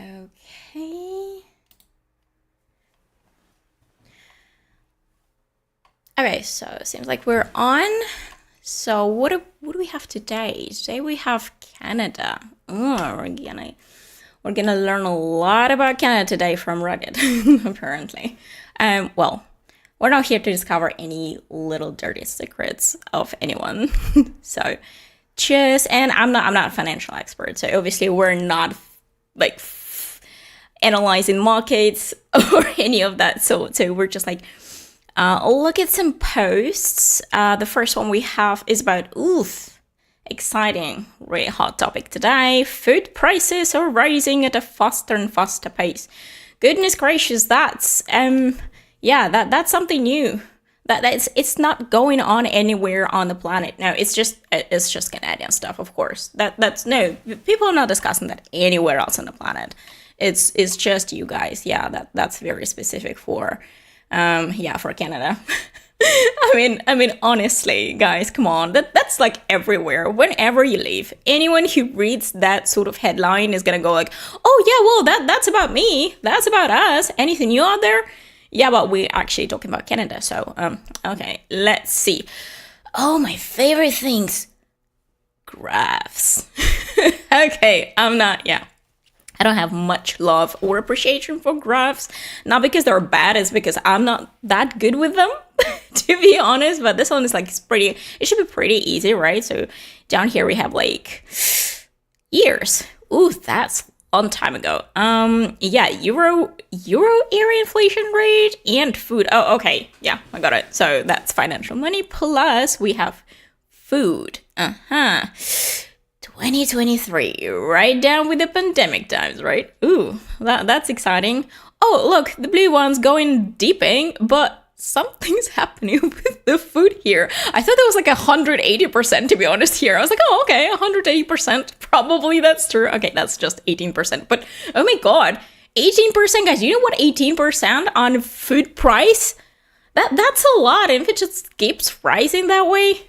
Okay. Okay, so it seems like we're on. So what do we have today? Today we have Canada. Oh, we're gonna learn a lot about Canada today from Reddit, apparently. Well, we're not here to discover any little dirty secrets of anyone. So just, and I'm not a financial expert, so obviously we're not like analyzing markets or any of that. So we're just like look at some posts. The first one we have is about exciting, really hot topic today. Food prices are rising at a faster and faster pace. Goodness gracious, that's that's something new. It's not going on anywhere on the planet. No, it's just Canadian stuff, of course. That's no, people are not discussing that anywhere else on the planet. It's just you guys. Yeah, that's very specific for for Canada. I mean, honestly, guys, come on. That's like everywhere. Whenever you leave, anyone who reads that sort of headline is gonna go like, "Oh yeah, well that's about me. That's about us. Anything new out there?" Yeah, but we're actually talking about Canada. So okay, let's see. Oh, my favorite things, graphs. Okay, I don't have much love or appreciation for graphs. Not because they're bad, it's because I'm not that good with them, to be honest. But this one is like, it should be pretty easy, right? So down here we have like years. Ooh, that's a long time ago. Euro area inflation rate and food. Oh, okay. Yeah, I got it. So that's financial money plus we have food. 2023, right down with the pandemic times, right? Ooh, that's exciting. Oh, look, the blue one's going deeping, but something's happening with the food here. I thought it was like 180%, to be honest, here. I was like, oh, okay, 180%. Probably that's true. Okay, that's just 18%. But, oh my god, 18%, guys. You know what 18% on food price? That's a lot. And if it just keeps rising that way,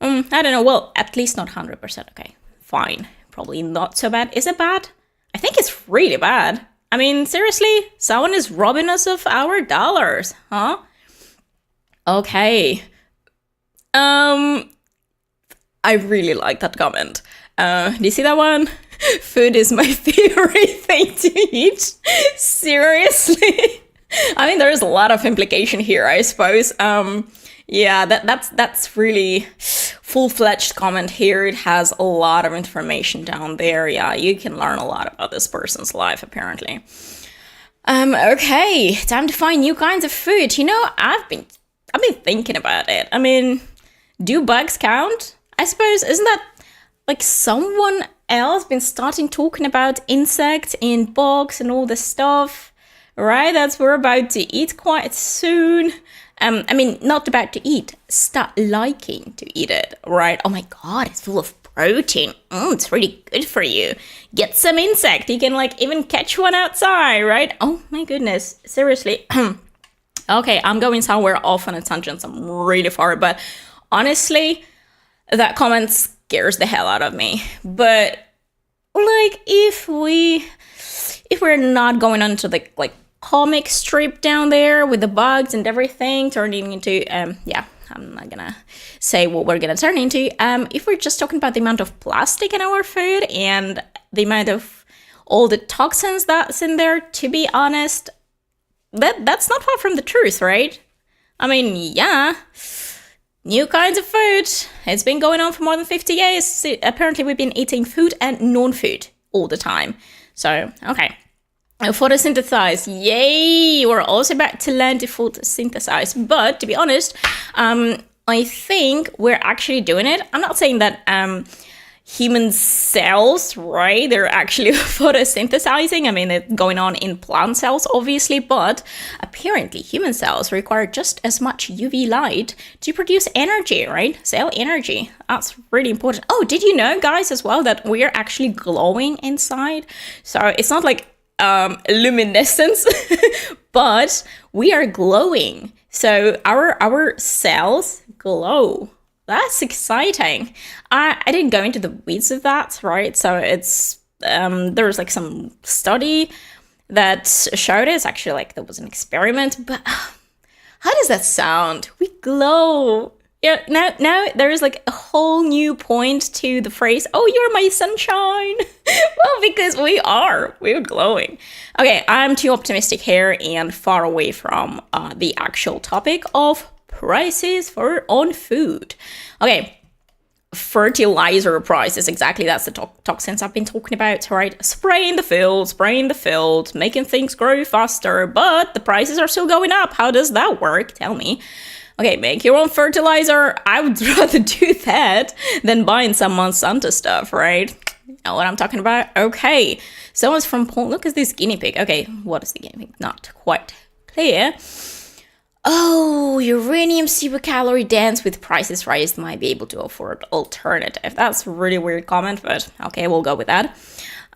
I don't know. Well, at least not 100%. Okay, fine. Probably not so bad. Is it bad? I think it's really bad. I mean, seriously? Someone is robbing us of our dollars, huh? Okay. I really like that comment. Do you see that one? Food is my favorite thing to eat. Seriously? I mean, there's a lot of implication here, I suppose. Yeah, that's really full-fledged comment here. It has a lot of information down there. Yeah, you can learn a lot about this person's life, apparently. Okay, time to find new kinds of food. You know, I've been thinking about it. I mean, do bugs count? I suppose, isn't that like someone else been starting talking about insects and bugs and all this stuff? Right, that's we're about to eat quite soon. I mean, not about to eat, start liking to eat it, right? Oh my god, it's full of protein. It's really good for you. Get some insect. You can like even catch one outside, right? Oh my goodness, seriously. Okay, I'm going somewhere off on a tangent. I'm really far, but honestly, that comment scares the hell out of me. But like, if we're not going on to the like comic strip down there with the bugs and everything turning into I'm not gonna say what we're gonna turn into. If we're just talking about the amount of plastic in our food and the amount of all the toxins that's in there, to be honest, that's not far from the truth, right? I mean, yeah, new kinds of food. It's been going on for more than 50 years. So apparently we've been eating food and non-food all the time. So, okay. Photosynthesize, yay! We're also back to learn to photosynthesize, but to be honest, I think we're actually doing it. I'm not saying that human cells, right, they're actually photosynthesizing. I mean, it's going on in plant cells, obviously, but apparently human cells require just as much UV light to produce energy, right? Cell energy. That's really important. Oh, did you know, guys, as well, that we're actually glowing inside? So it's not like luminescence, but we are glowing. So our cells glow. That's exciting. I didn't go into the weeds of that, right? So it's there's like some study that showed it's actually like there was an experiment, but how does that sound? We glow. Yeah, now there's like a whole new point to the phrase, oh, you're my sunshine. Well, because we're glowing. Okay, I'm too optimistic here and far away from the actual topic of prices on food. Okay, fertilizer prices, exactly, that's the toxins I've been talking about, right? Spraying the field, making things grow faster, but the prices are still going up. How does that work? Tell me. Okay, make your own fertilizer. I would rather do that than buying some Monsanto stuff, right? You know what I'm talking about? Okay, someone's from Poland. Look at this guinea pig. Okay, what is the guinea pig? Not quite clear. Oh, uranium supercalorie dense with prices raised might be able to afford alternative. That's a really weird comment, but okay, we'll go with that.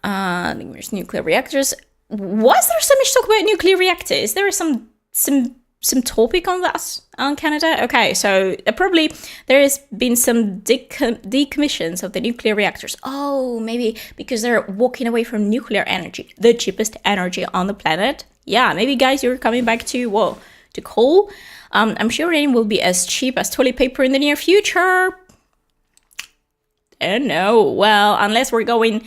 There's nuclear reactors. Was there so much talk about nuclear reactors? There is some topic on that on Canada. Okay, so probably there has been some decommissions of the nuclear reactors. Oh, maybe because they're walking away from nuclear energy, the cheapest energy on the planet. Yeah, maybe guys, you're coming back to coal. I'm sure uranium will be as cheap as toilet paper in the near future. No, well, unless we're going,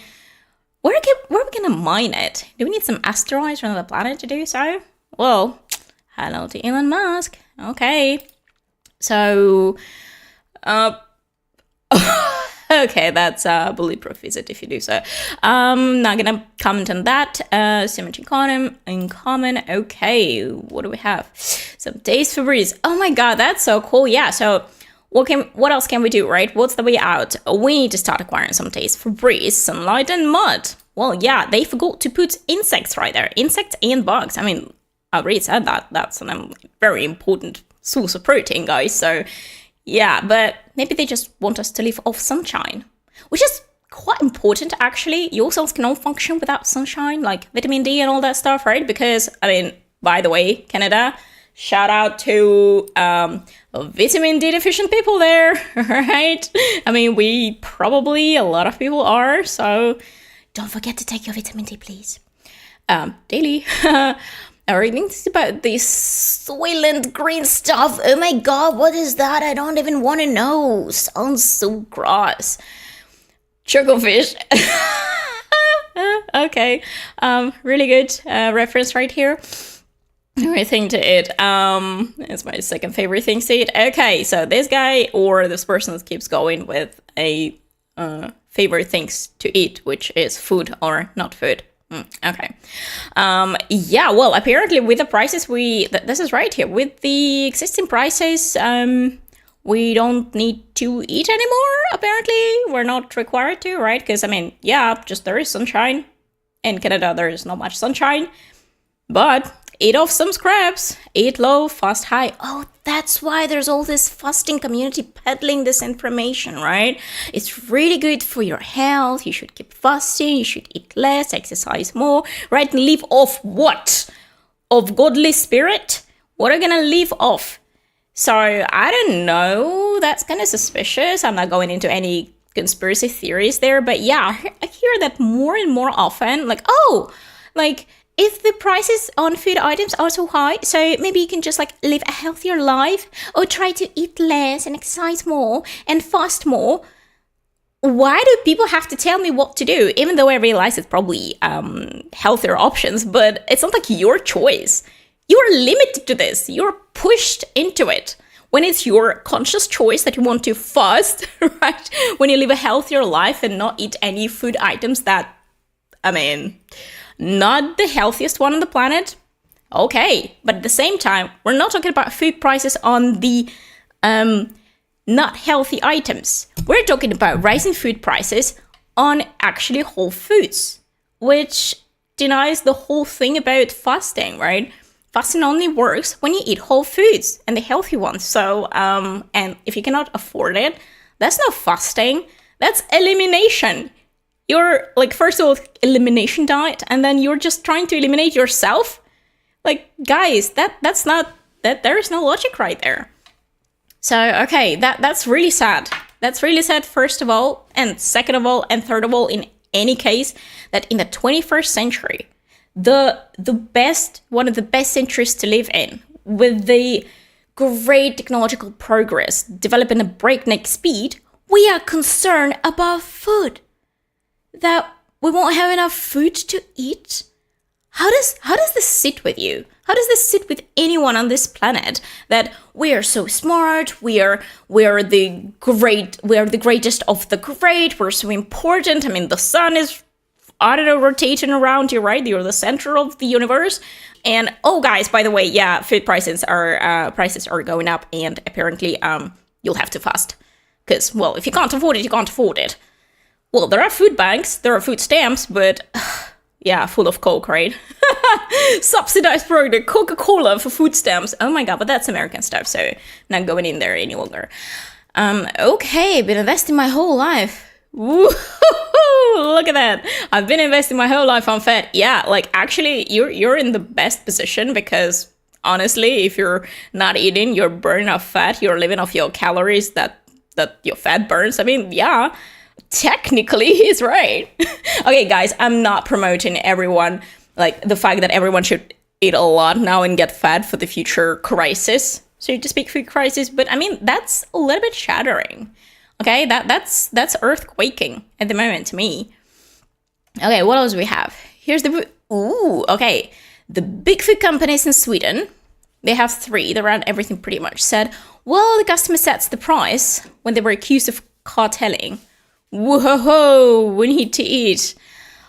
where are we gonna mine it? Do we need some asteroids around the planet to do so? Well, hello to Elon Musk. Okay. So, okay, that's a bulletproof visit if you do so. Not gonna comment on that. So much in common. Okay, what do we have? Some days for breeze. Oh my god, that's so cool. Yeah, so what else can we do, right? What's the way out? We need to start acquiring some days for breeze, sunlight, and mud. Well, yeah, they forgot to put insects right there. Insects and bugs. I mean, I already said that. That's a very important source of protein, guys. So, yeah, but maybe they just want us to live off sunshine, which is quite important, actually. Your cells cannot function without sunshine, like vitamin D and all that stuff, right? Because, I mean, by the way, Canada, shout out to vitamin D deficient people there, right? I mean, a lot of people are, so don't forget to take your vitamin D, please. Daily. Everything about this soylent green stuff. Oh my god, what is that? I don't even want to know. Sounds so gross. Chucklefish. Okay. Really good reference right here. Everything to eat. It's my second favorite thing to eat. Okay, so this guy or this person keeps going with a favorite things to eat, which is food or not food. Okay. Yeah, well, apparently with the prices, this is right here. With the existing prices, we don't need to eat anymore, apparently. We're not required to, right? Because, I mean, yeah, just there is sunshine. In Canada, there is not much sunshine. But eat off some scraps. Eat low, fast high. Oh, that's why there's all this fasting community peddling this information, right? It's really good for your health. You should keep fasting. You should eat less, exercise more, right? And live off what? Of godly spirit? What are you gonna live off? So, I don't know. That's kind of suspicious. I'm not going into any conspiracy theories there. But yeah, I hear that more and more often. If the prices on food items are so high, so maybe you can just live a healthier life or try to eat less and exercise more and fast more. Why do people have to tell me what to do? Even though I realize it's probably healthier options, but it's not like your choice. You're limited to this. You're pushed into it. When it's your conscious choice that you want to fast, right? When you live a healthier life and not eat any food items that, not the healthiest one on the planet. Okay, but at the same time, we're not talking about food prices on the not healthy items. We're talking about rising food prices on actually whole foods, which denies the whole thing about fasting, right? Fasting only works when you eat whole foods and the healthy ones. So, and if you cannot afford it, that's not fasting, that's elimination. You're first of all, elimination diet, and then you're just trying to eliminate yourself. Guys, that's not, there is no logic right there. So, okay, that's really sad. That's really sad, first of all, and second of all, and third of all, in any case that in the 21st century, one of the best centuries to live in, with the great technological progress developing at breakneck speed, we are concerned about food. That we won't have enough food to eat. How does this sit with you? How does this sit with anyone on this planet? That we are so smart, we are the greatest of the great, we're so important. I mean, the sun is, I don't know, rotating around you, right? You're the center of the universe. And oh, guys, by the way, yeah, food prices are going up, and apparently, you'll have to fast, because, well, if you can't afford it, you can't afford it. Well, there are food banks, there are food stamps, but yeah, full of Coke, right? Subsidized product, Coca-Cola for food stamps. Oh my god, but that's American stuff, so not going in there any longer. Okay, been investing my whole life. Woo-hoo-hoo, look at that. I've been investing my whole life on fat. Yeah, like actually you're in the best position, because honestly, if you're not eating, you're burning off fat, you're living off your calories that your fat burns. I mean, yeah, technically he's right. Okay, guys, I'm not promoting everyone, like the fact that everyone should eat a lot now and get fat for the future crisis, so to speak, food crisis, but I mean, that's a little bit shattering. Okay, that's earthquaking at the moment to me. Okay, what else do we have? Here's the okay. The big food companies in Sweden, they have three. They run everything pretty much. Said, well, the customer sets the price when they were accused of cartelling. Whoa, we need to eat.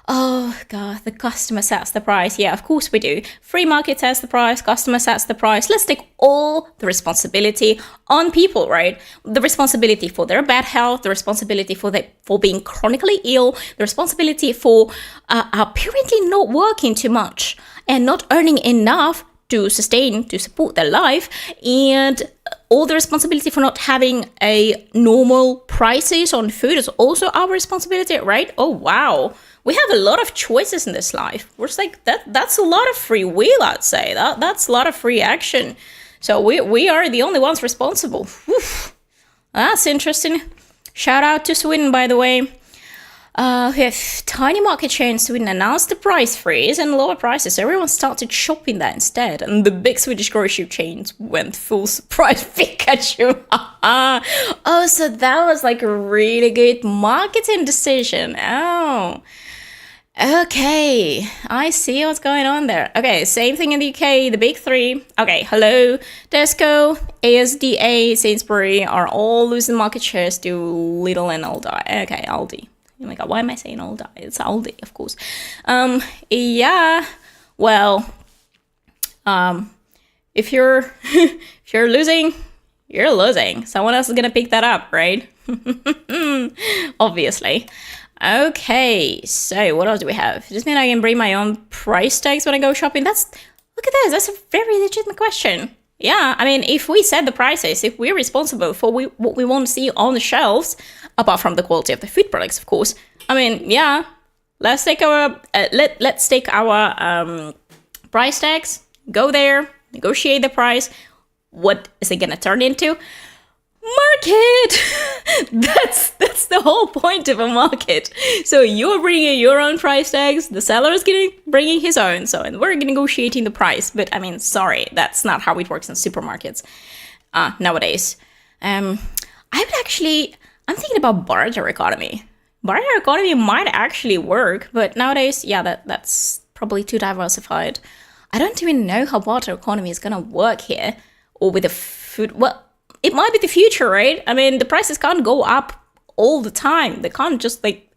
Oh god, the customer sets the price. Yeah, of course we do. Free market sets the price, customer sets the price. Let's take all the responsibility on people, right? The responsibility for their bad health, the responsibility for being chronically ill, the responsibility for apparently not working too much and not earning enough to support their life, and all the responsibility for not having a normal prices on food is also our responsibility, right? Oh wow. We have a lot of choices in this life. We're just like, that's a lot of free will, I'd say. That's a lot of free action. So we are the only ones responsible. Whew. That's interesting. Shout out to Sweden, by the way. We have tiny market share in Sweden announced the price freeze and lower prices. Everyone started shopping that instead. And the big Swedish grocery chains went full surprise Pikachu. Oh, so that was like a really good marketing decision. Oh. Okay, I see what's going on there. Okay, same thing in the UK, the big three. Okay, hello, Tesco, ASDA, Sainsbury are all losing market shares to Lidl and Aldi. Okay, Aldi. Oh my god, why am I saying Aldi? It's Aldi, of course. Yeah, well, if you're if you're losing, you're losing. Someone else is gonna pick that up, right? Obviously. Okay, so what else do we have? Does this mean I can bring my own price tags when I go shopping? Look at this, that's a very legitimate question. Yeah, I mean, if we set the prices, if we're responsible for what we want to see on the shelves, apart from the quality of the food products, of course. I mean, yeah, let's take our price tags, go there, negotiate the price. What is it gonna turn into? Market. That's the whole point of a market. So you're bringing your own price tags, the seller is bringing his own, and we're negotiating the price. But I mean, sorry, that's not how it works in supermarkets nowadays. I'm thinking about barter economy. Barter economy might actually work, but nowadays, yeah, that's probably too diversified. I don't even know how barter economy is gonna work here, or with the food. Well, it might be the future, right? I mean, the prices can't go up all the time. They can't just like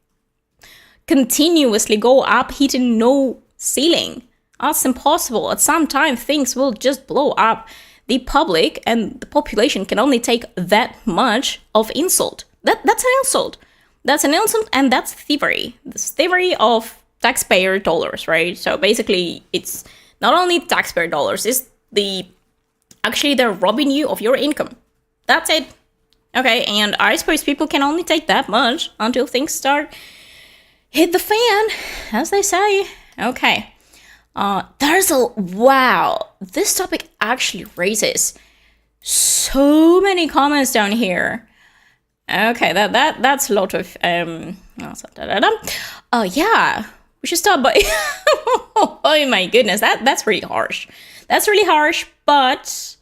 continuously go up, hitting no ceiling. That's impossible. At some time, things will just blow up. The public and the population can only take that much of insult. That's an insult. That's an insult, and that's thievery. This thievery of taxpayer dollars, right? So basically, it's not only taxpayer dollars, they're robbing you of your income. That's it. Okay, and I suppose people can only take that much until things start hit the fan, as they say. Okay. Wow, this topic actually raises so many comments down here. Okay, that's a lot of Oh yeah, we should start by. Oh my goodness, that's really harsh. That's really harsh, but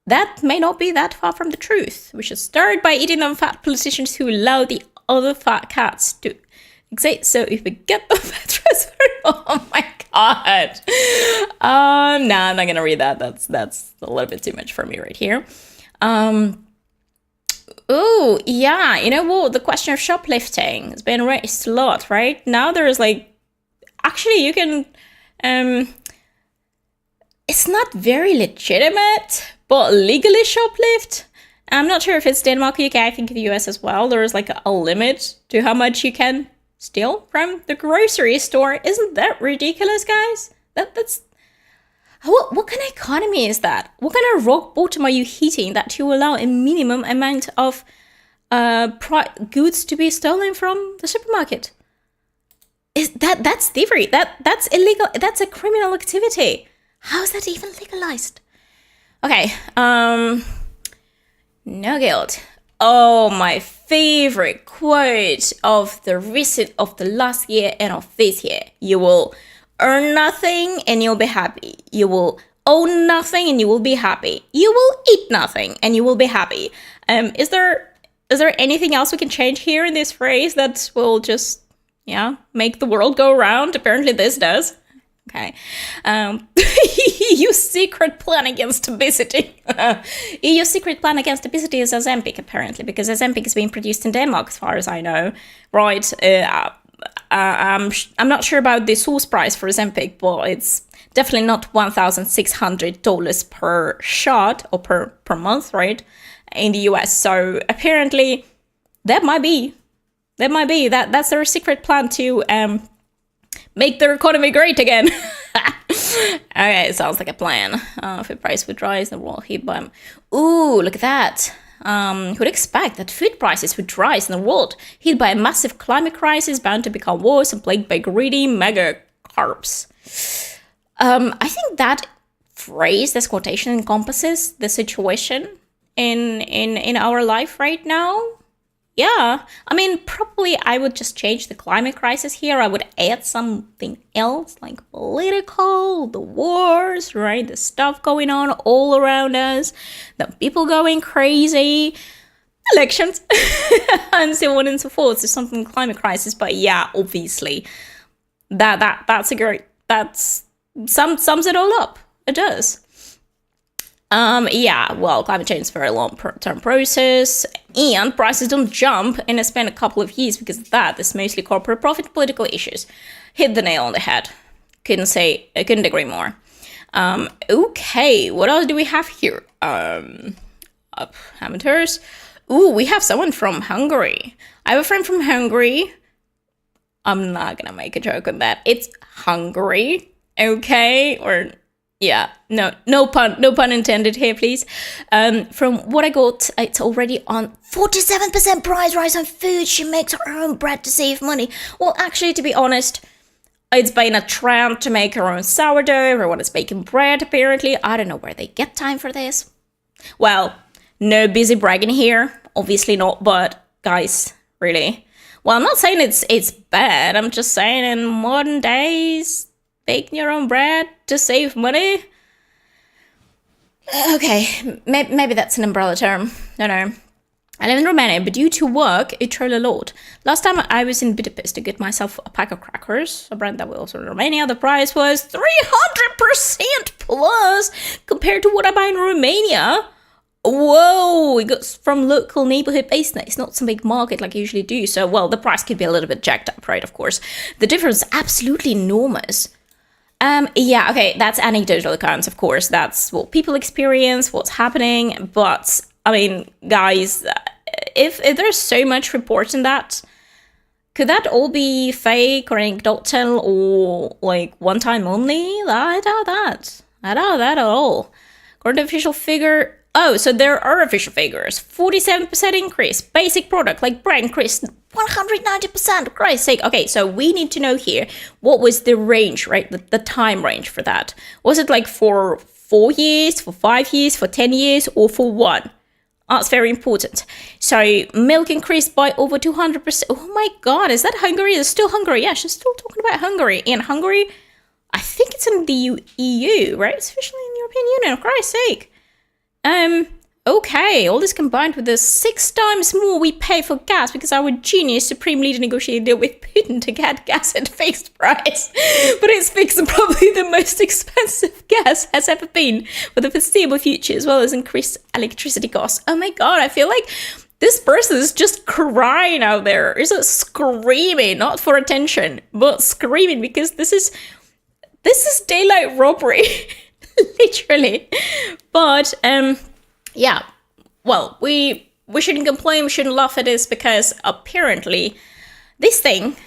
that may not be that far from the truth. We should start by eating them fat politicians who allow the other fat cats to exist. So if we get the fat transfer, oh my god. No, I'm not gonna read that. That's a little bit too much for me right here. Oh, yeah, you know what? The question of shoplifting has been raised a lot, right? Now there's actually you can, it's not very legitimate, but legally shoplift. I'm not sure if it's Denmark, UK, I think the US as well. There's a limit to how much you can steal from the grocery store. Isn't that ridiculous, guys? That's what kind of economy is that? What kind of rock bottom are you hitting that you allow a minimum amount of goods to be stolen from the supermarket? That's thievery? That's illegal. That's a criminal activity. How is that even legalized? Okay. No guilt. Oh, my favorite quote of the last year and of this year. You will earn nothing and you'll be happy. You will own nothing and you will be happy. You will eat nothing and you will be happy. Is there anything else we can change here in this phrase that will just, make the world go round? Apparently this does. Okay. EU's secret plan against obesity. EU's secret plan against obesity is Ozempic, apparently, because Ozempic is being produced in Denmark, as far as I know. Right. I'm not sure about the source price for Ozempic, but it's definitely not $1,600 per shot or per month, right? In the US. So apparently that might be that's their secret plan to make their economy great again. Okay, sounds like a plan. Food price would rise, the world heat by. Ooh, look at that. Who'd expect that food prices would rise in the world, hit by a massive climate crisis bound to become worse and plagued by greedy mega carbs? I think that phrase, this quotation, encompasses the situation in our life right now. Yeah, I mean, probably I would just change the climate crisis here. I would add something else, like political, the wars, right? The stuff going on all around us, the people going crazy, elections, and so on and so forth. So something climate crisis, but yeah, obviously, that's a great, sums it all up. It does. Climate change is a very long-term process, and prices don't jump in a span of a couple of years because of that. It's mostly corporate profit, political issues. Hit the nail on the head. I couldn't agree more. Okay, what else do we have here? Amateurs. Ooh, we have someone from Hungary. I have a friend from Hungary. I'm not gonna make a joke on that. It's Hungary, okay? Or yeah, no pun intended here, please. From what I got, it's already on 47% price rise on food. She makes her own bread to save money. Well, actually, to be honest, it's been a trend to make her own sourdough. Everyone is baking bread, apparently. I don't know where they get time for this. Well, no busy bragging here. Obviously not, but guys, really. Well, I'm not saying it's bad. I'm just saying in modern days, baking your own bread to save money? Okay, maybe that's an umbrella term. I don't know. I live in Romania, but due to work, I travel a lot. Last time I was in Budapest to get myself a pack of crackers, a brand that was also in Romania. The price was 300% plus compared to what I buy in Romania. Whoa, it got from local neighborhood business. It's not some big market like I usually do. So, well, the price could be a little bit jacked up, right? Of course. The difference is absolutely enormous. Yeah, okay, that's anecdotal accounts, of course. That's what people experience, what's happening. But, I mean, guys, if there's so much reports in that, could that all be fake or anecdotal or, one time only? I doubt that. I doubt that at all. According to official figure... Oh, so there are official figures. 47% increase. Basic product like bread increased 190%. Christ's sake. Okay, so we need to know here, what was the range, right? The time range for that. Was it for 4 years, for 5 years, for 10 years, or for 1? That's very important. So milk increased by over 200%. Oh my God, is that Hungary? It's still Hungary. Yeah, she's still talking about Hungary. And Hungary, I think it's in the EU, right? Especially in the European Union, for Christ's sake. Okay, all this combined with the 6 times more we pay for gas because our genius supreme leader negotiated a deal with Putin to get gas at fixed price. But it's fixed probably the most expensive gas has ever been for the foreseeable future, as well as increased electricity costs. Oh my God, I feel like this person is just crying out there. Is it screaming, not for attention, but screaming because this is daylight robbery, literally. But yeah, well, we shouldn't complain, we shouldn't laugh at this because apparently this thing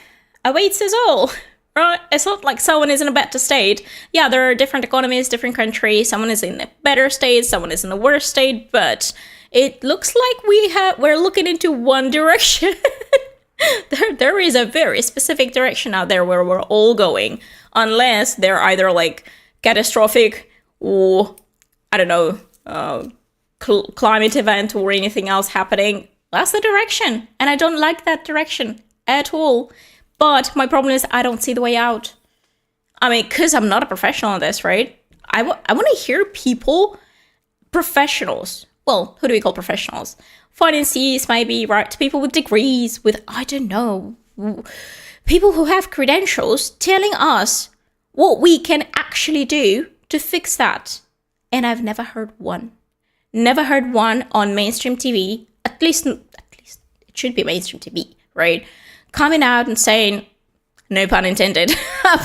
awaits us all, right? It's not like someone is in a better state. Yeah, there are different economies, different countries. Someone is in a better state, someone is in a worse state, but it looks like we're looking into one direction. There is a very specific direction out there where we're all going, unless they're either like catastrophic or, I don't know, climate event or anything else happening. That's the direction, and I don't like that direction at all. But my problem is I don't see the way out. I mean, because I'm not a professional on this, right? I want to hear professionals. Well, who do we call professionals? Finances, maybe, right? People with degrees, with, I don't know, people who have credentials telling us what we can actually do to fix that. And I've never heard one. Never heard one on mainstream TV, at least it should be mainstream TV, right? Coming out and saying, no pun intended,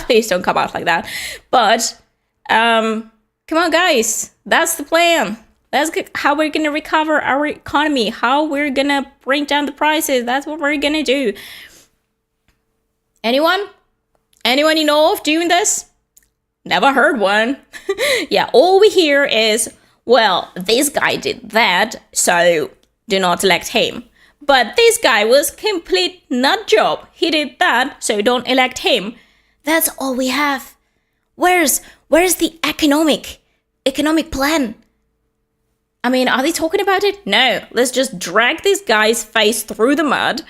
please don't come out like that. But, come on guys, that's the plan. That's how we're going to recover our economy, how we're going to bring down the prices. That's what we're going to do. Anyone? Anyone you know of doing this? Never heard one. Yeah, all we hear is, well, this guy did that, so do not elect him. But this guy was complete nut job. He did that, so don't elect him. That's all we have. Where's the economic plan? I mean, are they talking about it? No, let's just drag this guy's face through the mud,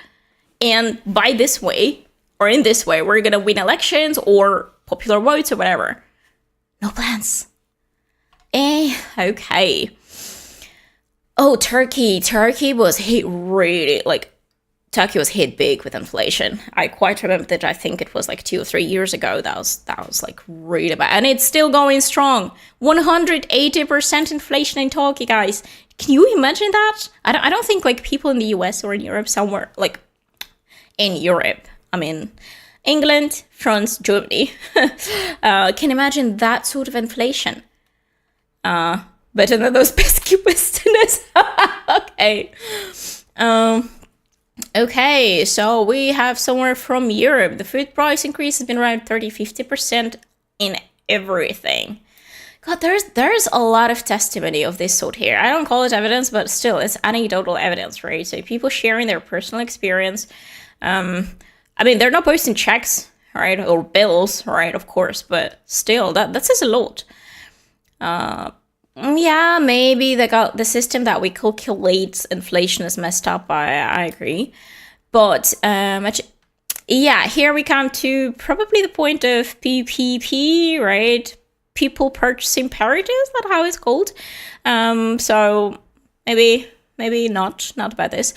and by this way, or in this way, we're gonna win elections or popular votes or whatever. No plans. Okay. Oh, Turkey was hit really, Turkey was hit big with inflation. I quite remember that. I think it was 2 or 3 years ago. That was really bad. And it's still going strong. 180% inflation in Turkey, guys. Can you imagine that? I don't think people in the US or in Europe somewhere, in Europe, I mean, England, France, Germany, can imagine that sort of inflation. Better than those pesky Westerners. Okay. Okay, so we have somewhere from Europe. The food price increase has been around 30-50% in everything. God, there's a lot of testimony of this sort here. I don't call it evidence, but still, it's anecdotal evidence, right? So people sharing their personal experience. I mean, they're not posting checks, right, or bills, right, of course, but still, that says a lot. Yeah, maybe the system that we calculate inflation is messed up. I agree, but yeah, here we come to probably the point of PPP, right? People purchasing parity, is that how it's called? So maybe not about this.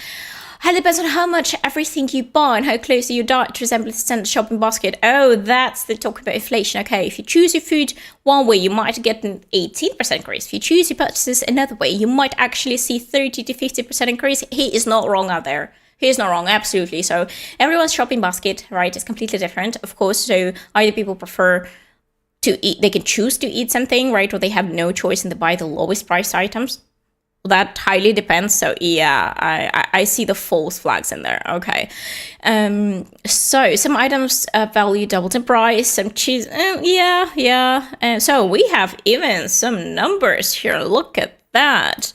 It depends on how much everything you buy and how closely your diet resembles the standard shopping basket. Oh, that's the talk about inflation. Okay, if you choose your food one way, you might get an 18% increase. If you choose your purchases another way, you might actually see 30-50% increase. He is not wrong out there. He is not wrong, absolutely. So everyone's shopping basket, right, is completely different, of course. So either people prefer to eat, they can choose to eat something, right, or they have no choice and they buy the lowest priced items. That highly depends. So yeah, I see the false flags in there. Okay. So some items value doubled in price, some cheese. Yeah. So we have even some numbers here. Look at that.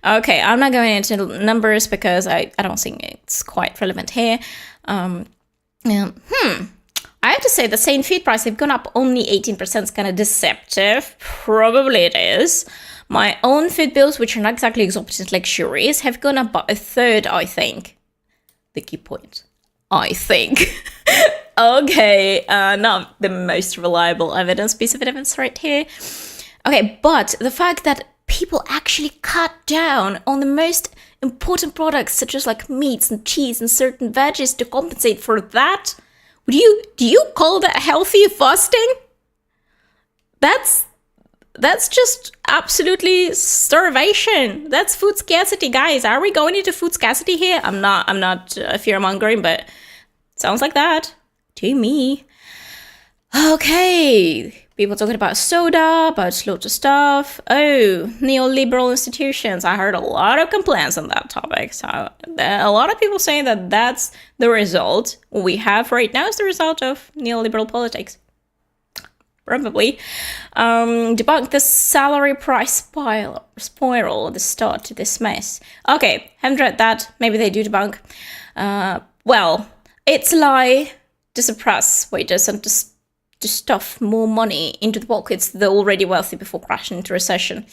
Okay, I'm not going into numbers because I don't think it's quite relevant here. I have to say the same feed price have gone up only 18% is kind of deceptive. Probably it is. My own food bills, which are not exactly exorbitant luxuries, have gone up by a third, I think. The key point. I think. Okay, not the most reliable piece of evidence right here. Okay, but the fact that people actually cut down on the most important products, such as like meats and cheese and certain veggies, to compensate for that, do you call that healthy fasting? That's just absolutely starvation. That's food scarcity, guys. Are we going into food scarcity here? I'm not fear-mongering, but sounds like that to me. Okay, people talking about soda, about loads of stuff. Oh, neoliberal institutions. I heard a lot of complaints on that topic. So a lot of people saying that that's the result. What we have right now is the result of neoliberal politics. Probably. Debunk the salary price spiral, the start to this mess. Okay, haven't read that. Maybe they do debunk. Well, it's a lie to suppress wages and to stuff more money into the pockets of the already wealthy before crashing into recession.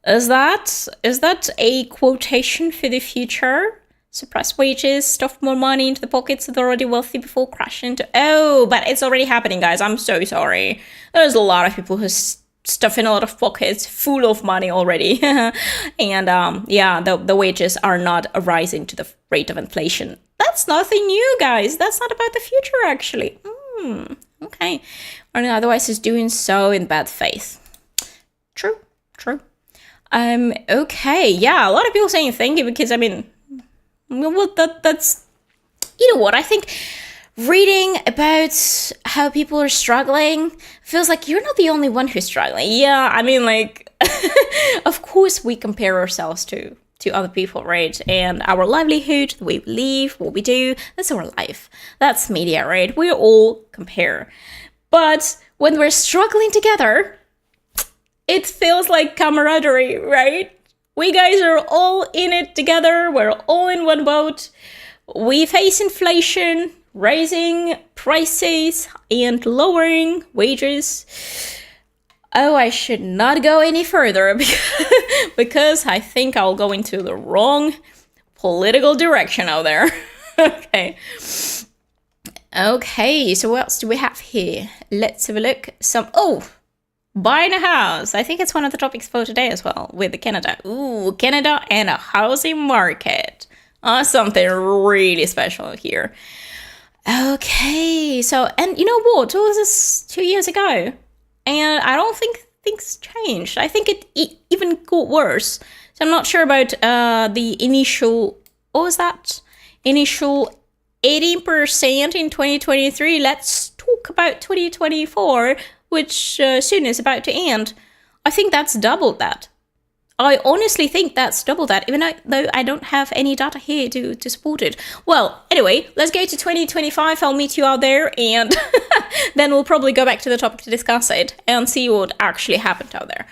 Is that a quotation for the future? Suppress wages, stuff more money into the pockets of the already wealthy before crashing into... Oh, but it's already happening, guys. I'm so sorry. There's a lot of people who stuff in a lot of pockets full of money already. And yeah, the wages are not rising to the rate of inflation. That's nothing new, guys. That's not about the future, actually. Okay. Or otherwise is doing so in bad faith. True. Okay. Yeah, a lot of people saying thank you because, I mean... Well, that's... You know what? I think reading about how people are struggling feels like you're not the only one who's struggling. Yeah, I mean, like... of course we compare ourselves to other people, right? And our livelihood, the way we live, what we do, that's our life. That's media, right? We all compare. But when we're struggling together, it feels like camaraderie, right? We guys are all in it together. We're all in one boat. We face inflation, raising prices and lowering wages. Oh, I should not go any further because I think I'll go into the wrong political direction out there. Okay, so what else do we have here? Let's have a look. Buying a house. I think it's one of the topics for today as well, with Canada. Ooh, Canada and a housing market. Something really special here. Okay, so, and you know what? What was this 2 years ago? And I don't think things changed. I think it even got worse. So I'm not sure about the initial, what was that? Initial 18% in 2023. Let's talk about 2024, which soon is about to end. I think that's doubled that. I honestly think that's double that, even though I don't have any data here to support it. Well, anyway, let's go to 2025. I'll meet you out there, and then we'll probably go back to the topic to discuss it and see what actually happened out there.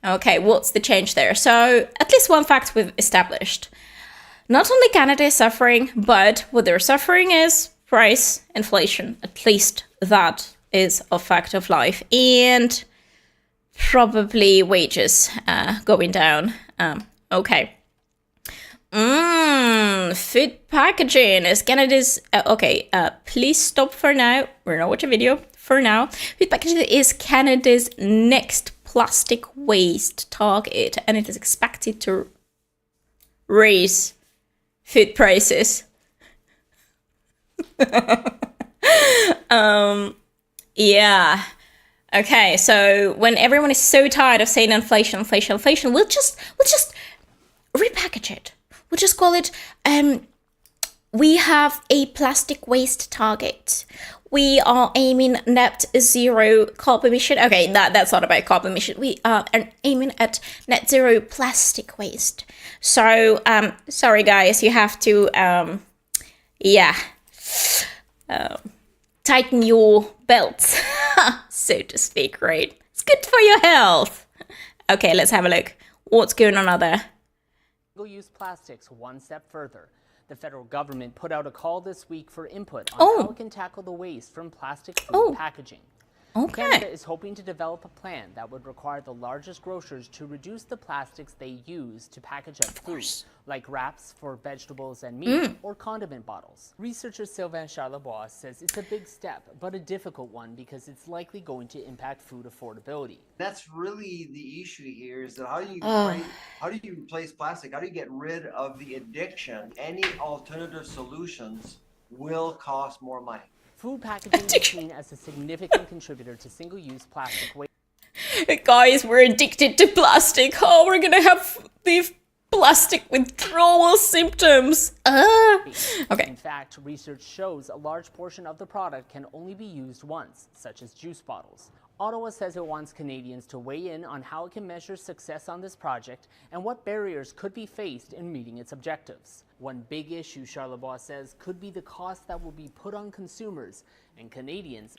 Okay, what's the change there? So, at least one fact we've established. Not only Canada is suffering, but what they're suffering is price inflation. At least that is a fact of life. And probably wages going down. Okay. Food packaging is Canada's... okay, please stop for now. We're not watching a video. For now, food packaging is Canada's next plastic waste target, and it is expected to raise food prices. Yeah. Okay, so when everyone is so tired of saying inflation, we'll just repackage it. We'll just call it, we have a plastic waste target. We are aiming net zero carbon emission. Okay, that's not about carbon emission. We are aiming at net zero plastic waste. So, sorry guys, you have to, tighten your belts, so to speak, right? It's good for your health. Okay, let's have a look. What's going on out there? Single-use plastics one step further. The federal government put out a call this week for input on how it can tackle the waste from plastic food packaging. Okay. Canada is hoping to develop a plan that would require the largest grocers to reduce the plastics they use to package up food, like wraps for vegetables and meat or condiment bottles. Researcher Sylvain Charlebois says it's a big step, but a difficult one because it's likely going to impact food affordability. That's really the issue here, is that how do you replace plastic? How do you get rid of the addiction? Any alternative solutions will cost more money. Food packaging is seen as a significant contributor to single-use plastic waste. Guys, we're addicted to plastic. Oh, we're gonna have the plastic withdrawal symptoms. Okay. In fact, research shows a large portion of the product can only be used once, such as juice bottles. Ottawa says it wants Canadians to weigh in on how it can measure success on this project and what barriers could be faced in meeting its objectives. One big issue, Charlebois says, could be the cost that will be put on consumers and Canadians.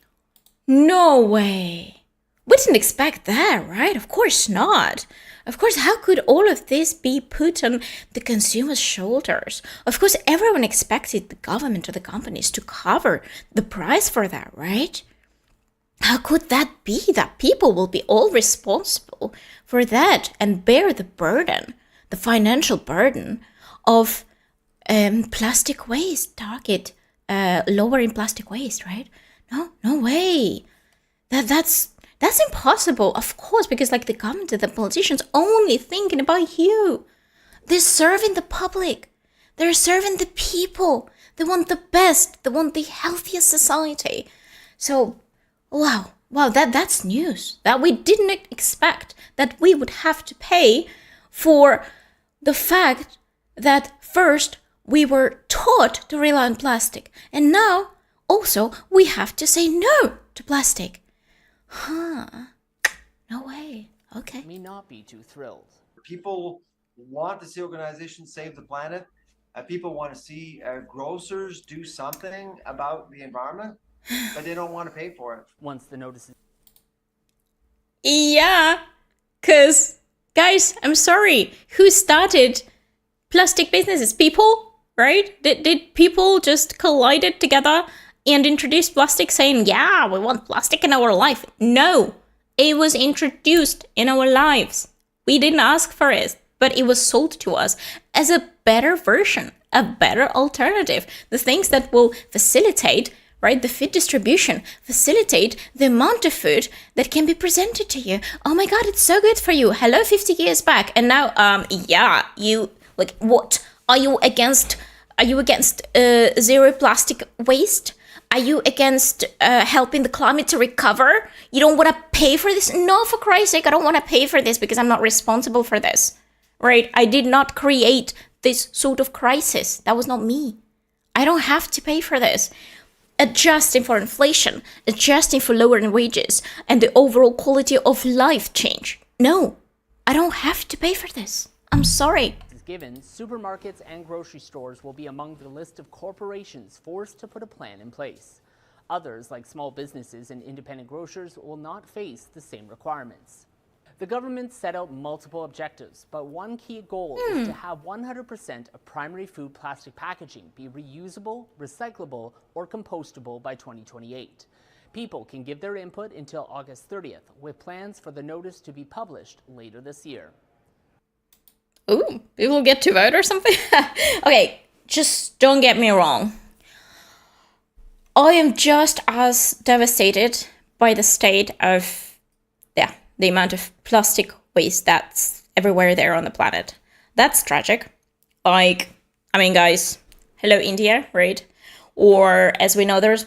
No way. We didn't expect that, right? Of course not. Of course, how could all of this be put on the consumer's shoulders? Of course, everyone expected the government or the companies to cover the price for that, right? How could that be that people will be all responsible for that and bear the burden, the financial burden of plastic waste, lowering plastic waste, right? No way. That's impossible, of course, because like the government and the politicians only thinking about you. They're serving the public. They're serving the people. They want the best. They want the healthiest society. So, wow, that's news that we didn't expect, that we would have to pay for the fact that first we were taught to rely on plastic, and now also we have to say no to plastic. No way. Okay. May not be too thrilled. People want to see organizations save the planet. People want to see grocers do something about the environment, but they don't want to pay for it. Once the notice is Yeah, because, guys, I'm sorry, who started plastic businesses? People, right? Did people just collided together and introduce plastic saying, yeah, we want plastic in our life? No, it was introduced in our lives. We didn't ask for it, but it was sold to us as a better version, a better alternative. The things that will facilitate, right, the food distribution, facilitate the amount of food that can be presented to you. Oh my God, it's so good for you. Hello, 50 years back. And now, you, like, what? Are you against zero plastic waste? Are you against helping the climate to recover? You don't want to pay for this? No, for Christ's sake, I don't want to pay for this because I'm not responsible for this, right? I did not create this sort of crisis. That was not me. I don't have to pay for this. Adjusting for inflation, adjusting for lowering wages, and the overall quality of life change. No, I don't have to pay for this. I'm sorry. given, supermarkets and grocery stores will be among the list of corporations forced to put a plan in place. Others, like small businesses and independent grocers, will not face the same requirements. The government set out multiple objectives, but one key goal is to have 100% of primary food plastic packaging be reusable, recyclable, or compostable by 2028. People can give their input until August 30th, with plans for the notice to be published later this year. Ooh, people get to vote or something? Okay, just don't get me wrong. I am just as devastated by the state of, the amount of plastic waste that's everywhere there on the planet. That's tragic. Like, I mean, guys, hello India, right? Or as we know, there's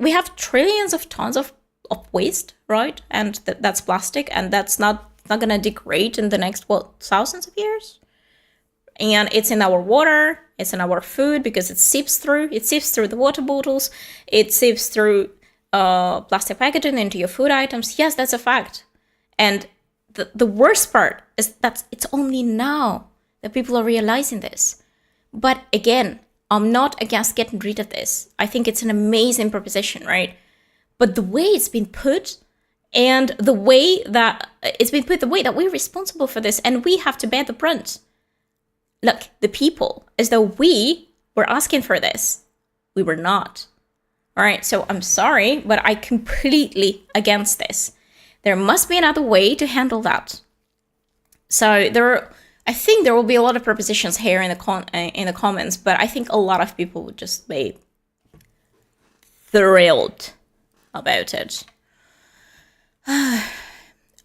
we have trillions of tons of waste, right? And that's plastic, and that's not gonna degrade in the next thousands of years. And it's in our water, it's in our food because it seeps through the water bottles, it seeps through plastic packaging into your food items. Yes, that's a fact. And the worst part is that it's only now that people are realizing this. But again, I'm not against getting rid of this. I think it's an amazing proposition, right? But the way it's been put, and the way that we're responsible for this, and we have to bear the brunt. Look, the people, as though we were asking for this. We were not. All right, so I'm sorry, but I completely against this. There must be another way to handle that. So I think there will be a lot of propositions here in the comments, but I think a lot of people would just be thrilled about it.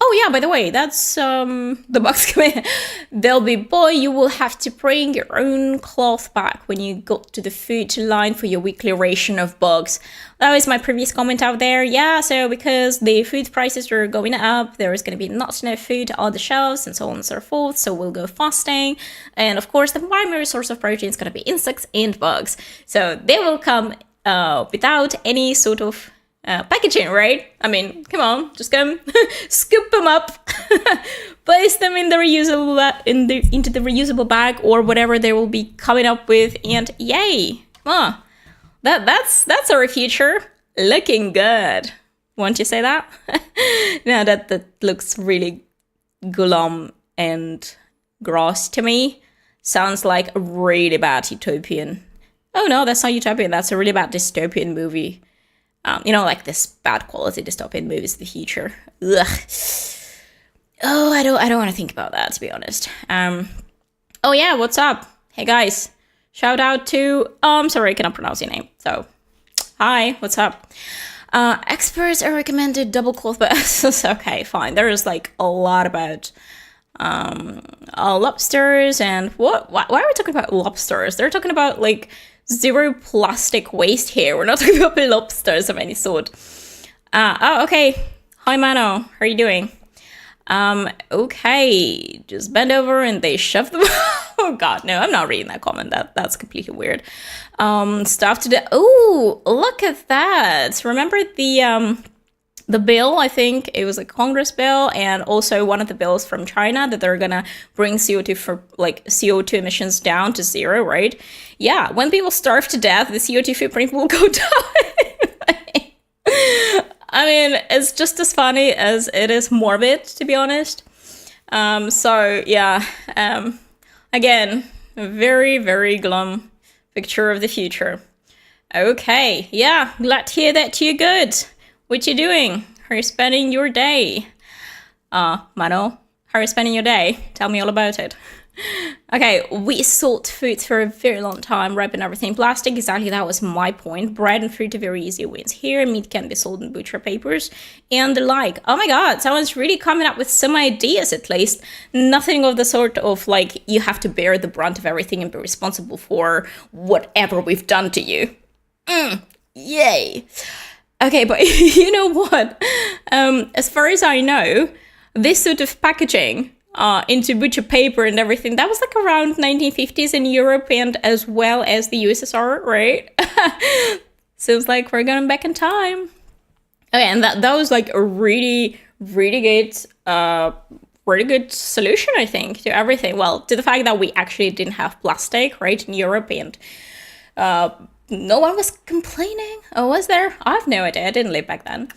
Oh yeah, by the way, that's the box comment. There'll be, boy, you will have to bring your own cloth back when you go to the food line for your weekly ration of bugs. That was my previous comment out there. Yeah, so because the food prices are going up, there is going to be not enough food on the shelves and so on and so forth, so we'll go fasting. And of course, the primary source of protein is going to be insects and bugs. So they will come without any sort of packaging, right? I mean, come on, just come scoop them up, place them in the reusable into the reusable bag or whatever they will be coming up with, and yay! Come on, that's our future looking good. Won't you say that? No, that looks really glum and gross to me. Sounds like a really bad utopian. Oh no, that's not utopian. That's a really bad dystopian movie. Like this bad quality dystopian movies of the future. Ugh. Oh, I don't want to think about that, to be honest. Oh yeah, what's up? Hey guys, shout out to sorry, I cannot pronounce your name. So, hi, what's up? Experts are recommended double cloth bags. Okay, fine. There is like a lot about lobsters and what? Why are we talking about lobsters? They're talking about like zero plastic waste here. We're not talking about lobsters of any sort. Oh, okay. Hi, Mano. How are you doing? Okay. Just bend over and they shove them. Oh, God. No, I'm not reading that comment. That's completely weird. Stuff to do. Oh, look at that. Remember the bill, I think it was a Congress bill, and also one of the bills from China that they're gonna bring CO2 emissions down to zero, right? Yeah, when people starve to death, the CO2 footprint will go down. I mean, it's just as funny as it is morbid, to be honest. So yeah, again, a very, very glum picture of the future. Okay, yeah, glad to hear that you're good. What you doing? How are you spending your day? Mano, how are you spending your day? Tell me all about it. Okay, we sold food for a very long time, wrapping everything in plastic. Exactly, that was my point. Bread and fruit are very easy wins here. Meat can be sold in butcher papers and the like. Oh my god, someone's really coming up with some ideas at least. Nothing of the sort of like, you have to bear the brunt of everything and be responsible for whatever we've done to you. Yay. Okay, but you know what? As far as I know, this sort of packaging into butcher paper and everything, that was like around 1950s in Europe and as well as the USSR, right? Seems like we're going back in time. Okay, and that was like a really, really good solution, I think, to everything. Well, to the fact that we actually didn't have plastic, right, in Europe, and no one was complaining. Oh, was there? I have no idea. I didn't live back then.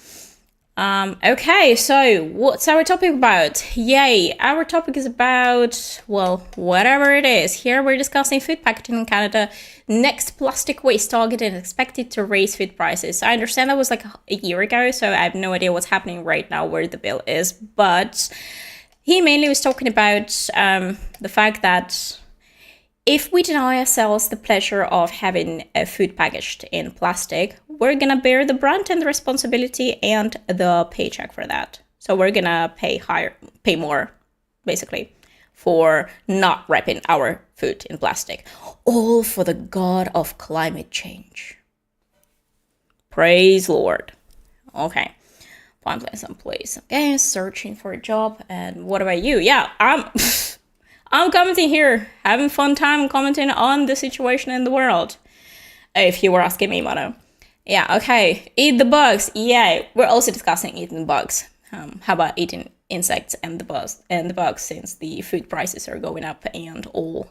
Okay, so what's our topic about? Yay, our topic is about, well, whatever it is. Here we're discussing food packaging in Canada. Next plastic waste target is expected to raise food prices. I understand that was like a year ago, so I have no idea what's happening right now, where the bill is. But he mainly was talking about the fact that if we deny ourselves the pleasure of having a food packaged in plastic, we're gonna bear the brunt and the responsibility and the paycheck for that. So we're gonna pay more, basically, for not wrapping our food in plastic. All for the god of climate change. Praise Lord. Okay. Find some place. Okay, searching for a job. And what about you? Yeah, I'm commenting here, having fun time commenting on the situation in the world. If you were asking me, Mano. Yeah, okay. Eat the bugs. Yeah, we're also discussing eating bugs. How about eating insects and the bugs since the food prices are going up and all.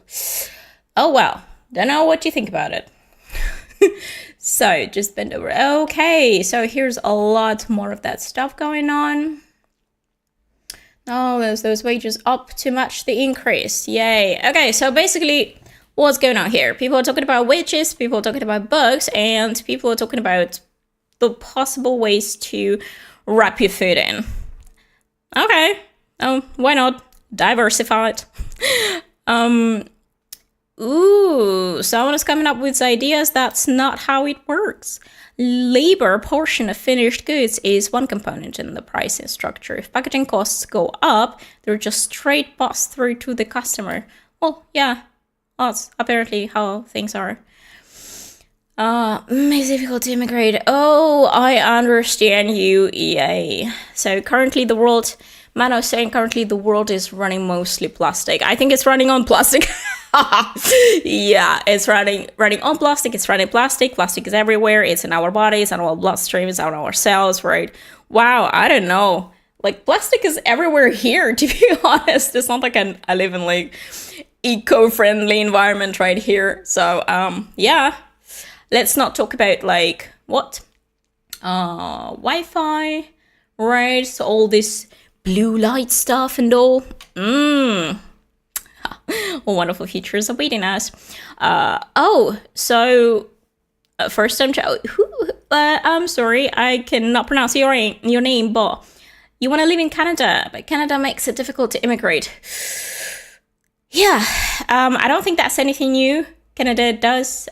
Oh well, don't know what you think about it. So just bend over. Okay, so here's a lot more of that stuff going on. Oh, those wages up to match the increase. Yay. Okay, so basically, what's going on here? People are talking about wages, people are talking about bugs, and people are talking about the possible ways to wrap your food in. Okay. Oh, why not? Diversify it. Someone is coming up with ideas. That's not how it works. Labor portion of finished goods is one component in the pricing structure. If packaging costs go up, they're just straight passed through to the customer. Well, yeah, that's apparently how things are. It's difficult to immigrate. Oh, I understand you, EA. So currently the world, Mano is saying currently the world is running mostly plastic. I think it's running on plastic. Yeah, it's running on plastic. It's running plastic. Plastic is everywhere. It's in our bodies, on our bloodstreams, on our cells, right? Wow, I don't know. Like, plastic is everywhere here, to be honest. It's not like I live in, like, eco-friendly environment right here. So, yeah. Let's not talk about, like, what? Wi-Fi, right? So all this blue light stuff and all. Wonderful features awaiting us. First time I'm sorry, I cannot pronounce your name, but you want to live in Canada, but Canada makes it difficult to immigrate. Yeah, I don't think that's anything new. Canada does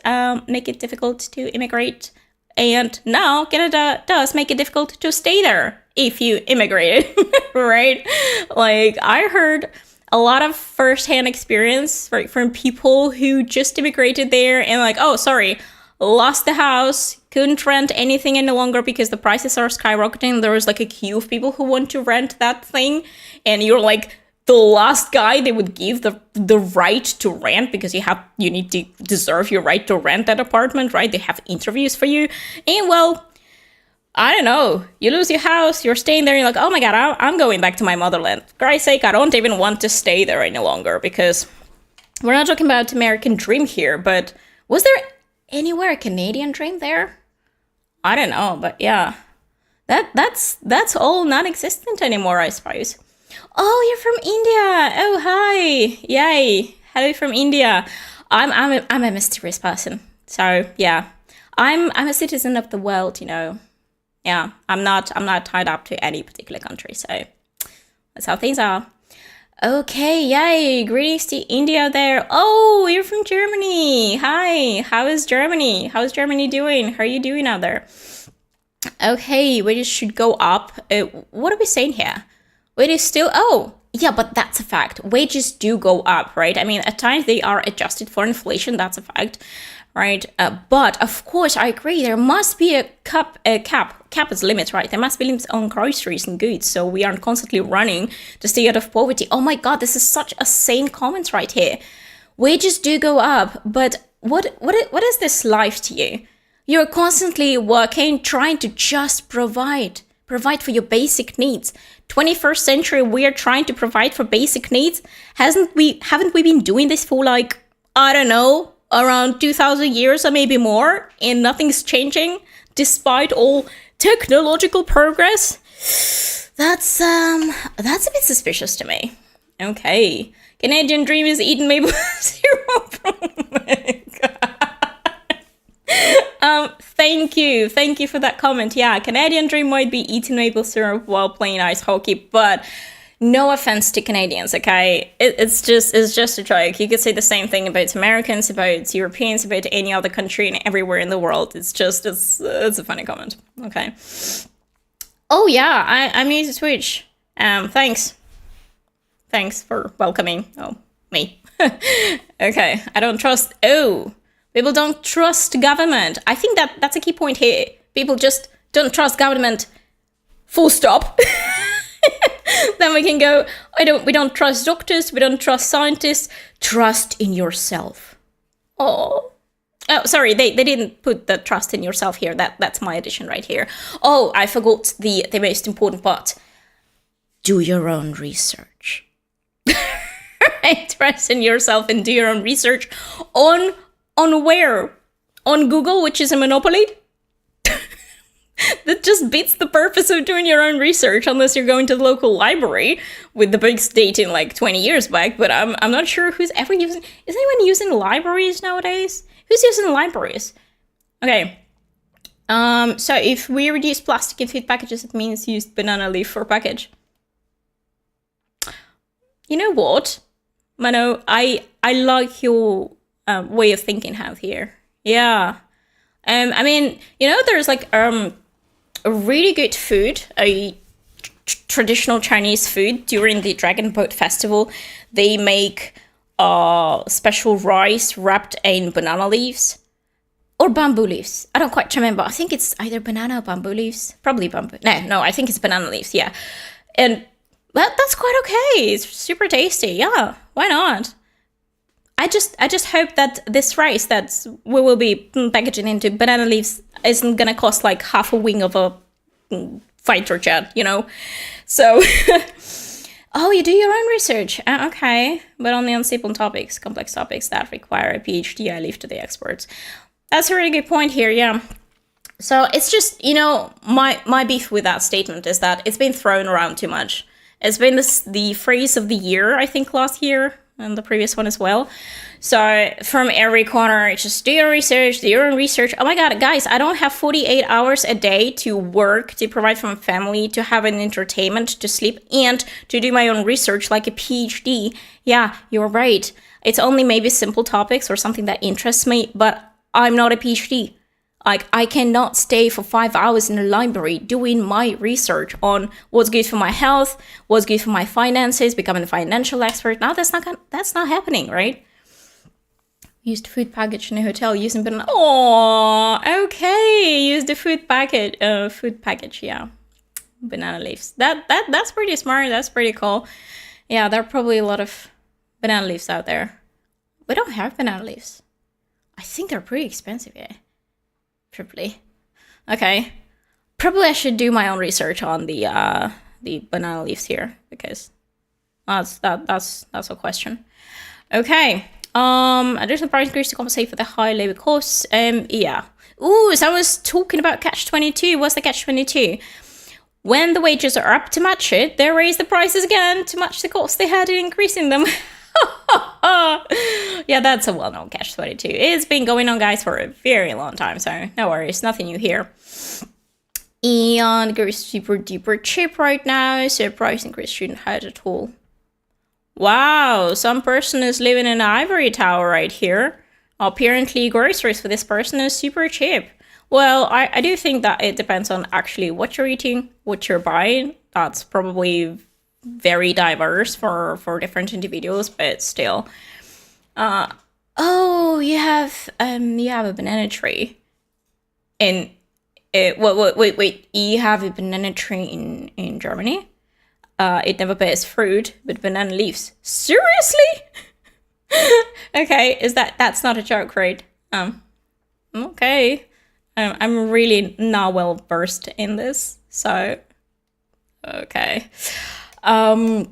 make it difficult to immigrate, and now Canada does make it difficult to stay there if you immigrated, right? Like, I heard a lot of first-hand experience, right, from people who just immigrated there and like, oh, sorry, lost the house, couldn't rent anything any longer because the prices are skyrocketing. There was like a queue of people who want to rent that thing, and you're like the last guy they would give the right to rent, because you need to deserve your right to rent that apartment, right? They have interviews for you, and well, I don't know, you lose your house, you're staying there, you're like, oh my god, I'm going back to my motherland. For Christ's sake, I don't even want to stay there any longer, because we're not talking about American dream here, but was there anywhere a Canadian dream there? I don't know, but yeah, that's all non-existent anymore, I suppose. Oh, you're from India. Oh, hi. Yay. Hello from India. I'm a mysterious person. So yeah, I'm a citizen of the world, you know. Yeah, I'm not tied up to any particular country. So that's how things are. Okay, yay. Greetings to India there. Oh, you're from Germany. Hi. How is Germany? How's Germany doing? How are you doing out there? Okay, wages should go up. What are we saying here? Wages still, oh, yeah, but that's a fact. Wages do go up, right? I mean, at times they are adjusted for inflation, that's a fact, right? But of course, I agree, there must be a cap is limit, right? There must be limits on groceries and goods, so we aren't constantly running to stay out of poverty. Oh my god, this is such a sane comment right here. Wages do go up, but what is this life to you? You're constantly working, trying to just provide for your basic needs. 21st century, we are trying to provide for basic needs. Haven't we been doing this for, like, I don't know, around 2,000 years or maybe more, and nothing's changing despite all technological progress? That's a bit suspicious to me. Okay, Canadian dream is eating maple syrup. Thank you for that comment. Yeah, Canadian dream might be eating maple syrup while playing ice hockey, but no offense to Canadians, okay? It's just a joke. You could say the same thing about Americans, about Europeans, about any other country and everywhere in the world. It's a funny comment, okay? Oh yeah, I'm new to Twitch. Thanks for welcoming. Oh, me. Okay, I don't trust. Oh. People don't trust government. I think that's a key point here. People just don't trust government. Full stop. Then we can go, we don't trust doctors, we don't trust scientists. Trust in yourself. Oh, sorry, they didn't put the trust in yourself here. That's my addition right here. Oh, I forgot the most important part. Do your own research. Trust in yourself and do your own research on where? On Google, which is a monopoly? That just beats the purpose of doing your own research unless you're going to the local library with the books dating like 20 years back, but I'm not sure who's ever using... Is anyone using libraries nowadays? Who's using libraries? Okay. So if we reduce plastic in food packages, it means use banana leaf for package. You know what, Mano? I like your way of thinking out here. Yeah. I mean, you know, there's like a really good food, a traditional Chinese food during the Dragon Boat Festival. They make special rice wrapped in banana leaves. Or bamboo leaves. I don't quite remember. I think it's either banana or bamboo leaves. Probably bamboo. No, I think it's banana leaves, yeah. And that's quite okay. It's super tasty. Yeah, why not? I just hope that this rice that we will be packaging into banana leaves isn't gonna cost like half a wing of a fighter jet, you know? So, oh, you do your own research. Okay, but only on simple topics, complex topics that require a PhD, I leave to the experts. That's a really good point here, yeah. So it's just, you know, my beef with that statement is that it's been thrown around too much. It's been the phrase of the year, I think, last year, and the previous one as well. So from every corner, just do your research, do your own research. Oh my god, guys, I don't have 48 hours a day to work, to provide for my family, to have an entertainment, to sleep, and to do my own research like a PhD. Yeah, you're right. It's only maybe simple topics or something that interests me, but I'm not a PhD. Like, I cannot stay for 5 hours in a library doing my research on what's good for my health, what's good for my finances, becoming a financial expert. Now that's not happening, right? Used food package in a hotel using banana. Oh, okay. Use the food package. Yeah, banana leaves. That's pretty smart. That's pretty cool. Yeah, there are probably a lot of banana leaves out there. We don't have banana leaves. I think they're pretty expensive, yeah. Probably. Okay. Probably I should do my own research on the banana leaves here, because that's a question. Okay. Additional price increase to compensate for the high labor costs. Yeah. Ooh, someone's talking about catch-22. What's the catch-22? When the wages are up to match it, they raise the prices again to match the cost they had in increasing them. Yeah, that's a well-known catch-22. It's been going on, guys, for a very long time, so no worries, nothing new here. And goes super duper cheap right now, so price increase shouldn't hurt at all. Wow, some person is living in an ivory tower right here. Apparently, groceries for this person is super cheap. Well, I do think that it depends on actually what you're eating, what you're buying. That's probably very diverse for different individuals, but still. Oh, you have a banana tree. And wait, you have a banana tree in Germany? It never bears fruit, but banana leaves. Seriously? Okay, that's not a joke, right? Okay. I'm really not well versed in this, so okay. I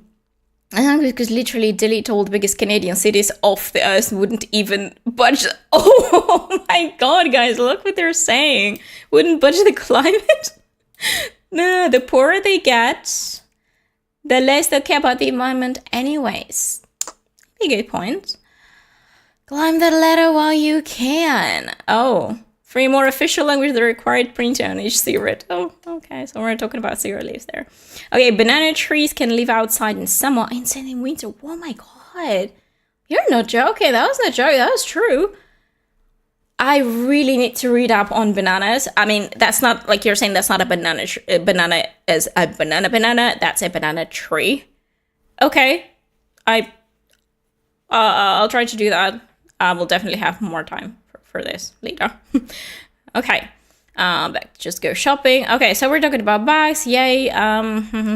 think because literally delete all the biggest Canadian cities off the earth wouldn't even budge. Oh my god, guys, look what they're saying. Wouldn't budge the climate? No, the poorer they get, the less they'll care about the environment anyways. A good point. Climb that ladder while you can. Oh, 3 more official languages that are required print on each cigarette. Oh, okay, so we're talking about cigarette leaves there. Okay, banana trees can live outside in summer, inside in winter. Oh my god. You're not joking. That was not joking. That was true. I really need to read up on bananas. I mean, that's not, like you're saying, that's not a banana. Banana is a banana. That's a banana tree. Okay. I'll try to do that. I will definitely have more time for this later. Okay. Back to just go shopping. Okay, so we're talking about bags. Yay.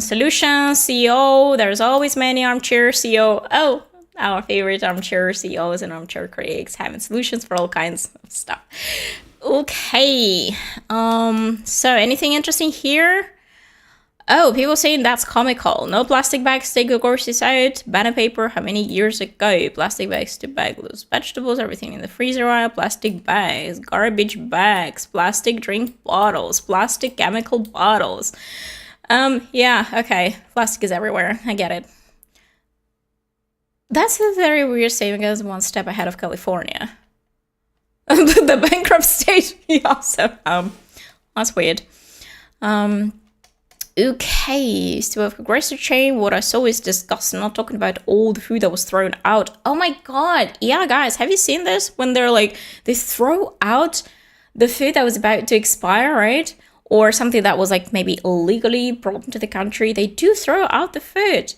Solutions, CEO. There's always many armchair CEO. Oh, our favorite armchair CEOs and armchair critics having solutions for all kinds of stuff. Okay. So anything interesting here? Oh, people saying that's comical. No plastic bags, take the groceries out. Banana paper, how many years ago? Plastic bags to bag loose vegetables, everything in the freezer aisle. Plastic bags, garbage bags, plastic drink bottles, plastic chemical bottles. Yeah, okay. Plastic is everywhere. I get it. That's a very weird statement because one step ahead of California. The bankrupt state. We also That's weird. Okay, so with grocery chain, what I saw is disgusting. Not talking about all the food that was thrown out. Oh my god, yeah, guys, have you seen this? When they're like, they throw out the food that was about to expire, right? Or something that was like maybe illegally brought into the country. They do throw out the food.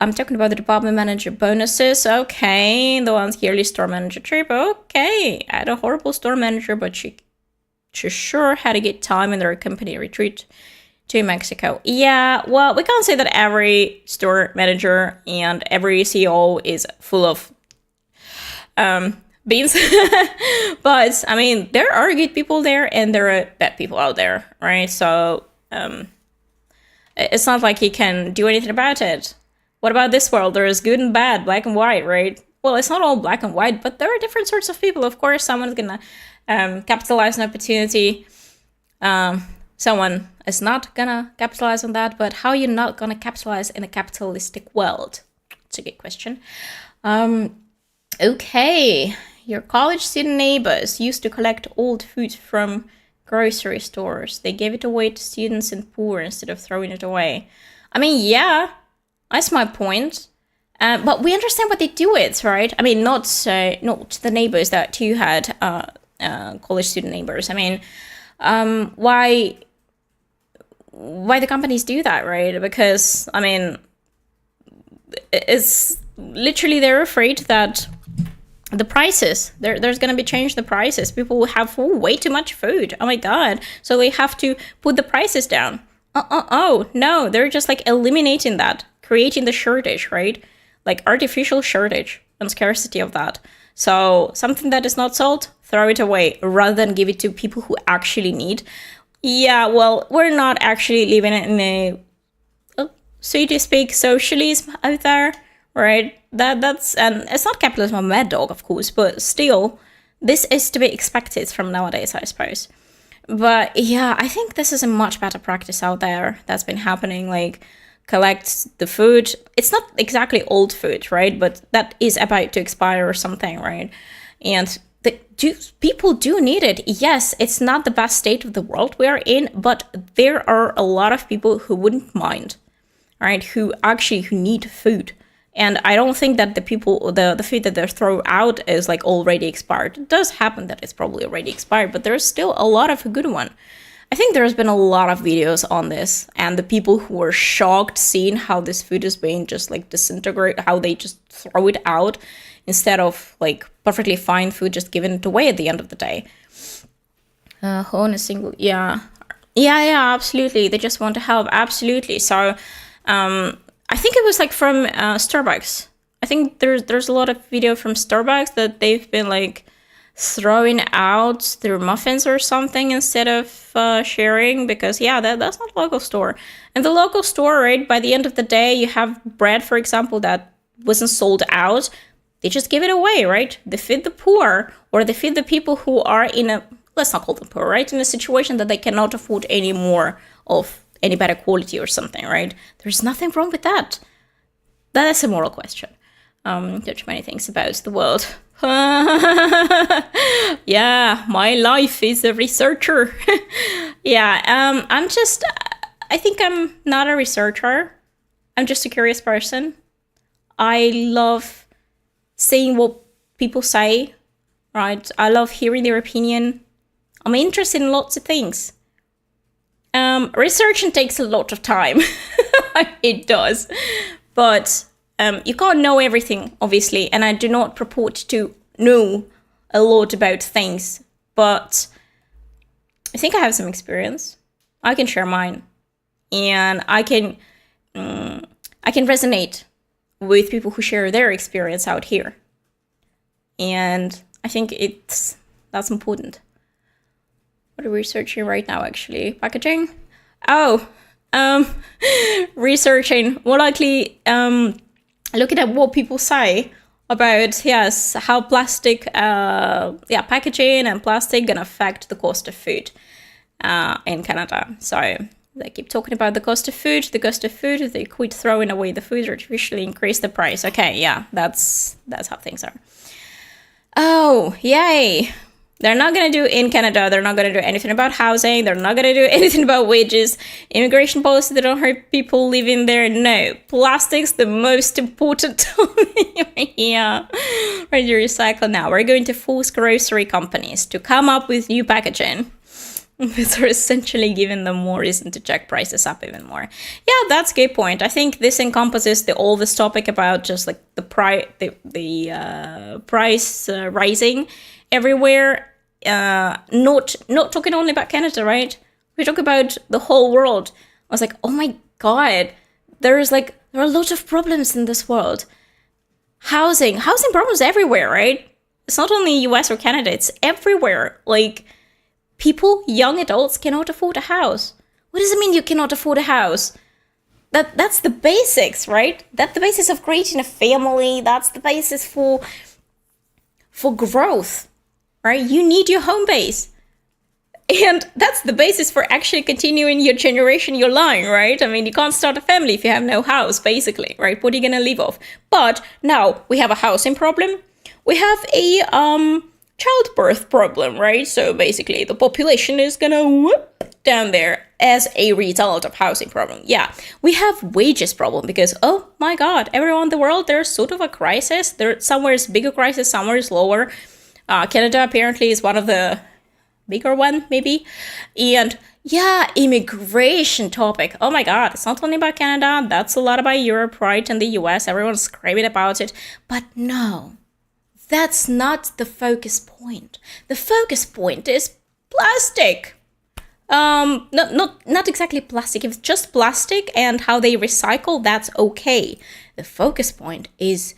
I'm talking about the department manager bonuses. Okay, the one's yearly store manager trip. Okay, I had a horrible store manager, but she sure had a good time in their company retreat to Mexico. Yeah, well, we can't say that every store manager and every CEO is full of beans. But, I mean, there are good people there and there are bad people out there, right? So, it's not like you can do anything about it. What about this world? There is good and bad, black and white, right? Well, it's not all black and white, but there are different sorts of people. Of course, someone's gonna capitalize on opportunity. Someone is not gonna capitalize on that, but how are you not gonna capitalize in a capitalistic world? It's a good question. Okay, your college student neighbors used to collect old food from grocery stores. They gave it away to students and poor instead of throwing it away. I mean, yeah, that's my point. But we understand what they do with, right? I mean, not the neighbors that you had, college student neighbors. I mean, why the companies do that, right? Because, I mean, it's literally they're afraid that the prices, there's going to be change the prices. People will have way too much food. Oh my god. So they have to put the prices down. Oh, no, they're just like eliminating that, creating the shortage, right? Like artificial shortage and scarcity of that. So something that is not sold, throw it away rather than give it to people who actually need. Yeah, well, we're not actually living in a, so to speak, socialism out there, right? That's, and it's not capitalism or mad dog, of course, but still, this is to be expected from nowadays, I suppose. But yeah, I think this is a much better practice out there that's been happening, like collect the food. It's not exactly old food, right? But that is about to expire or something, right? And people do need it. Yes, it's not the best state of the world we are in, but there are a lot of people who wouldn't mind, right? Who need food. And I don't think that the food that they're throw out is like already expired. It does happen that it's probably already expired, but there's still a lot of a good one. I think there's been a lot of videos on this, and the people who were shocked seeing how this food is being just like disintegrate, how they just throw it out instead of like perfectly fine food just giving it away at the end of the day. On a single, yeah, absolutely. They just want to help, absolutely. So, I think it was like from Starbucks. I think there's a lot of video from Starbucks that they've been like throwing out their muffins or something instead of sharing, because yeah, that's not a local store. And the local store, right, by the end of the day, you have bread, for example, that wasn't sold out. They just give it away, right? They feed the poor, or they feed the people who are in a, let's not call them poor, right? In a situation that they cannot afford any more of any better quality or something, right? There's nothing wrong with that. That is a moral question. There's many things about the world. Yeah, my life is a researcher. Yeah, I think I'm not a researcher. I'm just a curious person. I love seeing what people say, right? I love hearing their opinion. I'm interested in lots of things. Researching takes a lot of time. It does. But you can't know everything, obviously, and I do not purport to know a lot about things, but I think I have some experience. I can share mine, and I can resonate with people who share their experience out here, and I think that's important. What are we researching right now, actually? Packaging? Oh, researching. More likely, looking at what people say about, yes, how plastic, packaging and plastic gonna affect the cost of food in Canada. So they keep talking about the cost of food. They quit throwing away the food, artificially increase the price. Okay, yeah, that's how things are. Oh, yay. They're not going to do in Canada. They're not going to do anything about housing. They're not going to do anything about wages. Immigration policy, they don't hurt people living there. No. Plastic's the most important. Yeah. Ready to recycle now. We're going to force grocery companies to come up with new packaging. They're essentially giving them more reason to jack prices up even more. Yeah, that's a good point. I think this encompasses all this topic about just like the price rising everywhere. Not talking only about Canada, right? We talk about the whole world. I was like, oh my god, there are a lot of problems in this world. Housing problems everywhere, right? It's not only US or Canada, it's everywhere. Like, people, young adults, cannot afford a house. What does it mean you cannot afford a house? That's the basics, right? That's the basis of creating a family. That's the basis for growth, right? You need your home base. And that's the basis for actually continuing your generation, your line, right? I mean, you can't start a family if you have no house, basically, right? What are you going to live off? But now we have a housing problem. We have a childbirth problem, right? So basically the population is going to whoop down there as a result of housing problem. Yeah, we have wages problem because, oh my God, everywhere in the world, there's sort of a crisis. Somewhere is bigger crisis, somewhere is lower. Canada apparently is one of the bigger one, maybe. And yeah, immigration topic. Oh my God, it's not only about Canada. That's a lot about Europe, right? And the US, everyone's screaming about it. But no, that's not the focus point. The focus point is plastic. Not exactly plastic. If it's just plastic and how they recycle, that's okay. The focus point is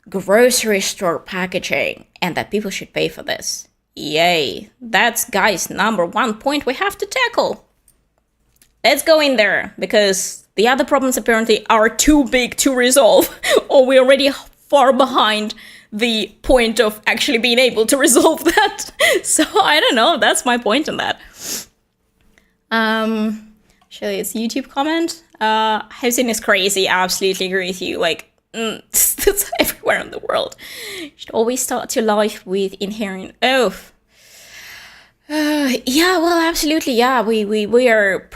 grocery store packaging and that people should pay for this. Yay. That's, guys, number one point we have to tackle. Let's go in there because the other problems apparently are too big to resolve or we're already far behind the point of actually being able to resolve that. So I don't know. That's my point on that. Actually, it's a YouTube comment. Housing is crazy. I absolutely agree with you. Like, that's everywhere in the world. You should always start your life with inherent. Yeah, well, absolutely. Yeah, we are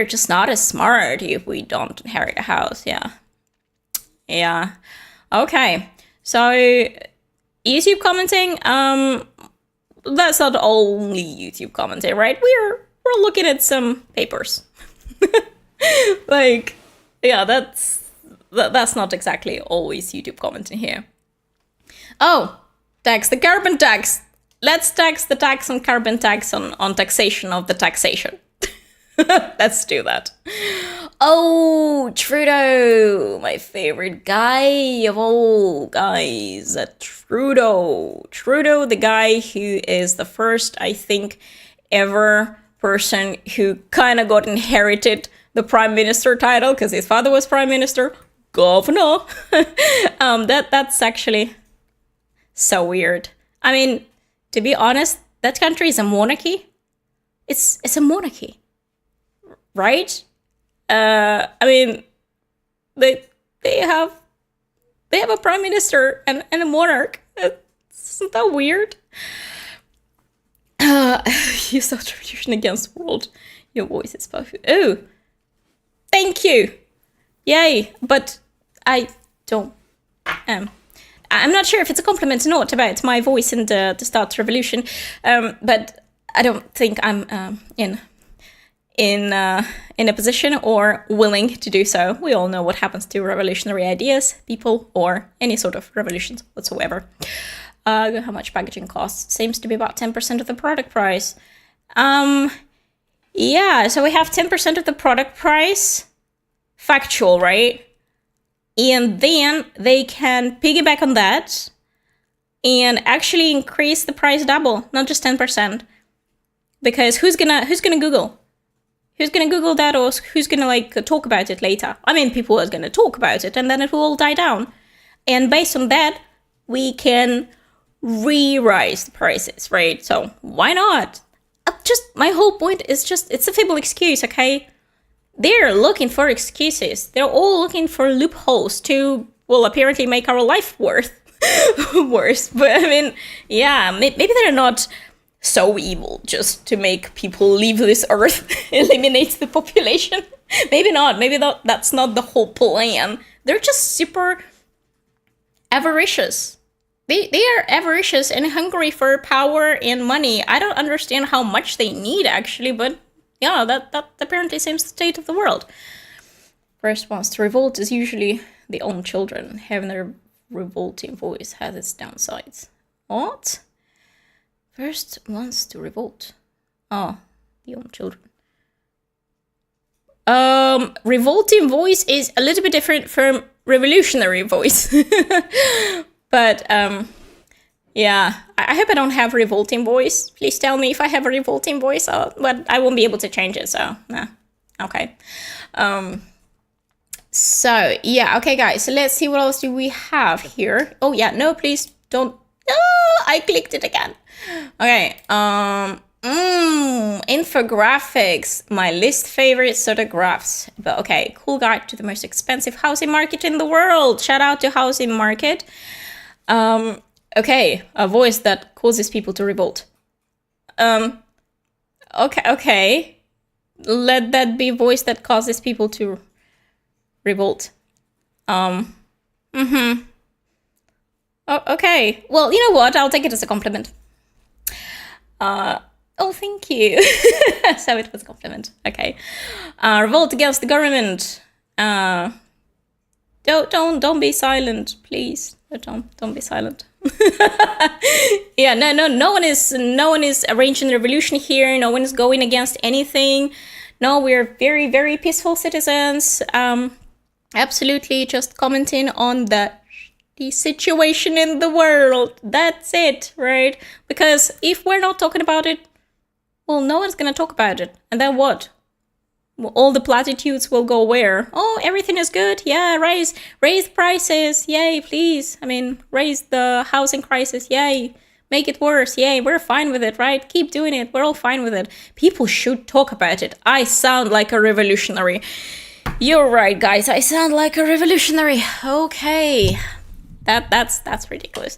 just not as smart if we don't inherit a house. Yeah. Okay. So YouTube commenting. That's not only YouTube commenting, right? We're looking at some papers. Like, yeah, that's not exactly always YouTube commenting here. Oh, the carbon tax. Let's tax the tax on carbon tax on taxation of the taxation. Let's do that. Oh, Trudeau, my favorite guy of all guys. Trudeau, the guy who is the first, I think, ever person who kind of got inherited the prime minister title because his father was prime minister. Governor. That's actually so weird. I mean, to be honest, that country is a monarchy. It's a monarchy, right? I mean, they have a prime minister and a monarch. Isn't that weird? You saw Revolution Against the World. Your voice is perfect. Oh, thank you. Yay, but I don't. I'm not sure if it's a compliment or not about my voice in the start revolution. But I don't think I'm in a position or willing to do so. We all know what happens to revolutionary ideas, people, or any sort of revolutions whatsoever. How much packaging costs? Seems to be about 10% of the product price. Yeah, so we have 10% of the product price. Factual, right? And then they can piggyback on that and actually increase the price double, not just 10%. Because who's gonna Google? Who's gonna Google that, or who's gonna talk about it later? I mean, people are gonna talk about it and then it will all die down. And based on that, we can re-rise the prices, right? So why not? My whole point is it's a feeble excuse, okay? They're looking for excuses. They're all looking for loopholes to, well, apparently make our life worse. But I mean, yeah, maybe they're not so evil just to make people leave this earth, eliminate the population. Maybe not. Maybe that's not the whole plan. They're just super avaricious. They are avaricious and hungry for power and money. I don't understand how much they need, actually, but yeah, that apparently seems the state of the world. First ones to revolt is usually the own children. Having their revolting voice has its downsides. What? First ones to revolt. Oh, the own children. Revolting voice is a little bit different from revolutionary voice. But, yeah, I hope I don't have a revolting voice. Please tell me if I have a revolting voice, but I won't be able to change it, so, nah. Okay. So, yeah, okay, guys, so let's see what else do we have here. Oh, yeah, no, please don't. Oh, I clicked it again. Okay, infographics, my least favorite sort of graphs. But okay, cool guide to the most expensive housing market in the world. Shout out to housing market. Okay, a voice that causes people to revolt. Okay. Let that be a voice that causes people to revolt. Oh, okay. Well, you know what? I'll take it as a compliment. Oh, thank you. So it was a compliment. Okay. Revolt against the government. Don't be silent, please. Don't be silent. Yeah, no one is arranging the revolution here. No one is going against anything. No, we're very, very peaceful citizens. Absolutely just commenting on the situation in the world. That's it, right? Because if we're not talking about it, well, no one's gonna talk about it. And then what? All the platitudes will go where? Oh, everything is good. Yeah, raise prices. Yay, please. I mean, raise the housing crisis. Yay. Make it worse. Yay, we're fine with it, right? Keep doing it. We're all fine with it. People should talk about it. I sound like a revolutionary. You're right, guys. I sound like a revolutionary. Okay. That's ridiculous.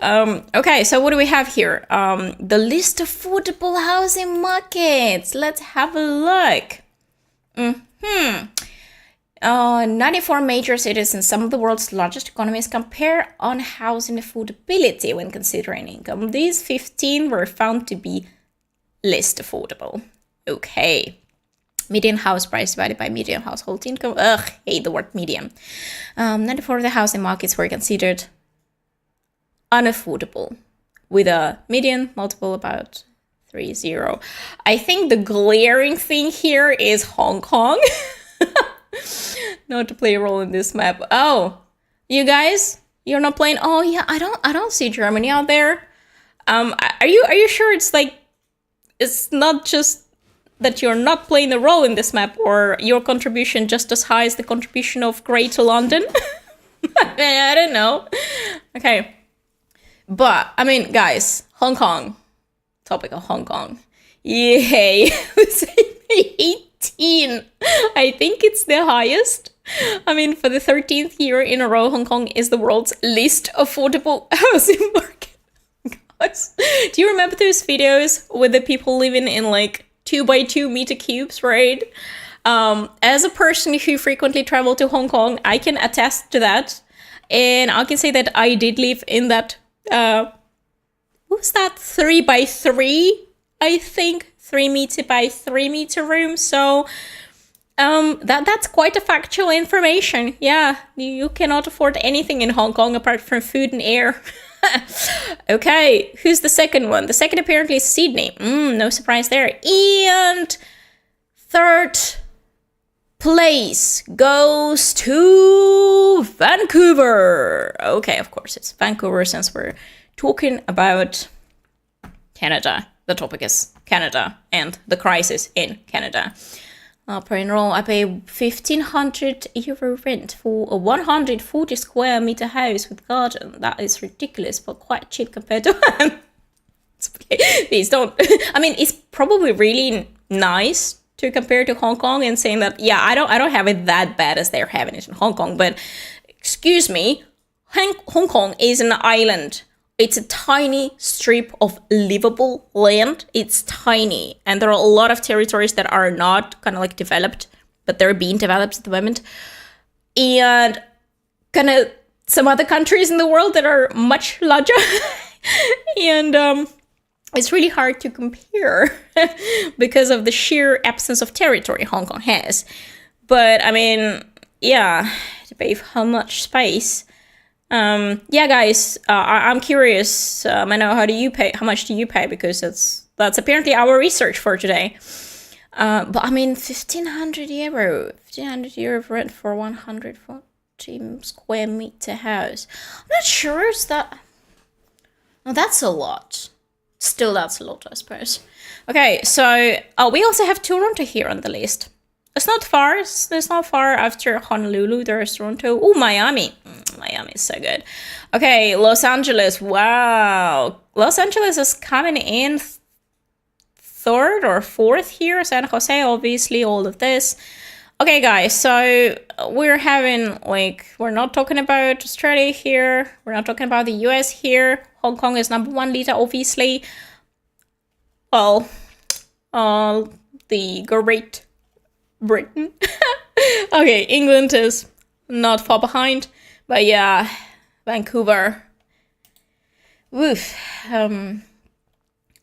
Okay, so what do we have here? The list of affordable housing markets. Let's have a look. 94 major cities in some of the world's largest economies compare on housing affordability when considering income. These 15 were found to be least affordable. Okay. Median house price divided by median household income. Ugh, hate the word median. 94 of the housing markets were considered unaffordable, with a median multiple about 3.0. I think the glaring thing here is Hong Kong. Not to play a role in this map. Oh, you guys, you're not playing. Oh yeah, I don't see Germany out there. Are you sure it's like, it's not just that you're not playing a role in this map, or your contribution just as high as the contribution of Greater London? I don't know. Okay. But, I mean, guys, Hong Kong. Topic of Hong Kong. Yay. 18. I think it's the highest. I mean, for the 13th year in a row, Hong Kong is the world's least affordable housing market. Guys, do you remember those videos with the people living in like 2x2 meter cubes, right? As a person who frequently travel to Hong Kong, I can attest to that. And I can say that I did live in that, what was that? 3x3, I think. 3 meter by 3 meter room. So, that's quite a factual information. Yeah, you cannot afford anything in Hong Kong apart from food and air. Okay, who's the second one? The second apparently is Sydney. No surprise there. And third place goes to Vancouver. Okay, of course it's Vancouver since we're talking about Canada. The topic is Canada and the crisis in Canada. Per enroll, I pay €1,500 rent for a 140 square meter house with garden. That is ridiculous, but quite cheap compared to. Please don't. I mean, it's probably really nice to compare to Hong Kong and saying that, yeah, I don't have it that bad as they're having it in Hong Kong. But excuse me, Hong Kong is an island it's a tiny strip of livable land. It's tiny. And there are a lot of territories that are not kind of like developed, but they're being developed at the moment. And kind of some other countries in the world that are much larger. And it's really hard to compare because of the sheer absence of territory Hong Kong has. But I mean, yeah, debate how much space. Yeah, guys, I'm curious. I know, how do you pay? How much do you pay? Because that's apparently our research for today. But I mean, 1,500 euro. 1,500 euro rent for 140 square meter house. I'm not sure. Is that? Oh, that's a lot. Still, that's a lot, I suppose. Okay, so we also have Toronto here on the list. It's not far. It's not far after Honolulu. There's Toronto. Oh, Miami. Miami is so good. Okay, Los Angeles. Wow. Los Angeles is coming in third or fourth here. San Jose, obviously, all of this. Okay, guys, so we're having, like, we're not talking about Australia here. We're not talking about the US here. Hong Kong is number 1 leader, obviously. Well, the Great Britain. Okay, England is not far behind. But yeah, Vancouver. Woof.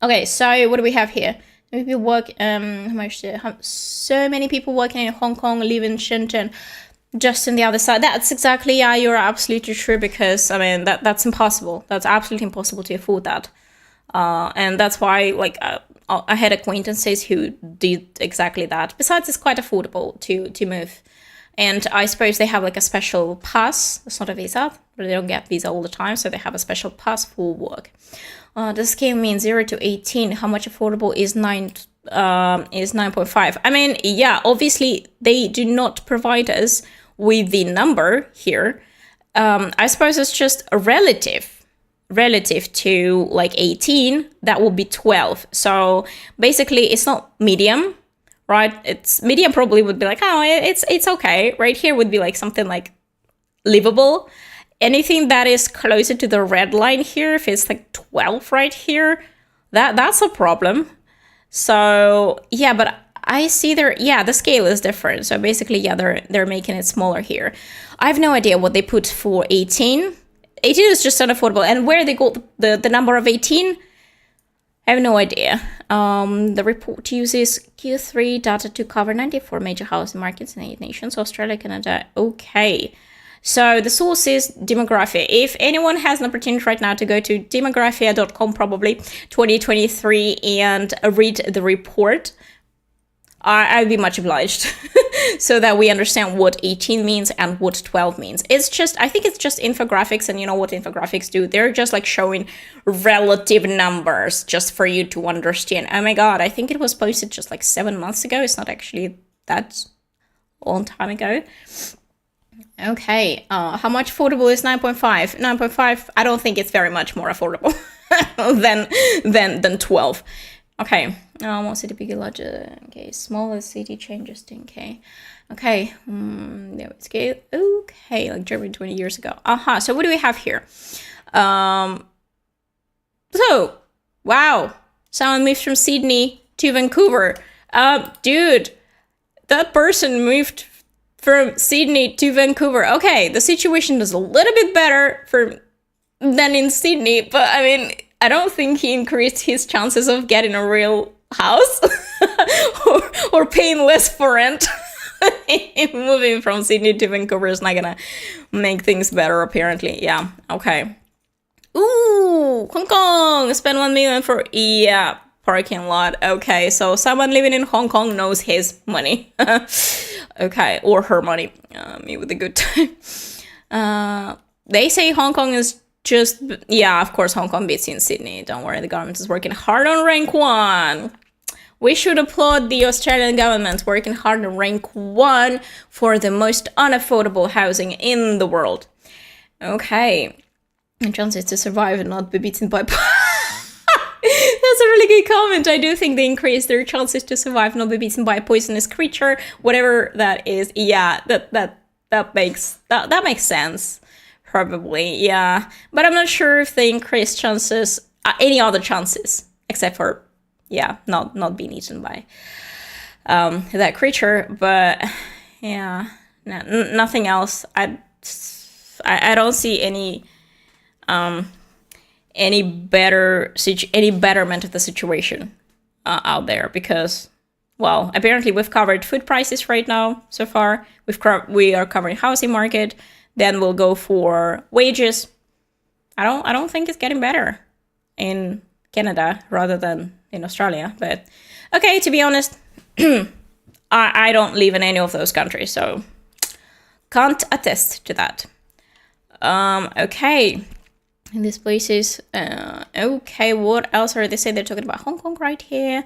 Okay, so what do we have here? Maybe work. So many people working in Hong Kong, live in Shenzhen, just on the other side. That's exactly, yeah, you're absolutely true, because I mean that's impossible. That's absolutely impossible to afford that. And that's why, like, I had acquaintances who did exactly that. Besides, it's quite affordable to move. And I suppose they have like a special pass. It's not a visa, but they don't get visa all the time, so they have a special pass for work. The scale means 0 to 18. How much affordable is 9.5? I mean, yeah, obviously they do not provide us with the number here. I suppose it's just a relative to like 18. That will be 12. So basically, it's not medium. Right, it's medium probably would be like, oh, it's okay. Right here would be like something like livable. Anything that is closer to the red line here, if it's like 12 right here, that's a problem. So yeah, but I see the scale is different. So basically, yeah, they're making it smaller here. I have no idea what they put for 18. 18 is just unaffordable, and where they got the number of 18. I have no idea. The report uses Q3 data to cover 94 major housing markets in 8 nations, Australia, Canada. Okay. So the source is Demographia. If anyone has an opportunity right now to go to demographia.com, probably 2023, and read the report, I'd be much obliged so that we understand what 18 means and what 12 means. I think it's just infographics, and you know what infographics do? They're just like showing relative numbers just for you to understand. Oh my God, I think it was posted just like 7 months ago. It's not actually that long time ago. Okay, how much affordable is 9.5? 9.5, I don't think it's very much more affordable than 12. Okay, more city bigger, larger. Okay, smaller city changes 10K. Okay, there we go. Okay, like Germany 20 years ago. So what do we have here? So, wow, someone moved from Sydney to Vancouver. Dude, that person moved from Sydney to Vancouver. Okay, the situation is a little bit better than in Sydney, but I mean, I don't think he increased his chances of getting a real house or paying less for rent. Moving from Sydney to Vancouver is not gonna make things better, apparently. Yeah, okay. Ooh, Hong Kong! Spend 1 million for, yeah, parking lot. Okay, so someone living in Hong Kong knows his money. Okay, or her money. Me with a good time. They say Hong Kong is just, yeah, of course, Hong Kong beats in Sydney. Don't worry, the government is working hard on rank 1. We should applaud the Australian government working hard on rank 1 for the most unaffordable housing in the world. Okay. And chances to survive and not be beaten by... That's a really good comment. I do think they increase their chances to survive, not be beaten by a poisonous creature, whatever that is. Yeah, that makes sense. Probably, yeah. But I'm not sure if they increase chances, any other chances, except for, yeah, not being eaten by that creature. But yeah, nothing else. I don't see any betterment of the situation out there, because, well, apparently we've covered food prices right now so far. We are covering housing market. Then we'll go for wages. I don't think it's getting better in Canada rather than in Australia. But okay, to be honest, I don't live in any of those countries, so can't attest to that. Okay. In these places, okay, what else are they saying? They're talking about Hong Kong right here.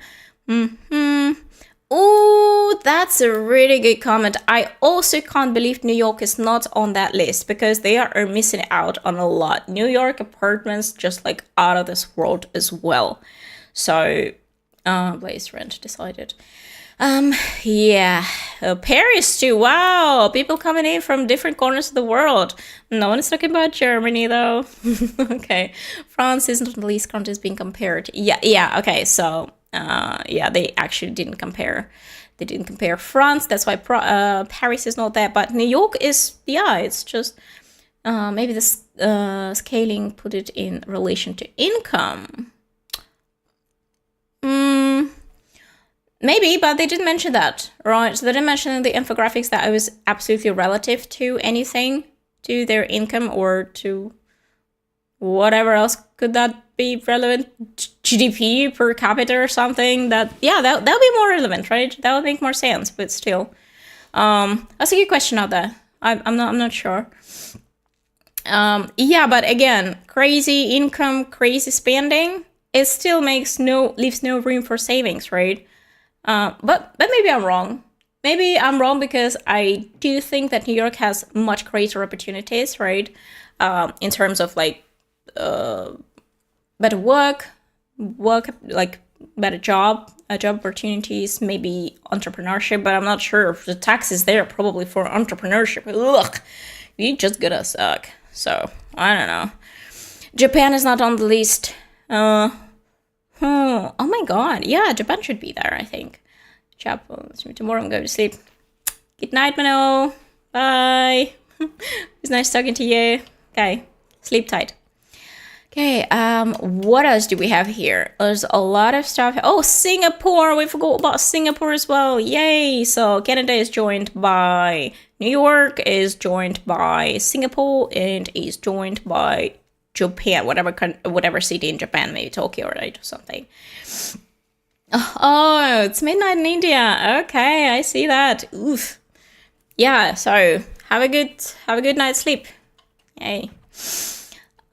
Oh, that's a really good comment. I also can't believe New York is not on that list, because they are missing out on a lot. New York apartments just like out of this world as well. So, place rent decided. Yeah, Paris too. Wow, people coming in from different corners of the world. No one is talking about Germany though. Okay, France isn't the least countries being compared. Yeah. Okay, so yeah, they actually didn't compare. They didn't compare France. That's why Paris is not there. But New York is. Yeah, it's just maybe the scaling put it in relation to income. Maybe, but they didn't mention that, right? So they didn't mention in the infographics that it was absolutely relative to anything, to their income or to whatever else could that be relevant, GDP per capita or something. That would be more relevant, right? That would make more sense. But still, that's a good question out there. I'm not sure. Yeah, but again, crazy income, crazy spending, it still leaves no room for savings, right? But maybe I'm wrong. Maybe I'm wrong, because I do think that New York has much greater opportunities, right? In terms of like better work, like better job opportunities, maybe entrepreneurship. But I'm not sure if the taxes there probably for entrepreneurship. Ugh, you just gonna suck. So I don't know. Japan is not on the list. Oh my god. Yeah, Japan should be there, I think. Japan. Tomorrow I'm going to sleep. Good night, Mano. Bye. It's nice talking to you. Okay. Sleep tight. Okay, what else do we have here? There's a lot of stuff. Oh, Singapore. We forgot about Singapore as well. Yay. So Canada is joined by New York, is joined by Singapore, and is joined by Japan, whatever city in Japan, maybe Tokyo, right, or something. Oh, it's midnight in India. Okay, I see that. Oof. Yeah, so have a good night's sleep. Yay.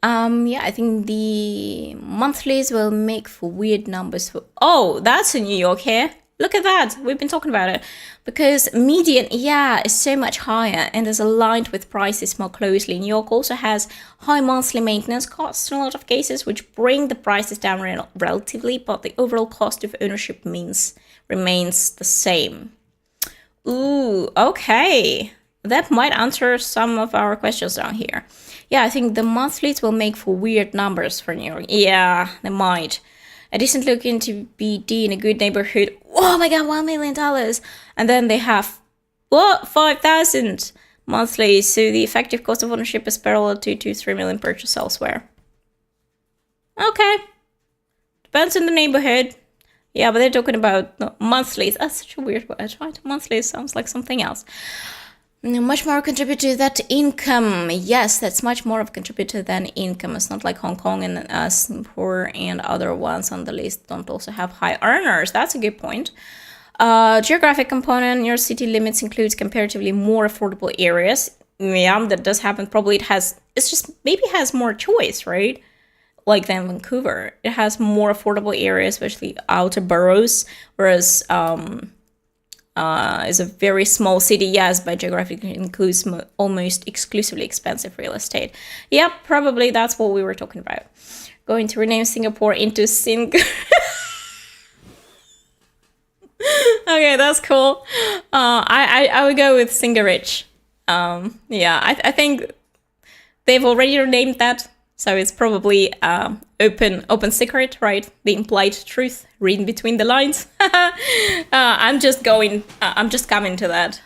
Yeah, I think the monthlies will make for weird numbers. Oh, that's in New York here. Look at that. We've been talking about it. Because median, yeah, is so much higher and is aligned with prices more closely. New York also has high monthly maintenance costs in a lot of cases, which bring the prices down relatively, but the overall cost of ownership remains the same. Ooh, okay. That might answer some of our questions down here. Yeah, I think the monthlies will make for weird numbers for New York. Yeah, they might. A decent looking to BD in a good neighborhood. Oh my god, $1 million. And then they have, what, 5,000 monthly. So the effective cost of ownership is parallel to 2-3 million purchase elsewhere. Okay. Depends on the neighborhood. Yeah, but they're talking about monthlies. That's such a weird word, right? Monthlies sounds like something else. Much more contribute to that income. Yes, that's much more of a contributor than income. It's not like Hong Kong and Singapore and other ones on the list don't also have high earners. That's a good point. Geographic component, your city limits includes comparatively more affordable areas. Yeah, that does happen. Probably maybe it has more choice, right? Like than Vancouver. It has more affordable areas, especially outer boroughs, whereas is a very small city, yes, but geographically includes almost exclusively expensive real estate. Yep, probably that's what we were talking about. Going to rename Singapore into Sing. Okay, that's cool. I would go with Singarich. Yeah, I think they've already renamed that. So it's probably open secret, right? The implied truth, reading between the lines. I'm just coming to that.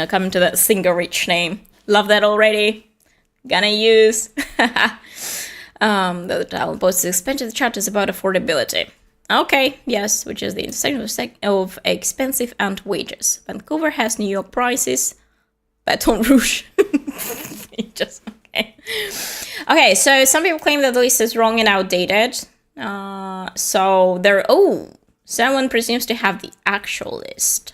Coming to that single rich name. Love that already. Gonna use. The title boasts expensive chapters about affordability. Okay, yes, which is the intersection of expensive and wages. Vancouver has New York prices. Baton Rouge. Just okay. Okay, so some people claim that the list is wrong and outdated. Someone presumes to have the actual list.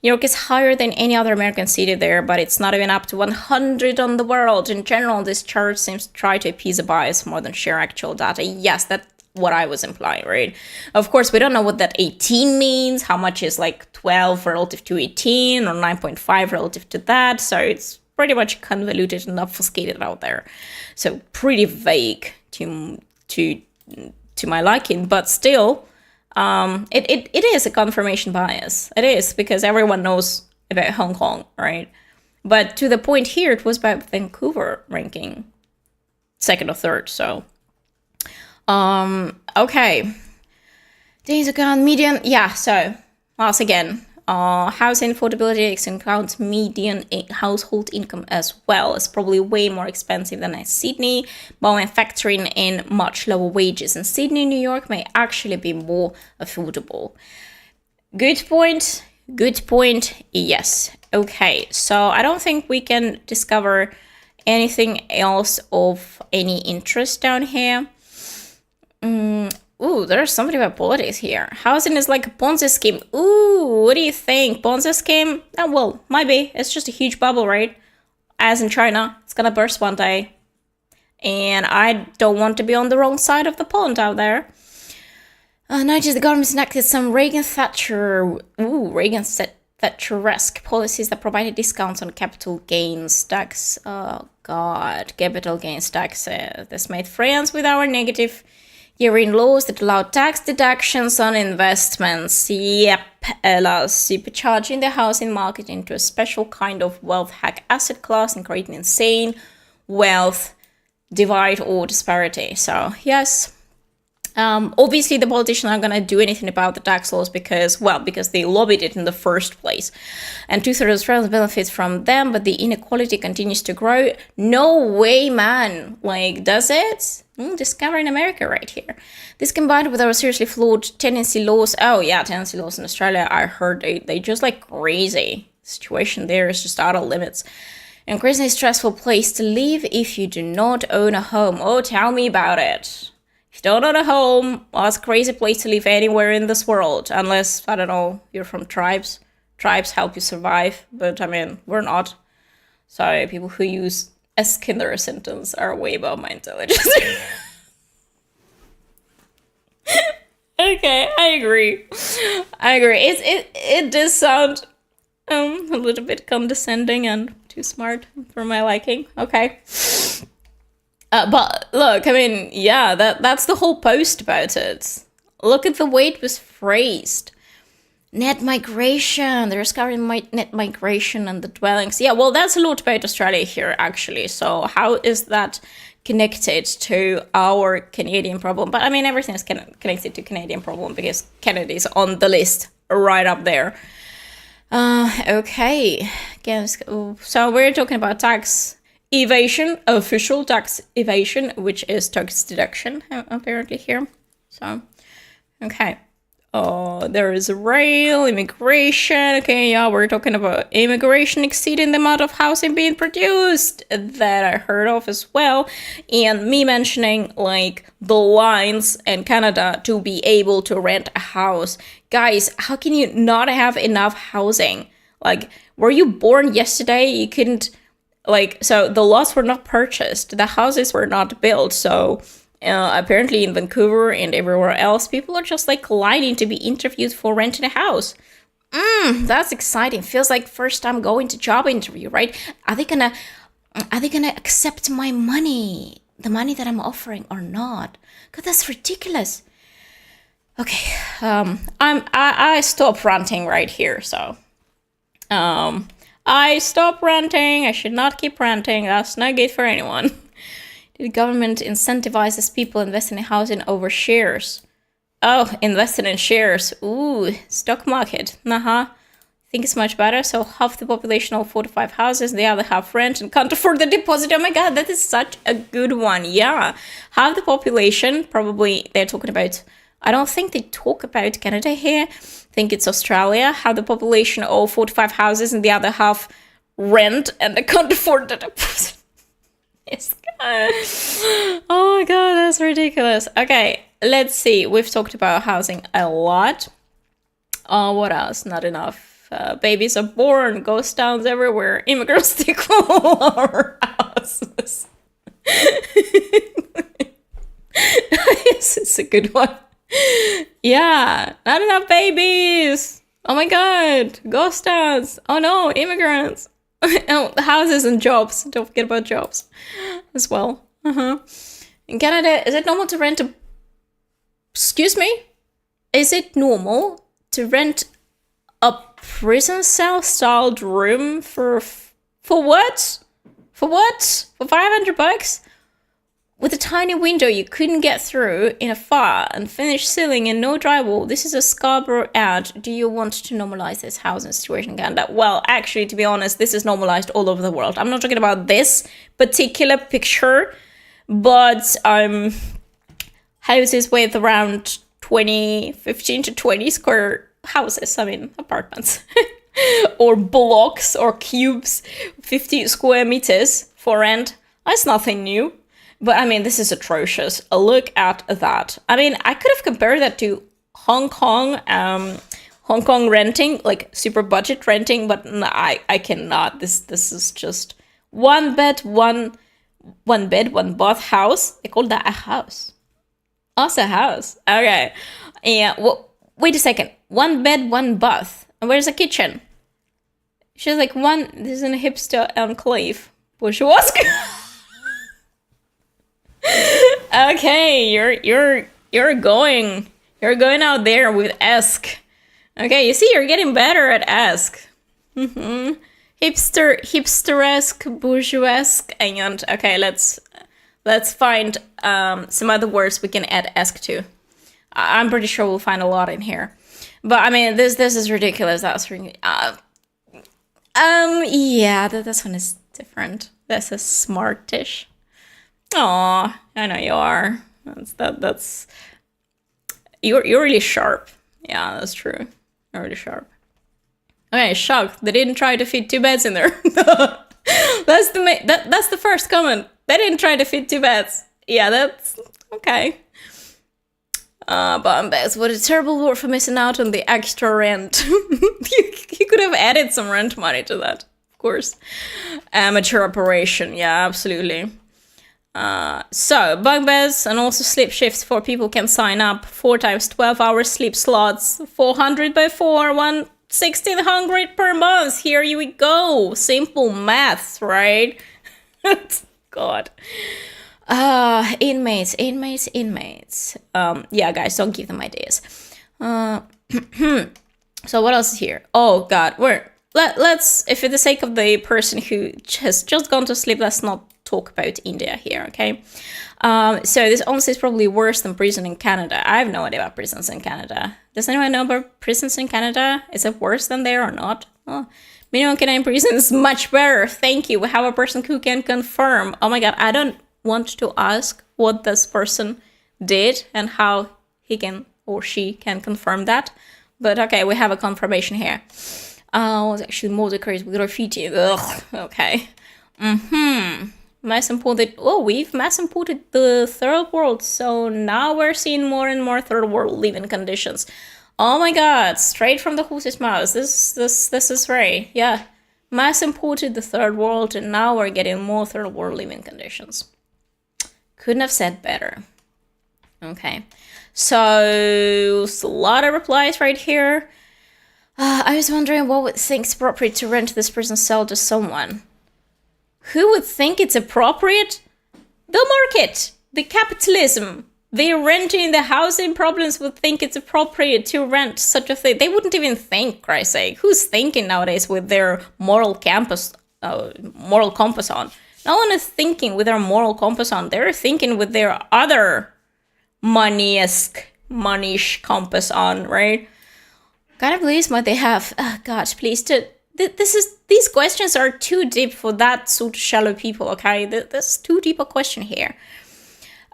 New York is higher than any other American city there, but it's not even up to 100 on the world. In general, this chart seems to try to appease a bias more than share actual data. Yes, that's what I was implying, right? Of course, we don't know what that 18 means, how much is like 12 relative to 18 or 9.5 relative to that. So it's pretty much convoluted and obfuscated out there. So pretty vague to my liking, but still, it is a confirmation bias. It is, because everyone knows about Hong Kong, right? But to the point here, it was about Vancouver ranking second or third. So, okay. Days ago, median. Yeah. So once again, housing affordability counts median household income as well. It's probably way more expensive than in Sydney, but when factoring in much lower wages in Sydney, New York may actually be more affordable. Good point. Good point. Yes. Okay. So I don't think we can discover anything else of any interest down here. Ooh, there's something about politics here. Housing is like a Ponzi scheme. Ooh, what do you think? Ponzi scheme? Oh, well, might be. It's just a huge bubble, right? As in China, it's gonna burst one day. And I don't want to be on the wrong side of the pond out there. 90s, the government enacted some Thatcher-esque policies that provided discounts on capital gains tax. Oh, God. Capital gains tax. This made friends with our negative year-in laws that allowed tax deductions on investments. Yep, allows supercharging the housing market into a special kind of wealth hack asset class and creating insane wealth divide or disparity. So, yes. Obviously, the politicians aren't going to do anything about the tax laws because they lobbied it in the first place. And 2/3 of Australians benefit from them, but the inequality continues to grow. No way, man. Like, does it? Discovering America right here. This combined with our seriously flawed tenancy laws. Oh, yeah, tenancy laws in Australia, I heard they just like crazy. The situation there is just out of limits. Increasingly stressful place to live if you do not own a home. Oh, tell me about it. If you don't own a home, well, it's a crazy place to live anywhere in this world. Unless, I don't know, you're from tribes. Tribes help you survive. But, I mean, we're not. So, people who use a Skinner sentence are way above my intelligence. Okay, I agree. It does sound a little bit condescending and too smart for my liking. Okay. But look, I mean, yeah, that's the whole post about it. Look at the way it was phrased. Net migration. They're discovering net migration and the dwellings. Yeah, well, that's a lot about Australia here, actually. So how is that connected to our Canadian problem? But I mean, everything is connected to Canadian problem because Canada is on the list right up there. Okay. Again, so we're talking about tax evasion, official tax evasion, which is tax deduction, apparently here. So, okay. There is rail, immigration. Okay, yeah, we're talking about immigration exceeding the amount of housing being produced that I heard of as well. And me mentioning, like, the lines in Canada to be able to rent a house. Guys, how can you not have enough housing? Like, were you born yesterday? You couldn't... so the lots were not purchased, the houses were not built, so apparently in Vancouver and everywhere else, people are just like lining to be interviewed for renting a house. That's exciting. Feels like first time going to job interview, right? Are they gonna accept my money, the money that I'm offering or not? Cause that's ridiculous. Okay, I stop ranting right here, so I stop ranting. I should not keep ranting. That's not good for anyone. The government incentivizes people investing in housing over shares. Oh, invested in shares. Ooh, stock market. Think it's much better. So half the population own 45 houses, the other half rent and can't afford the deposit. Oh my god, that is such a good one. Yeah, half the population, probably they're talking about, I don't think they talk about Canada here. I think it's Australia. Half the population own 45 houses and the other half rent and they can't afford the deposit. Oh my god, that's ridiculous. Okay, let's see. We've talked about housing a lot. What else? Not enough. Babies are born, ghost towns everywhere, immigrants take all our houses. Yes, it's a good one. Yeah, not enough babies. Oh my god, ghost towns. Oh no, immigrants. Oh, houses and jobs. Don't forget about jobs as well. In Canada, is it normal to rent a... Excuse me? Is it normal to rent a prison cell styled room for what? For what? For $500? With a tiny window you couldn't get through in a fire and finished ceiling and no drywall. This is a Scarborough ad. Do you want to normalize this housing situation in Canada? Well, actually, to be honest, this is normalized all over the world. I'm not talking about this particular picture, but houses with around 15 to 20 square houses, I mean apartments or blocks or cubes, 50 square meters for rent. That's nothing new, but I mean this is atrocious. Look at that. I mean, I could have compared that to Hong Kong renting, like super budget renting, but no, I cannot. This is just one bed, one bath house. They call that a house. Also a house. Okay. Yeah, well, wait a second. One bed, one bath. And where's the kitchen? She's like, this is in a hipster enclave. Bourgeois. Okay, you're going out there with esque. Okay, you see, you're getting better at esque. Hipsteresque, bourgeoisque, and okay, let's find some other words we can add esque to. I'm pretty sure we'll find a lot in here. But I mean, this is ridiculous. That's yeah, this one is different. This is smartish. Aw, I know you are. That's you're really sharp. Yeah, that's true. You're really sharp. Okay, shocked. They didn't try to fit 2 beds in there. That's the first comment. They didn't try to fit 2 beds. Yeah, that's okay. Bottom beds. What a terrible word for missing out on the extra rent. you could have added some rent money to that, of course. Amateur operation. Yeah, absolutely. So, bunk beds and also sleep shifts for people can sign up. 4 times 12 hour sleep slots. 400 by 4, 1,600 per month. Here we go. Simple maths, right? God. Inmates. Yeah, guys, don't give them ideas. So what else is here? Oh God, let's, if for the sake of the person who has just gone to sleep, let's not talk about India here, okay? So this honestly is probably worse than prison in Canada. I have no idea about prisons in Canada. Does anyone know about prisons in Canada? Is it worse than there or not? Oh, minimum Canadian prison is much better. Thank you. We have a person who can confirm. Oh my God, I don't want to ask what this person did and how he can or she can confirm that. But okay, we have a confirmation here. Was actually more decorated with graffiti. Ugh, okay. Mass imported. Oh, we've mass imported the third world. So now we're seeing more and more third world living conditions. Oh my God, straight from the horse's mouth. This is right. Yeah. Mass imported the third world and now we're getting more third world living conditions. Couldn't have said better. Okay. So a lot of replies right here. I was wondering what would think it's appropriate to rent this prison cell to someone. Who would think it's appropriate? The market, the capitalism. they're renting the housing problems would think it's appropriate to rent such a thing. They wouldn't even think, Christ's sake. Who's thinking nowadays with their moral compass on? No one is thinking with their moral compass on. They're thinking with their other money-ish compass on, right? God, I believe what they have. Oh, God, please. These questions are too deep for that sort of shallow people, okay? There's too deep a question here.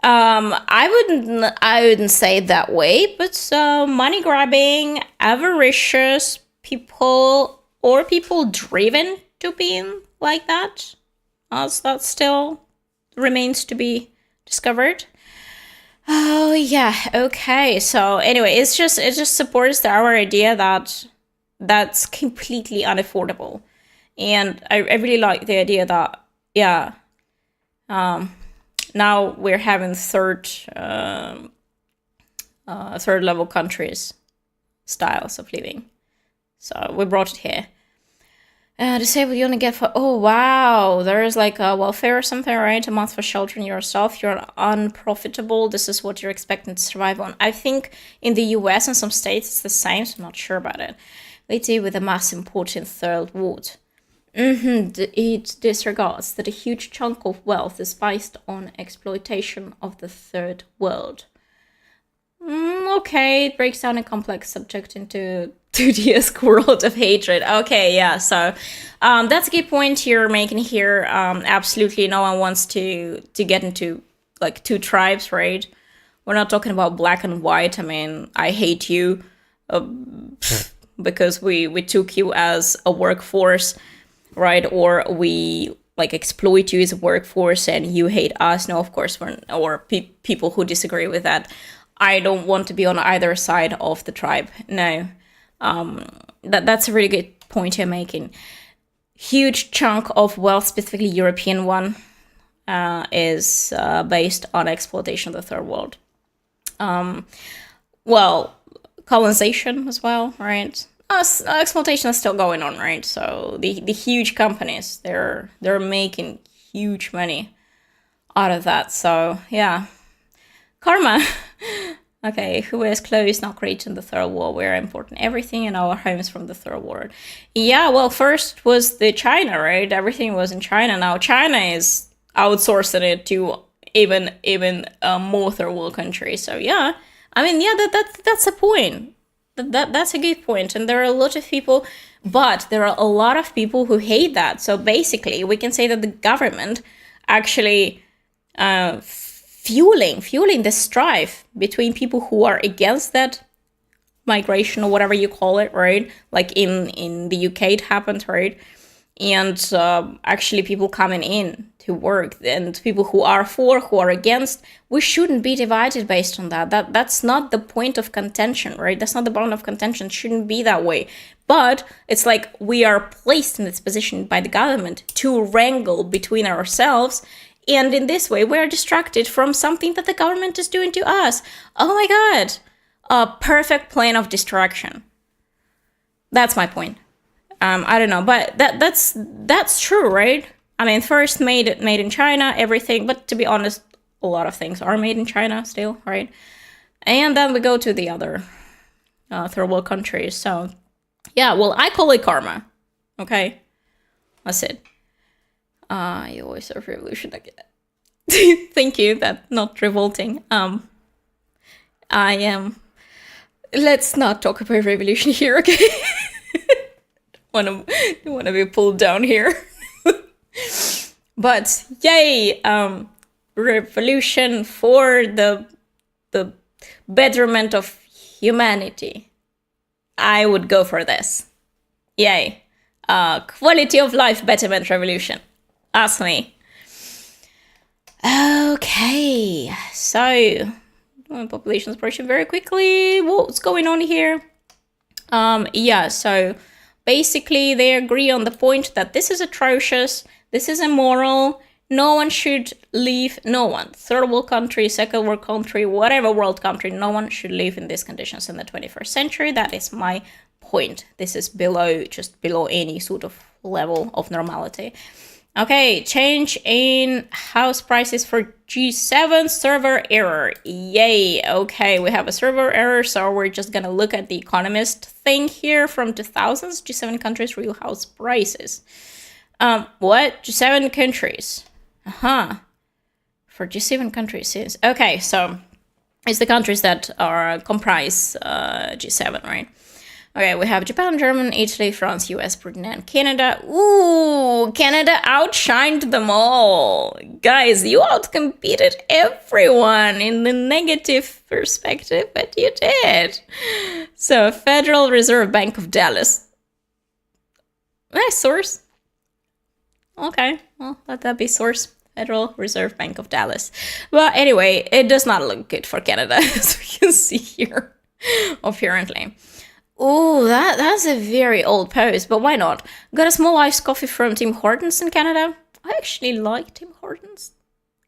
I wouldn't say it that way, but money grabbing, avaricious people, or people driven to being like that, that still remains to be discovered. Oh yeah, okay. So anyway, it just supports our idea that that's completely unaffordable, and I really like the idea that now we're having third level countries styles of living. So we brought it here. To say what you only get for, oh wow, there is like a welfare or something, right? A month for sheltering yourself. You're unprofitable. This is what you're expecting to survive on. I think in the US and some states it's the same, so I'm not sure about it. They deal with the mass important third world. It disregards that a huge chunk of wealth is based on exploitation of the third world. Okay, it breaks down a complex subject into 2D-esque world of hatred. Okay, yeah, so that's a key point you're making here. Absolutely, no one wants to get into like two tribes, right? We're not talking about black and white. I mean, I hate you because we took you as a workforce, right? Or we like exploit you as a workforce and you hate us. No, of course, people who disagree with that. I don't want to be on either side of the tribe. No. That's a really good point you're making. Huge chunk of wealth, specifically European one, is based on exploitation of the third world. Well, colonization as well, right? Exploitation is still going on, right? So the huge companies, they're making huge money out of that. So yeah, karma. Okay, who wears clothes not created in the third world? We're importing everything in our homes from the third world. Yeah, well, first was the China, right? Everything was in China. Now China is outsourcing it to even more third world countries. So yeah, I mean, yeah, that's a point. That's a good point. And there are a lot of people, but there are a lot of people who hate that. So basically, we can say that the government actually fueling the strife between people who are against that migration or whatever you call it, right? Like in the UK it happened, right? And actually people coming in to work and people who are for, who are against. We shouldn't be divided based on that. That's not the point of contention, right? That's not the point of contention. It shouldn't be that way. But it's like we are placed in this position by the government to wrangle between ourselves. And in this way, we're distracted from something that the government is doing to us. Oh my God. A perfect plan of distraction. That's my point. I don't know, but that's true, right? I mean, first made in China, everything. But to be honest, a lot of things are made in China still, right? And then we go to the other third world countries. So yeah, well, I call it karma. Okay, that's it. You always serve revolution again. Thank you. That's not revolting. I am. Let's not talk about revolution here, okay? Don't wanna be pulled down here. But yay, revolution for the betterment of humanity. I would go for this. Yay. Quality of life betterment revolution. Ask me. Okay, so population exploration very quickly. What's going on here? Yeah, so basically they agree on the point that this is atrocious, this is immoral, no one should leave, no one. Third world country, second world country, whatever world country, no one should live in these conditions in the 21st century. That is my point. This is just below any sort of level of normality. Okay, change in house prices for G7 server error. Yay. Okay, we have a server error, so we're just gonna look at the Economist thing here from 2000s, G7 countries real house prices. What? G7 countries. For G7 countries, yes. Okay, so it's the countries that are comprise G7, right? Okay, we have Japan, Germany, Italy, France, US, Britain, and Canada. Ooh, Canada outshined them all. Guys, you outcompeted everyone in the negative perspective, but you did. So, Federal Reserve Bank of Dallas. Nice source. Okay, well, let that be source. Federal Reserve Bank of Dallas. Well, anyway, it does not look good for Canada, as we can see here, apparently. Ooh, that's a very old post, but why not? Got a small iced coffee from Tim Hortons in Canada. I actually like Tim Hortons.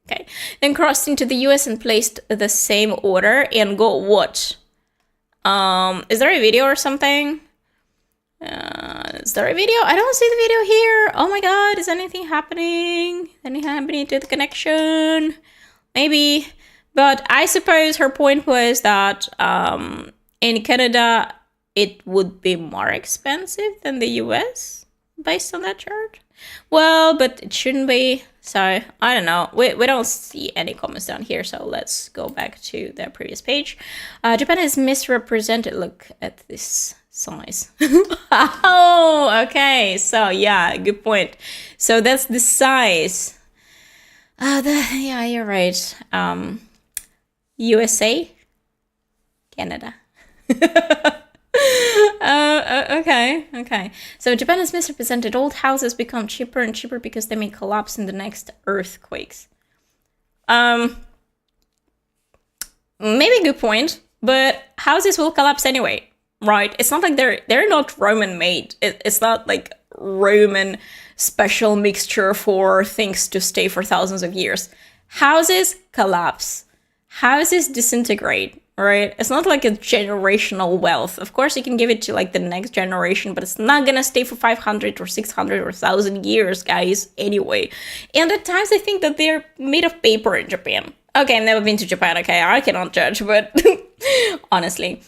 Okay. Then crossed into the US and placed the same order and got what? Is there a video or something? Is there a video? I don't see the video here. Oh my god, is anything happening? Anything happening to the connection? Maybe. But I suppose her point was that in Canada, it would be more expensive than the US based on that chart. Well, but it shouldn't be. So, I don't know. We don't see any comments down here, so let's go back to the previous page. Japan is misrepresented. Look at this size. Oh, okay. So, yeah, good point. So, that's the size. Yeah, you're right. USA, Canada. Okay. So Japan is misrepresented. Old houses become cheaper and cheaper because they may collapse in the next earthquakes. Maybe good point, but houses will collapse anyway, right? It's not like they're not Roman made. It's not like Roman special mixture for things to stay for thousands of years. Houses collapse. Houses disintegrate. Right? It's not like a generational wealth. Of course, you can give it to like the next generation, but it's not gonna stay for 500 or 600 or 1,000 years, guys, anyway. And at times, I think that they're made of paper in Japan. Okay, I've never been to Japan, okay? I cannot judge, but honestly.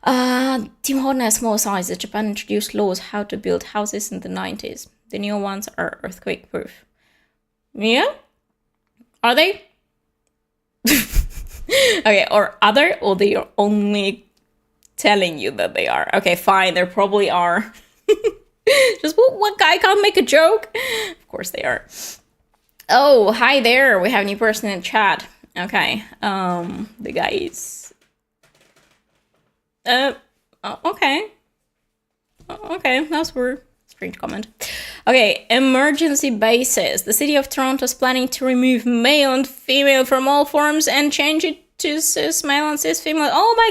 Tim Hortons has small sizes. Japan introduced laws how to build houses in the 90s. The new ones are earthquake-proof. Yeah? Are they? Okay, or they are only telling you that they are. Okay, fine, they probably are. Just what guy can't make a joke? Of course they are. Oh, hi there. We have a new person in chat. Okay. The guy is okay. Okay, that's weird. Strange comment. Okay, emergency basis. The city of Toronto is planning to remove male and female from all forms and change it to cis male and cis female. Oh my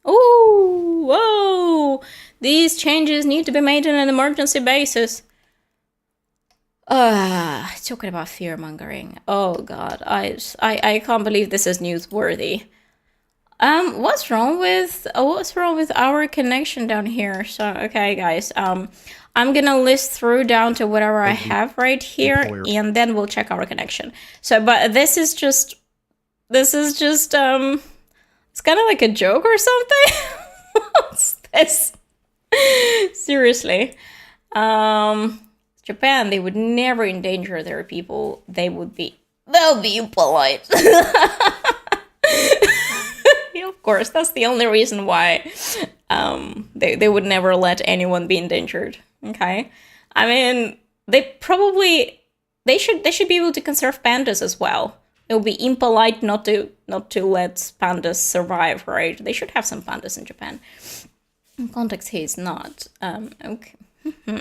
god! Ooh, whoa! These changes need to be made on an emergency basis. Talking about fear mongering. Oh god, I can't believe this is newsworthy. What's wrong with our connection down here? So, okay, guys, I'm gonna list through down to whatever I have right here, and then we'll check our connection. So, but this is just, it's kind of like a joke or something. What's this? Seriously. Japan, they would never endanger their people. They'll be impolite. Yeah, of course, that's the only reason why they would never let anyone be endangered. Okay, I mean they should be able to conserve pandas as well. It would be impolite not to let pandas survive, right? They should have some pandas in Japan. In context, he is not. Okay,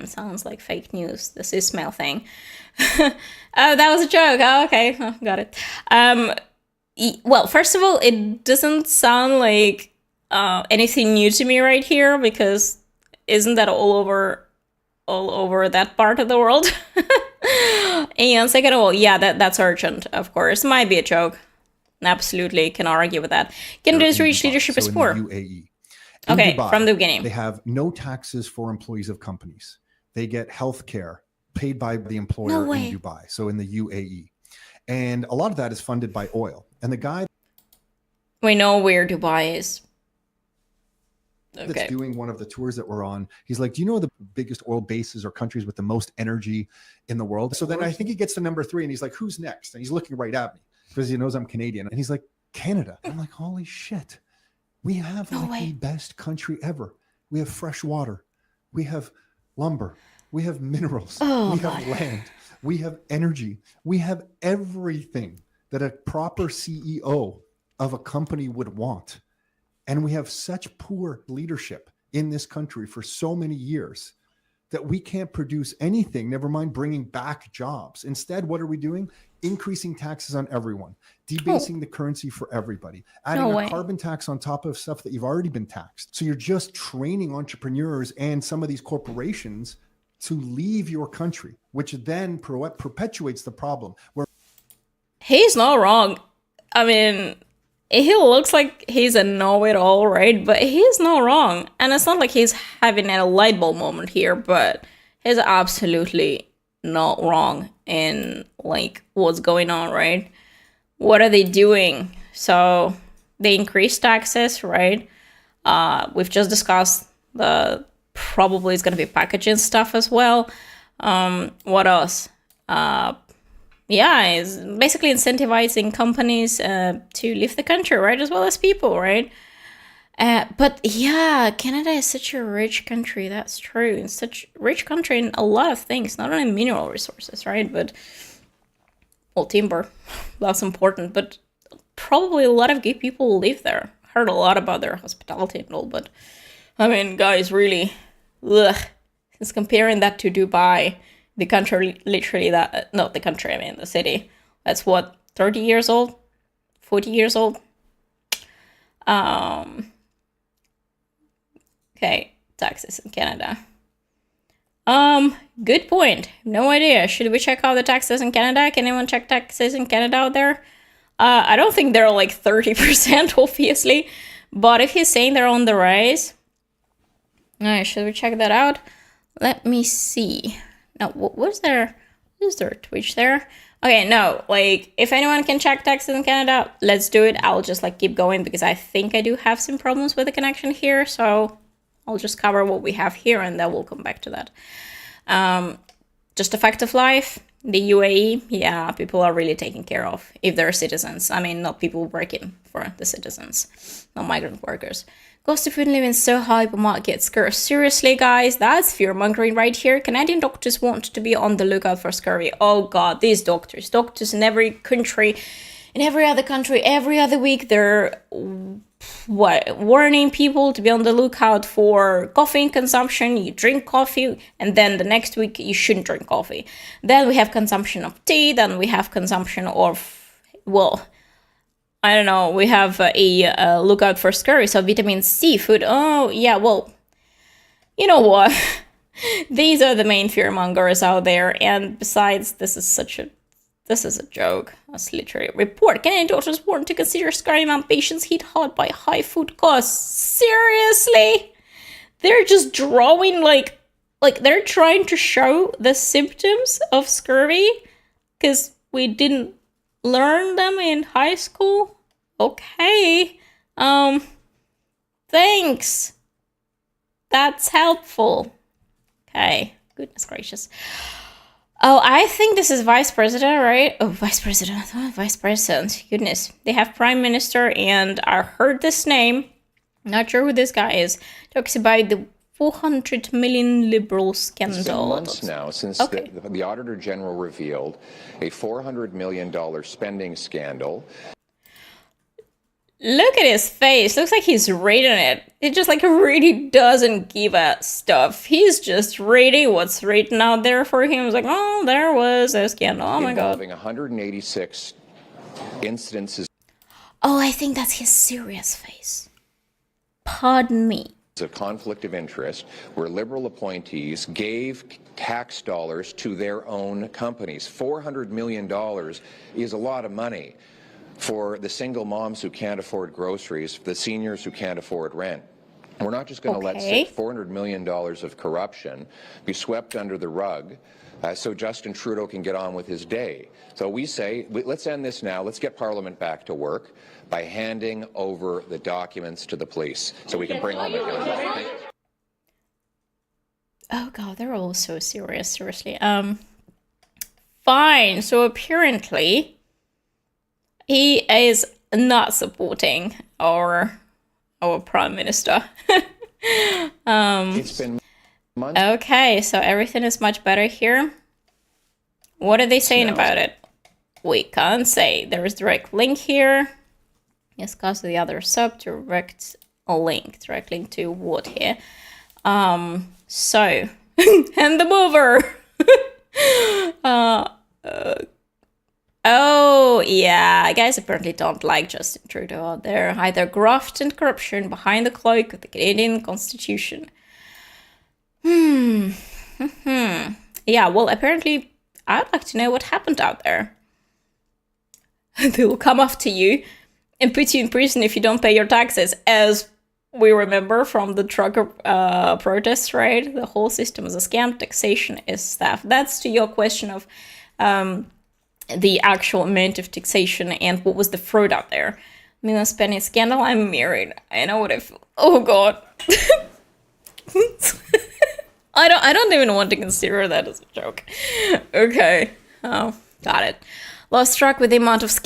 sounds like fake news. The cis-male thing. Oh, that was a joke. Oh, okay, oh, got it. Well, first of all, it doesn't sound like anything new to me right here, because isn't that all over that part of the world? And second of all, yeah, that's urgent, of course. Might be a joke. Absolutely, can argue with that. Canada's reach leadership is poor. UAE. Okay, Dubai, from the beginning. They have no taxes for employees of companies. They get health care paid by the employer in Dubai, so in the UAE. And a lot of that is funded by oil. And the guy We know where Dubai is. that's doing one of the tours that we're on, he's like, do you know the biggest oil bases or countries with the most energy in the world? So then I think he gets to number 3 and he's like, who's next? And he's looking right at me because he knows I'm Canadian. And he's like, Canada. And I'm like, holy shit. We have the best country ever. We have fresh water. We have lumber. We have minerals. We have land. We have energy. We have everything that a proper CEO of a company would want. And we have such poor leadership in this country for so many years that we can't produce anything, never mind bringing back jobs. Instead, what are we doing? Increasing taxes on everyone, debasing the currency for everybody, adding a carbon tax on top of stuff that you've already been taxed. So you're just training entrepreneurs and some of these corporations to leave your country, which then perpetuates the problem. Where he's not wrong. I mean, he looks like he's a know-it-all, right? But he's not wrong. And it's not like he's having a light bulb moment here, but he's absolutely not wrong in, like, what's going on, right? What are they doing? So they increase taxes, right? We've just discussed the probably is going to be packaging stuff as well. What else? Yeah, it's basically incentivizing companies to leave the country, right? As well as people, right? But yeah, Canada is such a rich country. That's true. It's such a rich country in a lot of things, not only mineral resources, right? But, well, timber, that's important. But probably a lot of gay people live there. Heard a lot about their hospitality and all. But, I mean, guys, really, since comparing that to Dubai, the country, literally that, not the country, I mean the city, that's what, 30 years old? 40 years old? Okay, taxes in Canada. Good point. No idea. Should we check out the taxes in Canada? Can anyone check taxes in Canada out there? I don't think they're like 30%, obviously. But if he's saying they're on the rise, alright, should we check that out? Let me see. No, what was there? Is there a Twitch there? Okay, no, like, if anyone can check taxes in Canada, let's do it. I'll just, like, keep going because I think I do have some problems with the connection here, so I'll just cover what we have here and then we'll come back to that. Just a fact of life, the UAE, yeah, people are really taken care of if they're citizens. I mean, not people working for the citizens, not migrant workers. Cost of food and living so high, but market scarce. Seriously, guys, that's fear-mongering right here. Canadian doctors want to be on the lookout for scurvy. Oh god, these doctors in every country, in every other country, every other week, they're warning people to be on the lookout for coffee consumption. You drink coffee, and then the next week you shouldn't drink coffee. Then we have consumption of tea, then we have consumption of, well, I don't know, we have a lookout for scurvy, so vitamin C food. Oh, yeah, well, you know what? These are the main fearmongers out there, and besides, this is a joke. That's literally a report. Canadian doctors warn to consider scurvy among patients hit hard by high food costs. Seriously? They're just drawing, like they're trying to show the symptoms of scurvy, because we didn't learn them in high school? Okay. Thanks. That's helpful. Okay. Goodness gracious. Oh, I think this is vice president, right? Oh, vice president. Oh, vice president. Goodness. They have prime minister, and I heard this name. Not sure who this guy is. Talks about the 400 million Liberal scandal. It's been months now since the Auditor General revealed a $400 million spending scandal. Look at his face. Looks like he's reading it. It just like really doesn't give a stuff. He's just reading what's written out there for him. It's like, oh, there was a scandal. Oh my god. Involving 186 incidences. Oh, I think that's his serious face. Pardon me. Of conflict of interest where Liberal appointees gave tax dollars to their own companies. $400 million is a lot of money for the single moms who can't afford groceries, the seniors who can't afford rent. We're not just going to let Okay. $400 million of corruption be swept under the rug so Justin Trudeau can get on with his day. So we say, let's end this now. Let's get Parliament back to work by handing over the documents to the police so we can bring home accountability. Oh god, they're all so serious, seriously. Fine. So apparently he is not supporting our prime minister. It's been months. Okay, so everything is much better here. What are they saying Now. about it? We can't say. There is direct link here. Yes, cause the other sub, direct link to what here? So hand them over. Oh yeah, guys apparently don't like Justin Trudeau out there. Either graft and corruption behind the cloak of the Canadian Constitution. Yeah, well, apparently, I'd like to know what happened out there. They will come after you and put you in prison if you don't pay your taxes, as we remember from the trucker protests, right? The whole system is a scam, taxation is theft. That's to your question of the actual amount of taxation and what was the fraud out there. Milan spending scandal, I'm married. I know what I feel. Oh god. I don't even want to consider that as a joke. Okay. Oh, got it. Lost track with the amount of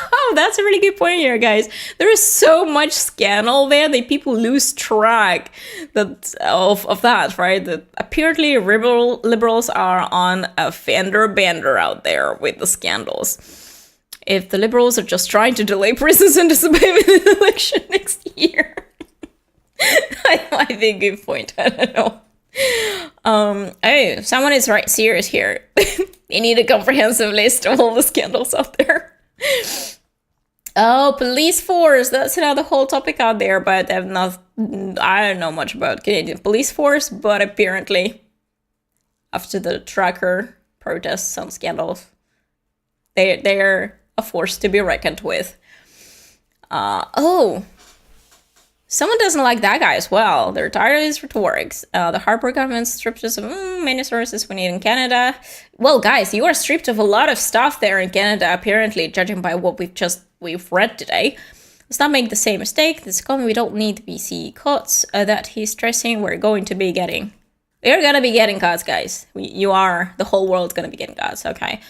Oh, that's a really good point here, guys. There is so much scandal there that people lose track of that, right? That apparently liberals are on a fender bender out there with the scandals. If the liberals are just trying to delay prisons and disobey the election next year. That might be a good point. I don't know. Oh, someone is right serious here. They need a comprehensive list of all the scandals out there. Oh, police force. That's another whole topic out there, but I don't know much about Canadian police force, but apparently after the trucker protests, some scandals, they're a force to be reckoned with. Someone doesn't like that guy as well. They're tired of his rhetorics. The Harper government stripped us of many sources we need in Canada. Well, guys, you are stripped of a lot of stuff there in Canada, apparently, judging by what we've read today. Let's not make the same mistake. This economy, we don't need BC cuts that he's stressing we're going to be getting. We're gonna be getting cuts, guys. The whole world's gonna be getting cuts, okay?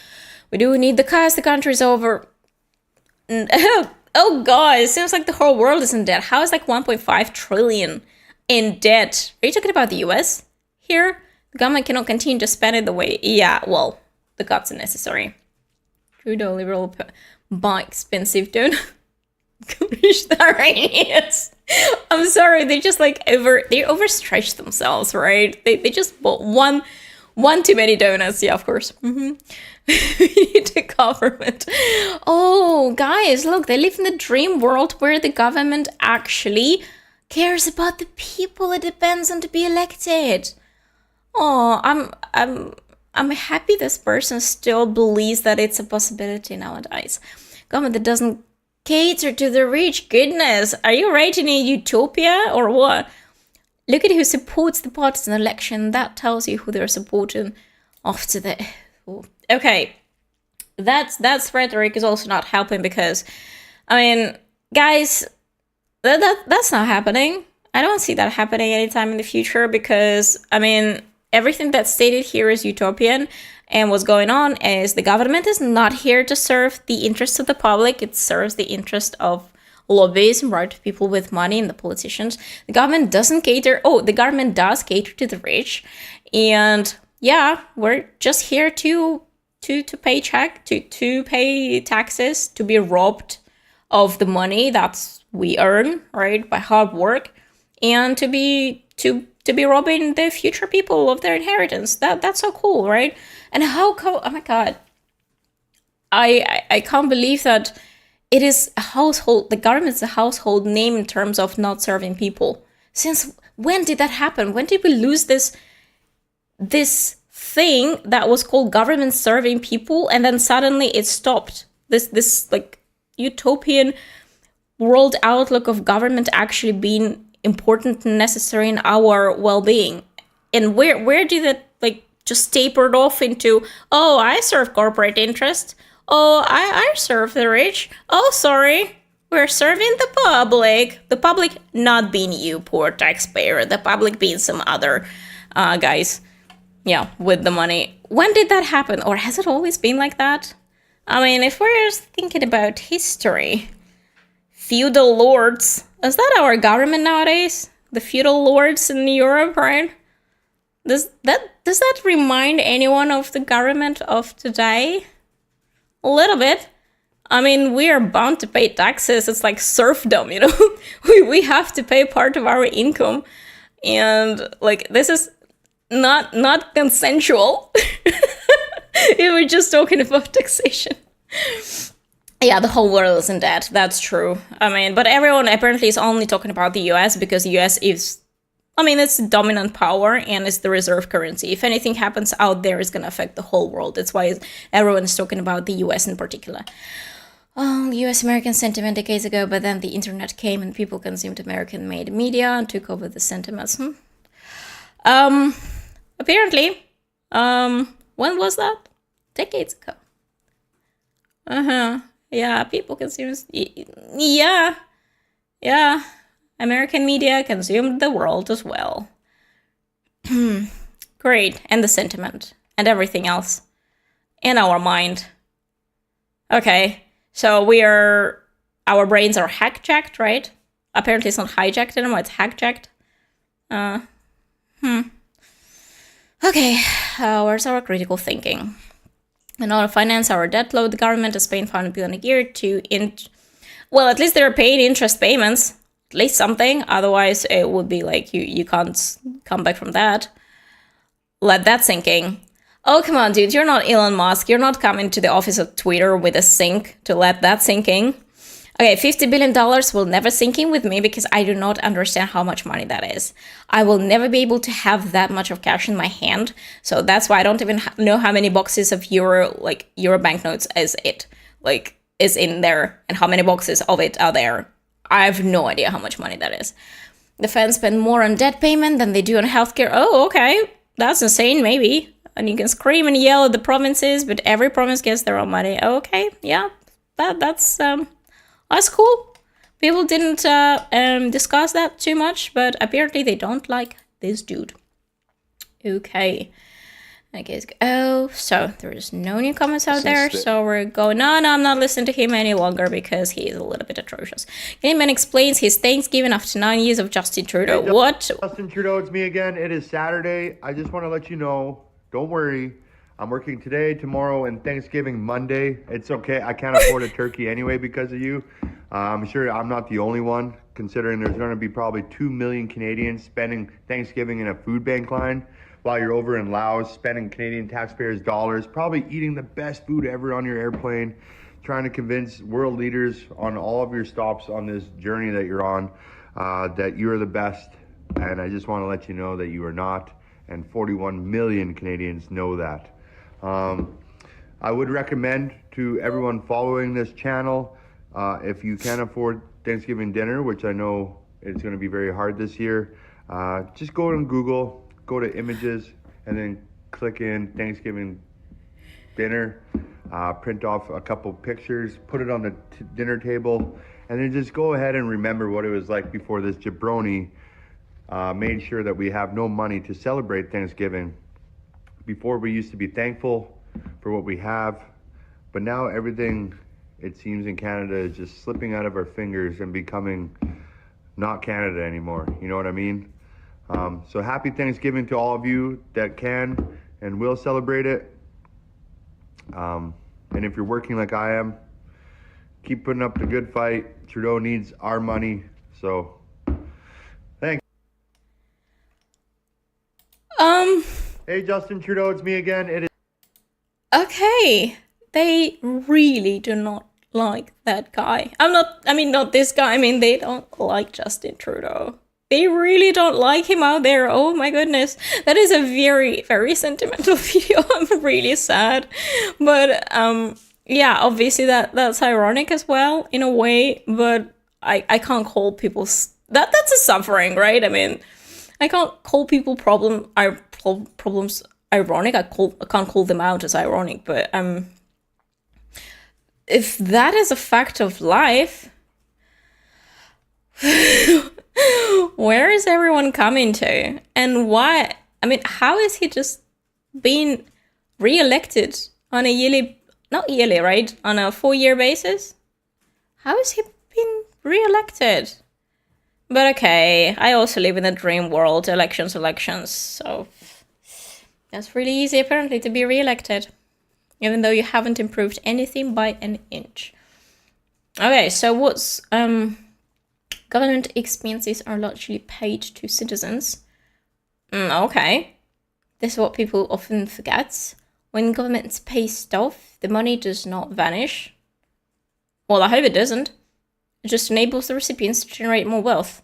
We do need the cuts. The country's over. Oh god, it seems like the whole world is in debt. How is like 1.5 trillion in debt? Are you talking about the US here? The government cannot continue to spend it the way... Yeah, well, the cuts are necessary. Trudeau, liberal, buy expensive, don't reach that right? Yes. I'm sorry, they just like they overstretch themselves, right? They just bought one too many donuts. Yeah, of course. We need a government. Oh, guys, look, they live in the dream world where the government actually cares about the people it depends on to be elected. Oh, I'm happy this person still believes that it's a possibility nowadays. Government that doesn't cater to the rich. Goodness, are you writing a utopia or what? Look at who supports the partisan election. That tells you who they're supporting after the... Okay, that's rhetoric is also not helping because, I mean, guys, that's not happening. I don't see that happening anytime in the future because, I mean, everything that's stated here is utopian, and what's going on is the government is not here to serve the interests of the public. It serves the interest of lobbyism, right? People with money and the politicians. The government doesn't cater. Oh, the government does cater to the rich, and yeah, we're just here to pay to pay taxes, to be robbed of the money that we earn, right, by hard work, and to be robbing the future people of their inheritance. That's so cool, right? And how come? Oh my god, I can't believe that it is a household. The government's a household name in terms of not serving people. Since when did that happen? When did we lose this thing that was called government serving people, and then suddenly it stopped? This like utopian world outlook of government actually being important and necessary in our well-being. And where did that like just tapered off into, oh, I serve corporate interest. Oh, I serve the rich. Oh, sorry, we're serving the public. The public not being you, poor taxpayer. The public being some other guys, yeah, with the money. When did that happen? Or has it always been like that? I mean, if we're thinking about history, feudal lords, is that our government nowadays? The feudal lords in Europe, right? Does that remind anyone of the government of today? A little bit. I mean, we are bound to pay taxes. It's like serfdom, you know? we have to pay part of our income. And like, this is not consensual. If we're just talking about taxation. Yeah, the whole world is in debt. That's true. I mean, but everyone apparently is only talking about the US because the US is, I mean, it's the dominant power and it's the reserve currency. If anything happens out there, it's going to affect the whole world. That's why everyone is talking about the US in particular. US-American sentiment decades ago, but then the internet came and people consumed American-made media and took over the sentiments. Apparently, when was that? Decades ago. Yeah, people consumed... Yeah. American media consumed the world as well. Great. And the sentiment. And everything else. In our mind. Okay. So our brains are hack-jacked, right? Apparently it's not hijacked anymore, it's hack-jacked. Okay, where's our critical thinking? In order to finance our debt load, the government is paying $500 billion a year to... Well, at least they're paying interest payments. At least something. Otherwise, it would be like you can't come back from that. Let that sink in. Oh, come on, dude. You're not Elon Musk. You're not coming to the office of Twitter with a sink to let that sink in. Okay, $50 billion will never sink in with me because I do not understand how much money that is. I will never be able to have that much of cash in my hand. So that's why I don't even know how many boxes of euro banknotes is in there and how many boxes of it are there. I have no idea how much money that is. The feds spend more on debt payment than they do on healthcare. Oh, okay. That's insane, maybe. And you can scream and yell at the provinces, but every province gets their own money. Okay, yeah. That's cool. People didn't discuss that too much, but apparently they don't like this dude. Okay. I guess. Oh, so there's no new comments out there. So we're going. No, I'm not listening to him any longer because he is a little bit atrocious. Gaiman explains his Thanksgiving after 9 years of Justin Trudeau. Hey, what? Justin Trudeau, it's me again. It is Saturday. I just want to let you know. Don't worry. I'm working today, tomorrow, and Thanksgiving Monday. It's okay. I can't afford a turkey anyway because of you. I'm sure I'm not the only one, considering there's going to be probably 2 million Canadians spending Thanksgiving in a food bank line while you're over in Laos spending Canadian taxpayers' dollars, probably eating the best food ever on your airplane, trying to convince world leaders on all of your stops on this journey that you're on that you're the best. And I just want to let you know that you are not, and 41 million Canadians know that. I would recommend to everyone following this channel, if you can afford Thanksgiving dinner, which I know it's going to be very hard this year, just go on Google, go to images, and then click in Thanksgiving dinner, print off a couple pictures, put it on the dinner table, and then just go ahead and remember what it was like before this jabroni made sure that we have no money to celebrate Thanksgiving. Before, we used to be thankful for what we have, but now everything, it seems, in Canada is just slipping out of our fingers and becoming not Canada anymore. You know what I mean? So happy Thanksgiving to all of you that can and will celebrate it. And if you're working like I am, keep putting up the good fight. Trudeau needs our money, so thanks. Hey, Justin Trudeau, it's me again. It is. Okay. They really do not like that guy. Not this guy. I mean, they don't like Justin Trudeau. They really don't like him out there. Oh my goodness. That is a very, very sentimental video. I'm really sad. But, yeah, obviously that's ironic as well, in a way. But I can't call people that's a suffering, right? I mean, I can't call problems ironic. I can't call them out as ironic, but if that is a fact of life, where is everyone coming to? And why? I mean, how is he just being re-elected on a yearly, not yearly, right? On a 4-year basis? How is he being re-elected? But okay, I also live in a dream world, elections, so that's really easy apparently to be re-elected, even though you haven't improved anything by an inch. Okay, so what's government expenses are largely paid to citizens. Okay, this is what people often forget. When governments pay stuff, the money does not vanish. Well, I hope it doesn't. It just enables the recipients to generate more wealth.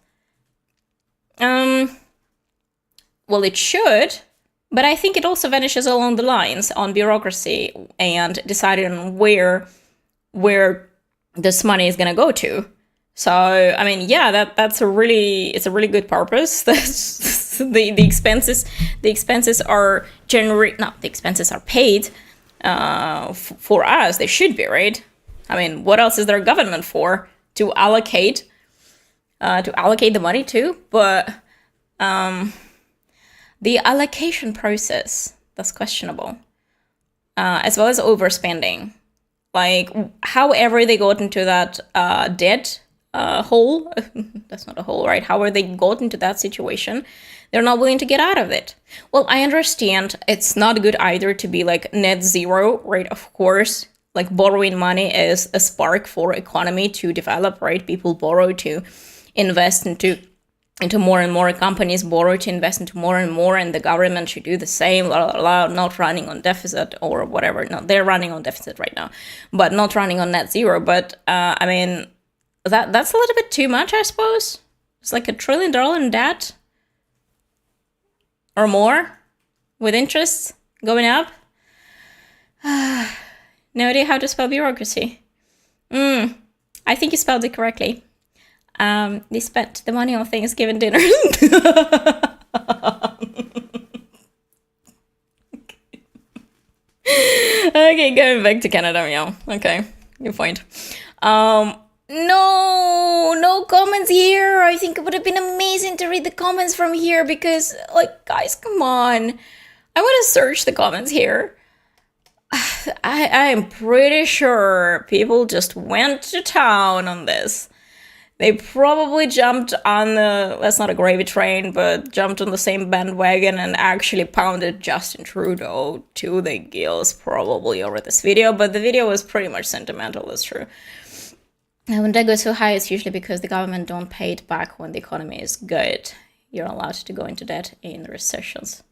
Well, it should, but I think it also vanishes along the lines on bureaucracy and deciding on where this money is gonna go to. So, I mean, yeah, it's a really good purpose. That's the expenses are paid for us. They should be, right? I mean, what else is there government for? To allocate the money to? But the allocation process, that's questionable. As well as overspending. Like, however they got into that debt hole, that's not a hole, right? However they got into that situation, they're not willing to get out of it. Well, I understand it's not good either to be like net zero, right? Of course, like borrowing money is a spark for economy to develop, right? People borrow to invest into more and more. Companies borrow to invest into more and more, and the government should do the same, not running on deficit or whatever. No, they're running on deficit right now, but not running on net zero. But I mean, that's a little bit too much, I suppose. It's like $1 trillion in debt or more, with interest going up. No idea how to spell bureaucracy. I think you spelled it correctly. They spent the money on Thanksgiving dinner. Okay, going back to Canada, yeah. Okay, good point. No comments here. I think it would have been amazing to read the comments from here because, like, guys, come on. I want to search the comments here. I am pretty sure people just went to town on this. They probably jumped on that's not a gravy train, but jumped on the same bandwagon and actually pounded Justin Trudeau to the gills probably over this video, but the video was pretty much sentimental, that's true. And when debt goes so high, it's usually because the government don't pay it back when the economy is good. You're allowed to go into debt in recessions.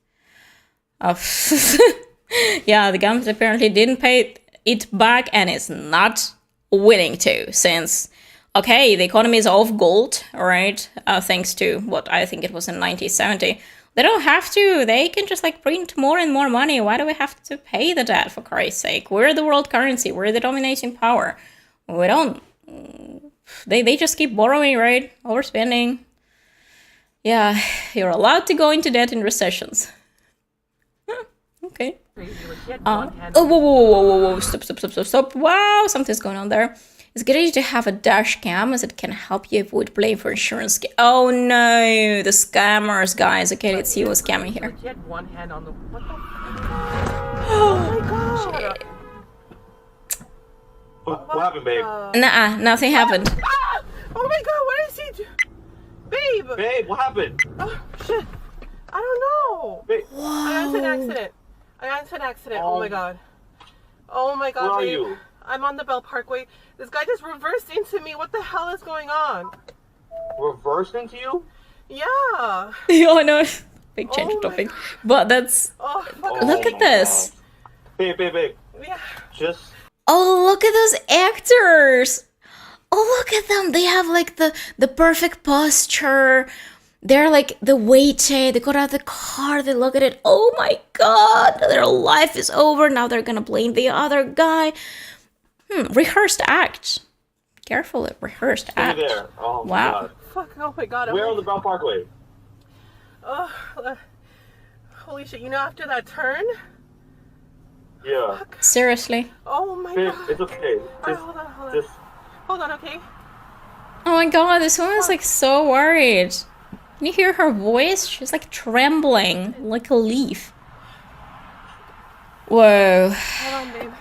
Yeah, the government apparently didn't pay it back and is not willing to, since, okay, the economy is off gold, all right, thanks to what I think it was in 1970. They don't have to. They can just like print more and more money. Why do we have to pay the debt, for Christ's sake? We're the world currency. We're the dominating power. We don't. They just keep borrowing, right? Overspending. Yeah, you're allowed to go into debt in recessions. Okay. Whoa. Stop. Wow, something's going on there. It's good to have a dash cam as it can help you avoid blame for insurance. Oh no, the scammers, guys. Okay, let's see what's scamming here. He had one hand on the. What the? Oh my god. What happened, babe? Nah, nothing happened. Ah! Oh my god, what is he doing? Babe! Babe, what happened? Oh, shit. I don't know. Babe. I got into an accident. Oh my god. Oh my god, Where are babe. you? I'm on the Bell Parkway. This guy just reversed into me. What the hell is going on? Reversed into you? Yeah. Oh no. Big change of topic. But that's... Oh, look at this. Babe. Yeah. Just... Oh, look at those actors. Oh, look at them. They have like the perfect posture. They're like the weighted. They got out of the car. They look at it. Oh my god. Their life is over. Now they're gonna blame the other guy. Rehearsed act. Careful, a rehearsed Stay act. there. Oh my Wow. god. Fuck, oh my god. Where on the Bell Parkway? Oh, holy shit, you know, after that turn? Yeah. Seriously. Oh my Babe, god. it's okay. Alright, Just, hold on. just. Hold on, okay? Oh my god, this woman's like so worried. Can you hear her voice? She's like trembling like a leaf. Whoa. Hold on, babe.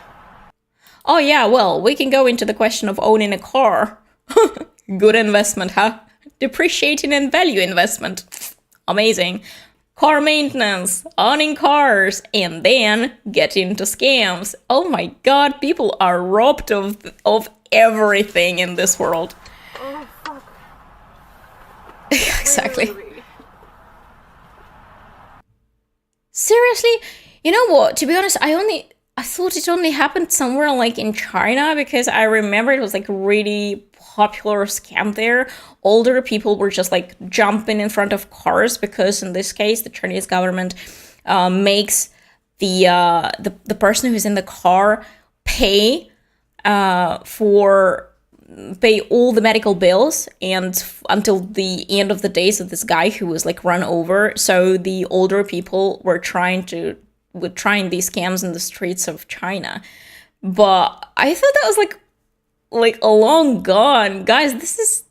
Oh yeah, well, we can go into the question of owning a car. Good investment, huh? Depreciating and value investment. Amazing. Car maintenance, owning cars, and then get into scams. Oh my god, people are robbed of everything in this world. Oh, fuck. Exactly. Wait. Seriously? You know what? To be honest, I thought it only happened somewhere like in China, because I remember it was like really popular scam there. Older people were just like jumping in front of cars because in this case the Chinese government makes the person who's in the car pay pay all the medical bills and until the end of the days of this guy who was like run over. So the older people were trying these scams in the streets of China. But I thought that was like a long gone. Guys, this is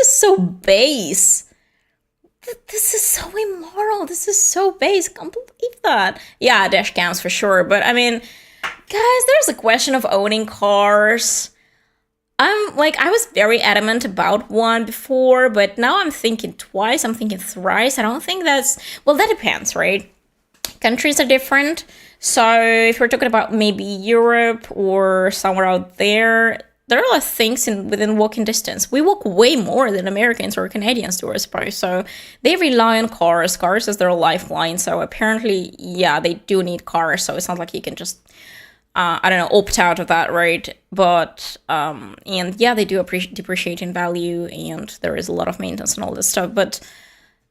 so base. This is so immoral. This is so base. Can't believe that. Yeah, dash cams for sure. But I mean, guys, there's a question of owning cars. I was very adamant about one before, but now I'm thinking twice, I'm thinking thrice. I don't think well, that depends, right? Countries are different. So if we're talking about maybe Europe or somewhere out there are a lot of things within walking distance. We walk way more than Americans or Canadians do, I suppose. So they rely on cars. Cars is their lifeline. So apparently, yeah, they do need cars. So it's not like you can just opt out of that, right? But, and yeah, they do depreciate in value and there is a lot of maintenance and all this stuff. But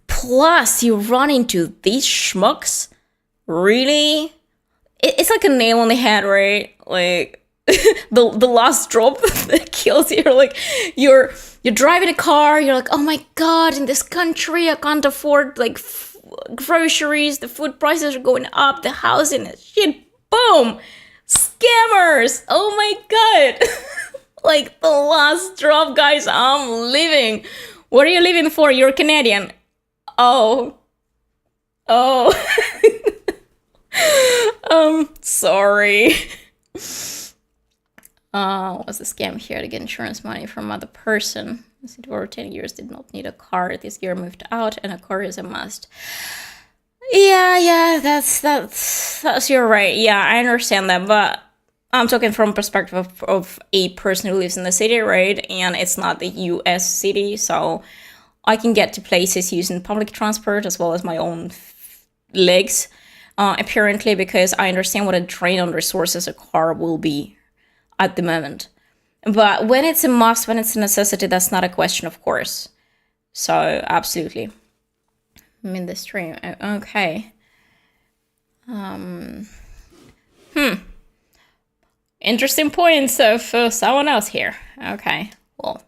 plus, you run into these schmucks, really? It's like a nail on the head, right? Like, the last drop that kills you. You're driving a car, you're like, oh my god, in this country, I can't afford, like, groceries, the food prices are going up, the housing is shit, boom! Scammers! Oh my god! Like, the last drop, guys, I'm leaving. What are you leaving for? You're Canadian. Oh. Sorry. Was the scam here to get insurance money from other person? As it were 10 years, did not need a car. This year moved out, and a car is a must. Yeah, that's you're right. Yeah, I understand that, but I'm talking from perspective of a person who lives in the city, right? And it's not the US city, so I can get to places using public transport as well as my own legs, apparently, because I understand what a drain on resources a car will be at the moment. But when it's a must, when it's a necessity, that's not a question, of course. So, absolutely. I'm in the stream. Okay. Interesting points of someone else here. Okay. Well.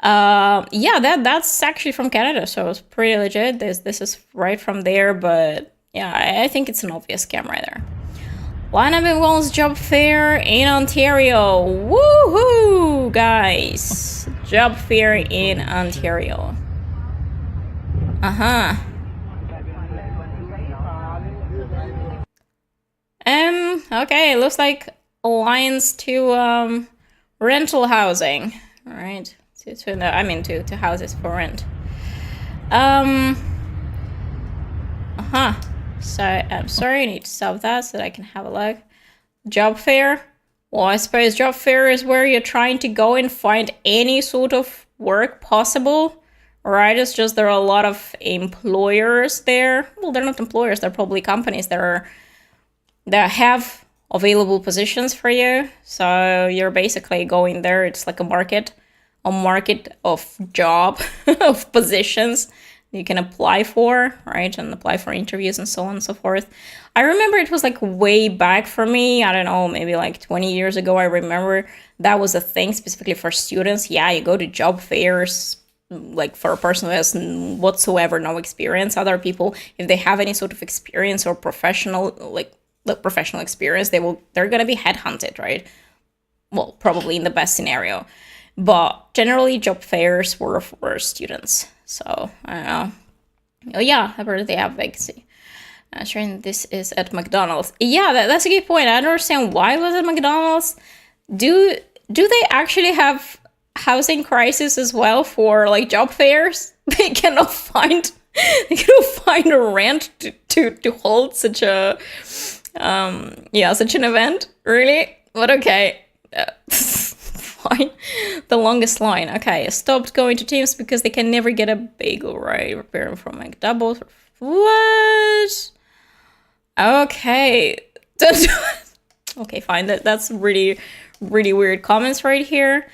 Yeah, that's actually from Canada, so it's pretty legit. This is right from there, but yeah, I think it's an obvious scam right there. Lina de Lavere's job fair in Ontario. Woohoo, guys! Job fair in Ontario. Okay, looks like alliance to rental housing. All right, to houses for rent. So I'm sorry, I need to stop that so that I can have a look. Job fair. Well, I suppose job fair is where you're trying to go and find any sort of work possible, right? It's just there are a lot of employers there. Well, they're not employers, they're probably companies that have available positions for you. So you're basically going there. It's like a market of job of positions you can apply for, right? And apply for interviews and so on and so forth. I remember it was like way back for me. I don't know, maybe like 20 years ago. I remember that was a thing specifically for students. Yeah, you go to job fairs, like for a person who has whatsoever no experience. Other people, if they have any sort of experience or professional experience, they're gonna be headhunted, right? Well, probably in the best scenario. But generally, job fairs were for students. So, I don't know. Oh, yeah, I heard they have vacancy. Sure, this is at McDonald's. Yeah, that's a good point. I don't understand why it was at McDonald's. Do they actually have housing crisis as well for, like, job fairs? They cannot find a rent to hold such a, such an event, really? But okay. Fine. The longest line. Okay, stopped going to Teams because they can never get a bagel right. Repairing from McDoubles. What? Okay. Okay, fine. That's really, really weird comments right here.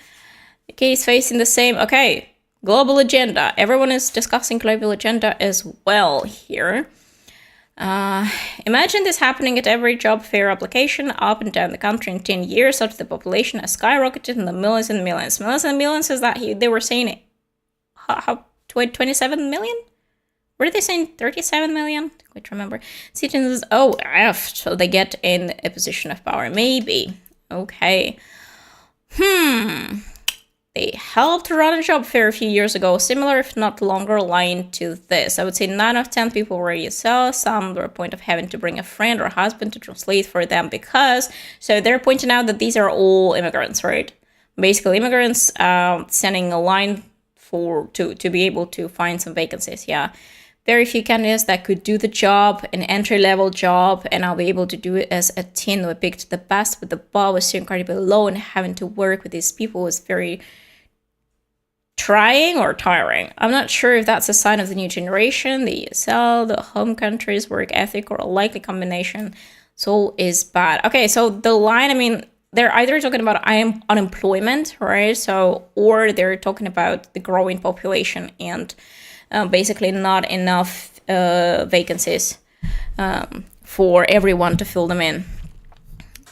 The case facing the same. Okay, global agenda. Everyone is discussing global agenda as well here. Imagine this happening at every job fair application up and down the country in 10 years after the population has skyrocketed in the millions and millions. Millions and millions is that they were saying, how 27 million? Were they saying 37 million? I don't quite remember. Citizens, so they get in a position of power. Maybe. Okay. They helped run a job fair a few years ago, similar if not longer line to this. I would say 9 out of 10 people were ESL, some were a point of having to bring a friend or husband to translate for them because, so they're pointing out that these are all immigrants, right? Basically immigrants sending a line to be able to find some vacancies, yeah. Very few candidates that could do the job, an entry-level job, and I'll be able to do it as a teen. We picked the best, but the bar was so incredibly low, and having to work with these people was very trying or tiring. I'm not sure if that's a sign of the new generation, the ESL, the home country's work ethic, or a likely combination. So is bad. Okay, so the line, I mean, they're either talking about unemployment, right? So, or they're talking about the growing population and basically not enough vacancies for everyone to fill them in.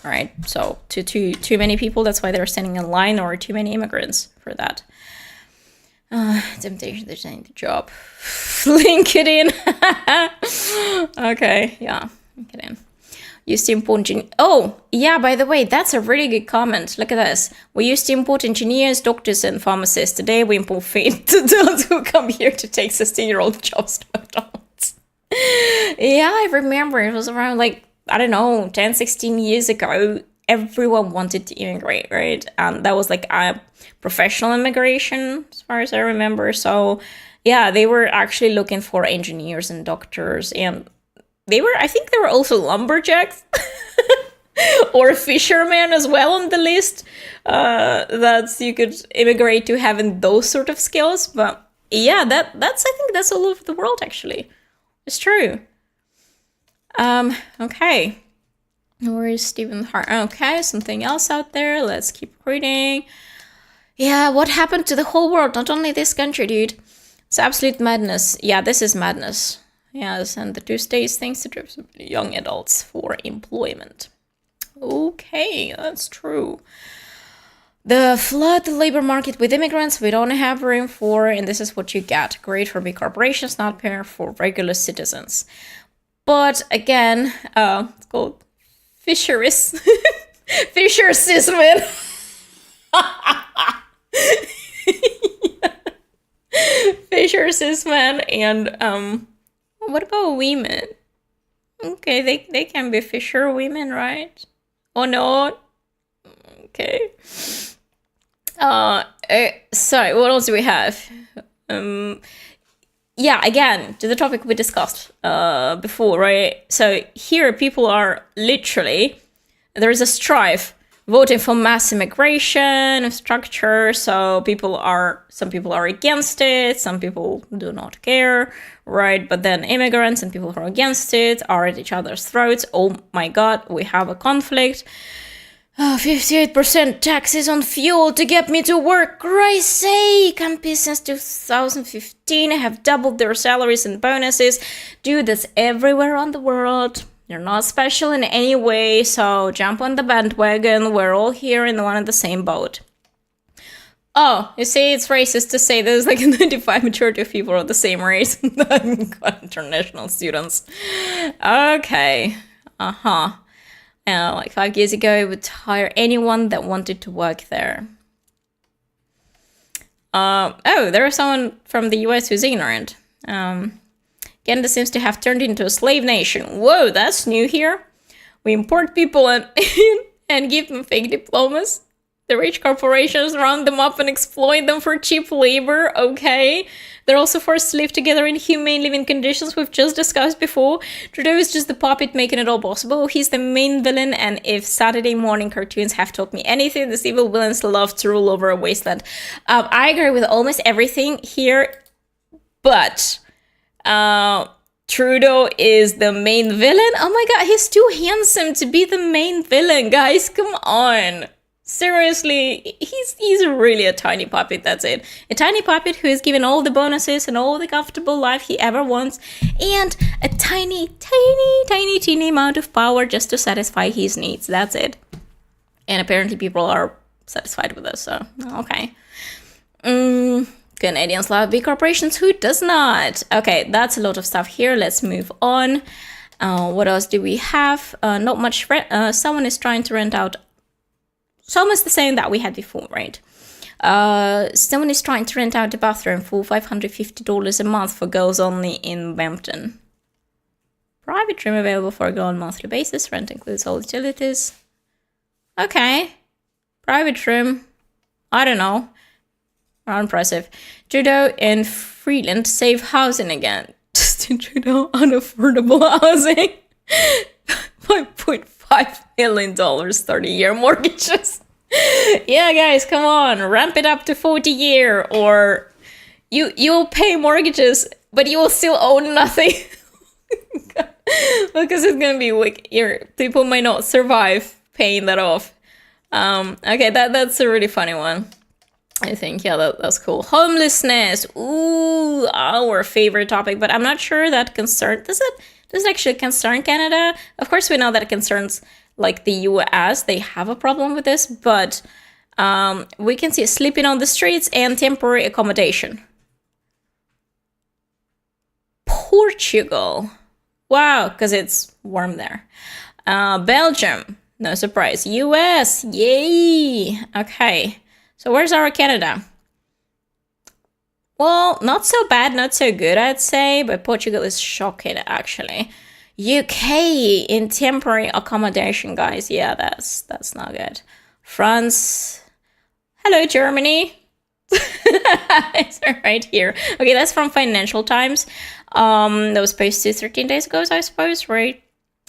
All right, so too many people, that's why they're standing in line, or too many immigrants for that. Temptation to change the job. LinkedIn. Okay, yeah, LinkedIn. Used to import oh, yeah, by the way, that's a really good comment. Look at this. We used to import engineers, doctors, and pharmacists. Today we import feet who come here to take 16-year-old jobs to McDonald's. Yeah, I remember. It was around, like, I don't know, 10, 16 years ago. Everyone wanted to immigrate, right? And that was like a professional immigration, as far as I remember. So, yeah, they were actually looking for engineers and doctors, and I think they were also lumberjacks or fishermen as well on the list. That you could immigrate to having those sort of skills. But yeah, I think that's all over the world, actually. It's true. Okay. Where is Stephen Hart? Okay, something else out there. Let's keep reading. Yeah, what happened to the whole world? Not only this country, dude. It's absolute madness. Yeah, this is madness. Yes, and the 2 states thanks to young adults for employment. Okay, that's true. The flood the labor market with immigrants we don't have room for, and this is what you get. Great for big corporations, not fair for regular citizens. But again, it's called fisheries. Fishersism. Fishersism and what about women? Okay, they can be fisher women, right? Or not? Okay. Sorry, what else do we have? Yeah, again, to the topic we discussed before, right? So here people are literally, there is a strife voting for mass immigration structure. So some people are against it, some people do not care, right? But then immigrants and people who are against it are at each other's throats. Oh my God, we have a conflict. 58% taxes on fuel to get me to work. Christ's sake! MP since 2015 have doubled their salaries and bonuses. Dude, that's everywhere on the world. You're not special in any way, so jump on the bandwagon. We're all here in one and the same boat. Oh, you see, it's racist to say there's like a 95 majority of people are the same race. International students. Okay. Like 5 years ago, I would hire anyone that wanted to work there. Oh, there's someone from the US who's ignorant. Canada seems to have turned into a slave nation. Whoa, that's new here. We import people and and give them fake diplomas. The rich corporations round them up and exploit them for cheap labor, okay? They're also forced to live together in humane living conditions we've just discussed before. Trudeau is just the puppet making it all possible. He's the main villain, and if Saturday morning cartoons have taught me anything, these evil villains love to rule over a wasteland. I agree with almost everything here, but Trudeau is the main villain? Oh my god, he's too handsome to be the main villain, guys, come on. Seriously, he's really a tiny puppet, that's it. A tiny puppet who is given all the bonuses and all the comfortable life he ever wants, and a tiny amount of power just to satisfy his needs, that's it. And apparently people are satisfied with this, so, okay. Canadians love big corporations, who does not? Okay, that's a lot of stuff here, let's move on. What else do we have? Not much, someone is trying to rent out. It's almost the same that we had before, right? Someone is trying to rent out the bathroom for $550 a month for girls only in Bampton. Private room available for a girl on a monthly basis. Rent includes all utilities. Okay. Private room. I don't know. Not impressive. Trudeau and Freeland save housing again. Justin Trudeau, unaffordable housing. $5.5 million 30-year mortgages. Yeah, guys, come on, ramp it up to 40-year, or you'll pay mortgages, but you will still own nothing. Because it's gonna be like people might not survive paying that off. Okay, that's a really funny one. I think, yeah, that's cool. Homelessness, ooh, our favorite topic, but I'm not sure that does it actually concern Canada? Of course, we know that it concerns like the US. They have a problem with this, but we can see sleeping on the streets and temporary accommodation. Portugal. Wow, because it's warm there. Belgium. No surprise. US. Yay. Okay. So where's our Canada? Well, not so bad, not so good, I'd say, but Portugal is shocking, actually. UK in temporary accommodation, guys. Yeah, that's not good. France. Hello, Germany. It's right here. Okay, that's from Financial Times. That was posted 13 days ago, I suppose, right?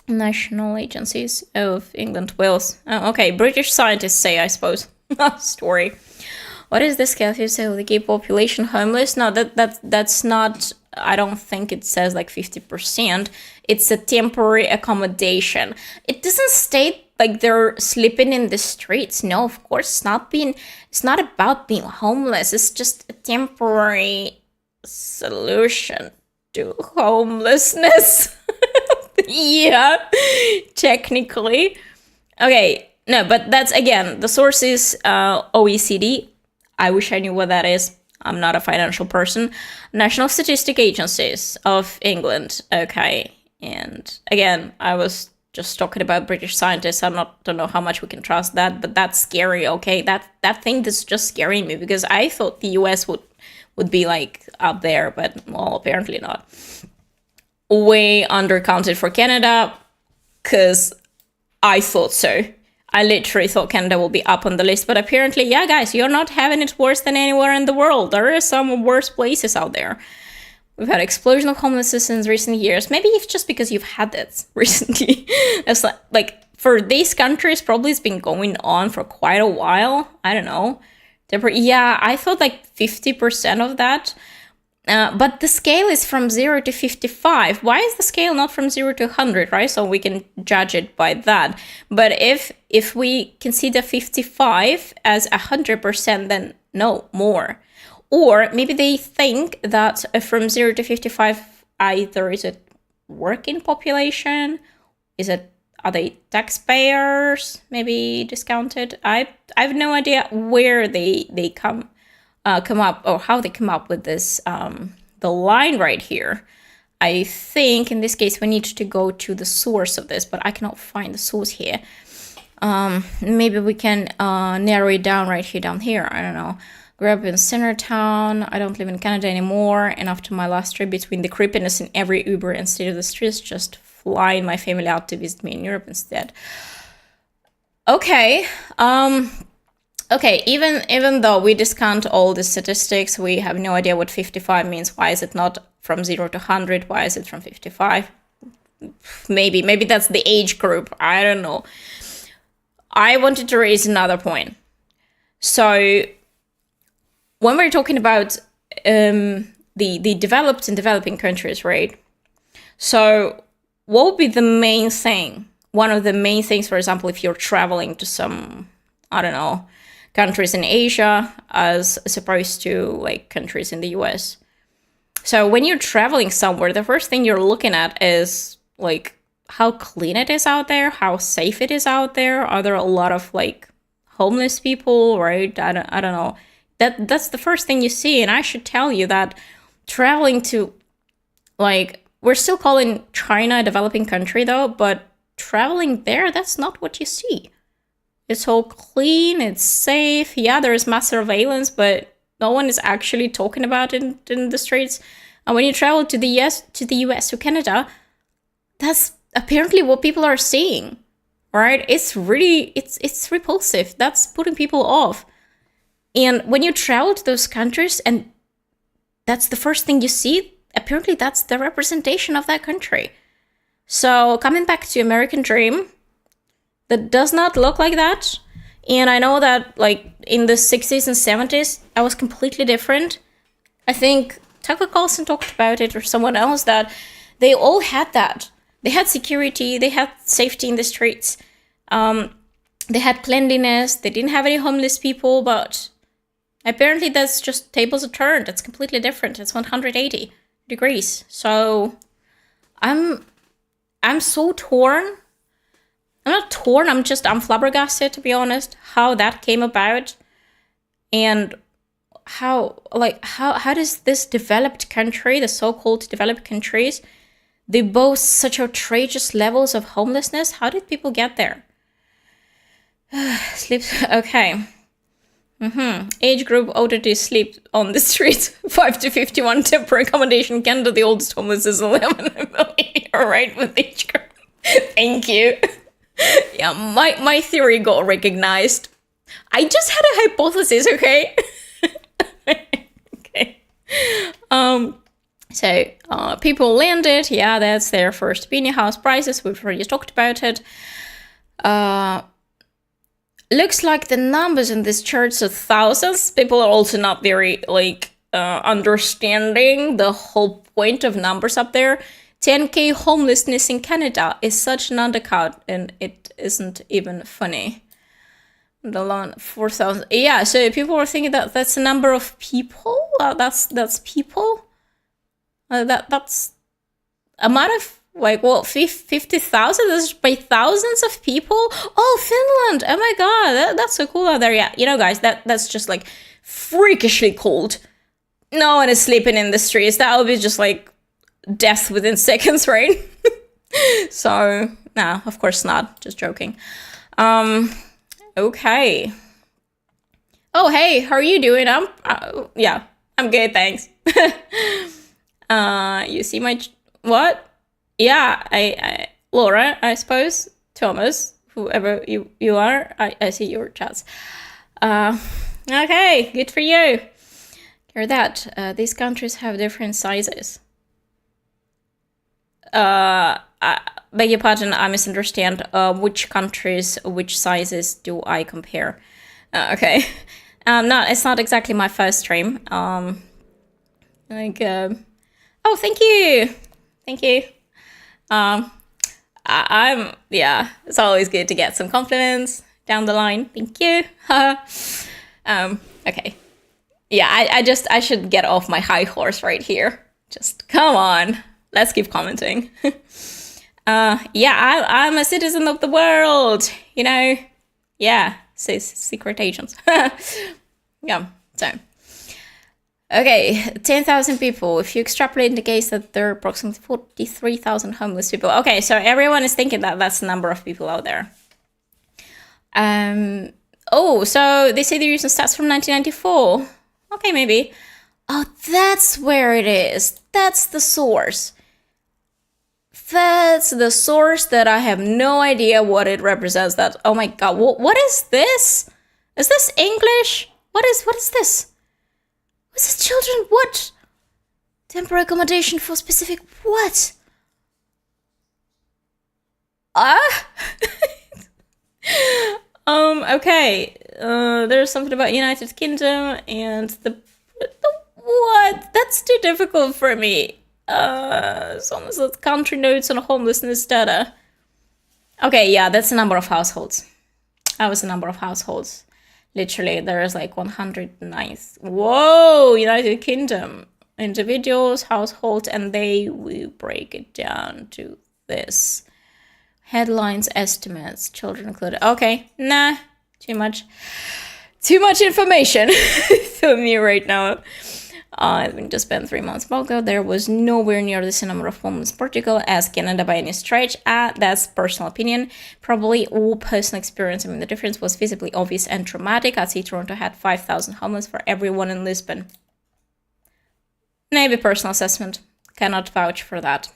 National Agencies of England, Wales. Oh, okay, British scientists say, I suppose. Story. What is this calculation? So the gay population homeless? No, that's not. I don't think it says like 50%. It's a temporary accommodation. It doesn't state like they're sleeping in the streets. No, of course, it's not about being homeless. It's just a temporary solution to homelessness. Yeah, technically. Okay, no, but that's, again, the source is OECD. I wish I knew what that is. I'm not a financial person. National Statistic Agencies of England. Okay, and again, I was just talking about British scientists. I don't know how much we can trust that, but that's scary. Okay, that thing is just scaring me, because I thought the US would be like up there, but well, apparently not. Way undercounted for Canada, because I thought so. I literally thought Canada will be up on the list, but apparently, yeah, guys, you're not having it worse than anywhere in the world. There are some worse places out there. We've had explosion of homelessness in recent years. Maybe it's just because you've had it recently. It's like for these countries, probably it's been going on for quite a while. I don't know. Yeah, I thought like 50% of that But the scale is from 0 to 55. Why is the scale not from 0 to 100, right? So we can judge it by that. But if we consider 55 as 100%, then no, more. Or maybe they think that from 0 to 55, either is it working population? Are they taxpayers? Maybe discounted? I have no idea where they come up, or how they come up with this the line right here. I think in this case we need to go to the source of this, but I cannot find the source here. Maybe we can narrow it down right here, down here. I don't know. Grew up in Centertown. I don't live in Canada anymore. And after my last trip, between the creepiness in every Uber and state of the streets, just flying my family out to visit me in Europe instead. Okay. Okay, even though we discount all the statistics, we have no idea what 55 means. Why is it not from 0 to 100? Why is it from 55? Maybe that's the age group. I don't know. I wanted to raise another point. So when we're talking about the developed and developing countries, right? So what would be the main thing? One of the main things, for example, if you're traveling to some, I don't know, countries in Asia as opposed to like countries in the US. So when you're traveling somewhere, the first thing you're looking at is like how clean it is out there, how safe it is out there. Are there a lot of like homeless people, right? I don't know. That's the first thing you see. And I should tell you that traveling to, like, we're still calling China a developing country though, but traveling there, that's not what you see. It's all clean, it's safe. Yeah, there's mass surveillance, but no one is actually talking about it in the streets. And when you travel to the US, to Canada, that's apparently what people are seeing, right? It's really, it's repulsive. That's putting people off. And when you travel to those countries and that's the first thing you see, apparently that's the representation of that country. So coming back to American Dream, that does not look like that. And I know that like in the 60s and 70s, I was completely different. I think Tucker Carlson talked about it, or someone else, that they all had that. They had security, they had safety in the streets. They had cleanliness, they didn't have any homeless people, but apparently that's just tables are turned. It's completely different. It's 180 degrees. So I'm so torn. I'm not torn, I'm flabbergasted, to be honest, how that came about. And how does this developed country, the so-called developed countries, they boast such outrageous levels of homelessness? How did people get there? Sleep, okay. Age group OTT sleep on the streets, 5 to 51, temporary accommodation, Canada, the oldest homeless is 11. You're right with age group. Thank you. Yeah, my theory got recognized. I just had a hypothesis, okay? Okay. So people landed. Yeah, that's their first beanie house prices. We've already talked about it. Looks like the numbers in this chart are thousands. People are also not very understanding the whole point of numbers up there. 10K homelessness in Canada is such an undercut, and it isn't even funny. The loan 4,000. Yeah, so people were thinking that that's a number of people. That's people. That's amount of 50,000. That's by thousands of people. Oh, Finland! Oh my god, that's so cool out there. Yeah, you know, guys, that's just like freakishly cold. No one is sleeping in the streets. That would be just like death within seconds, right? So, nah, of course not. Just joking. Okay. Oh, hey, how are you doing? Yeah, I'm good, thanks. You see my what? Yeah, I Laura, I suppose. Thomas, whoever you are, I see your chats. Okay, good for you. Hear that? These countries have different sizes. Beg your pardon, I misunderstand. Which countries, which sizes do I compare? Okay. No, it's not exactly my first stream. Like, oh, thank you. Thank you. Yeah, it's always good to get some compliments down the line. Thank you. Okay. Yeah, I should get off my high horse right here. Just come on. Let's keep commenting. Yeah, I'm a citizen of the world, you know? Yeah, secret agents. Yeah, so. Okay, 10,000 people. If you extrapolate the case that there are approximately 43,000 homeless people. Okay, so everyone is thinking that that's the number of people out there. Oh, so they say they're using stats from 1994. Okay, maybe. Oh, that's where it is. That's the source. That's the source that I have no idea what it represents. That, oh my god, what is this? Is this English? What is this? What's this, children? What? Temporary accommodation for specific what? Okay. There's something about United Kingdom and the what? That's too difficult for me. Some of the country notes on homelessness data. Okay, yeah, that's the number of households. That was the number of households. Literally, there's like 109. Whoa, United Kingdom. Individuals, households, and they will break it down to this. Headlines, estimates, children included. Okay, nah, too much information for me right now. I've just spent 3 months ago. There was nowhere near the same number of homeless in Portugal as Canada by any stretch. That's personal opinion. Probably all personal experience. I mean, the difference was visibly obvious and traumatic. I'd say Toronto had 5,000 homeless for everyone in Lisbon. Maybe personal assessment. Cannot vouch for that.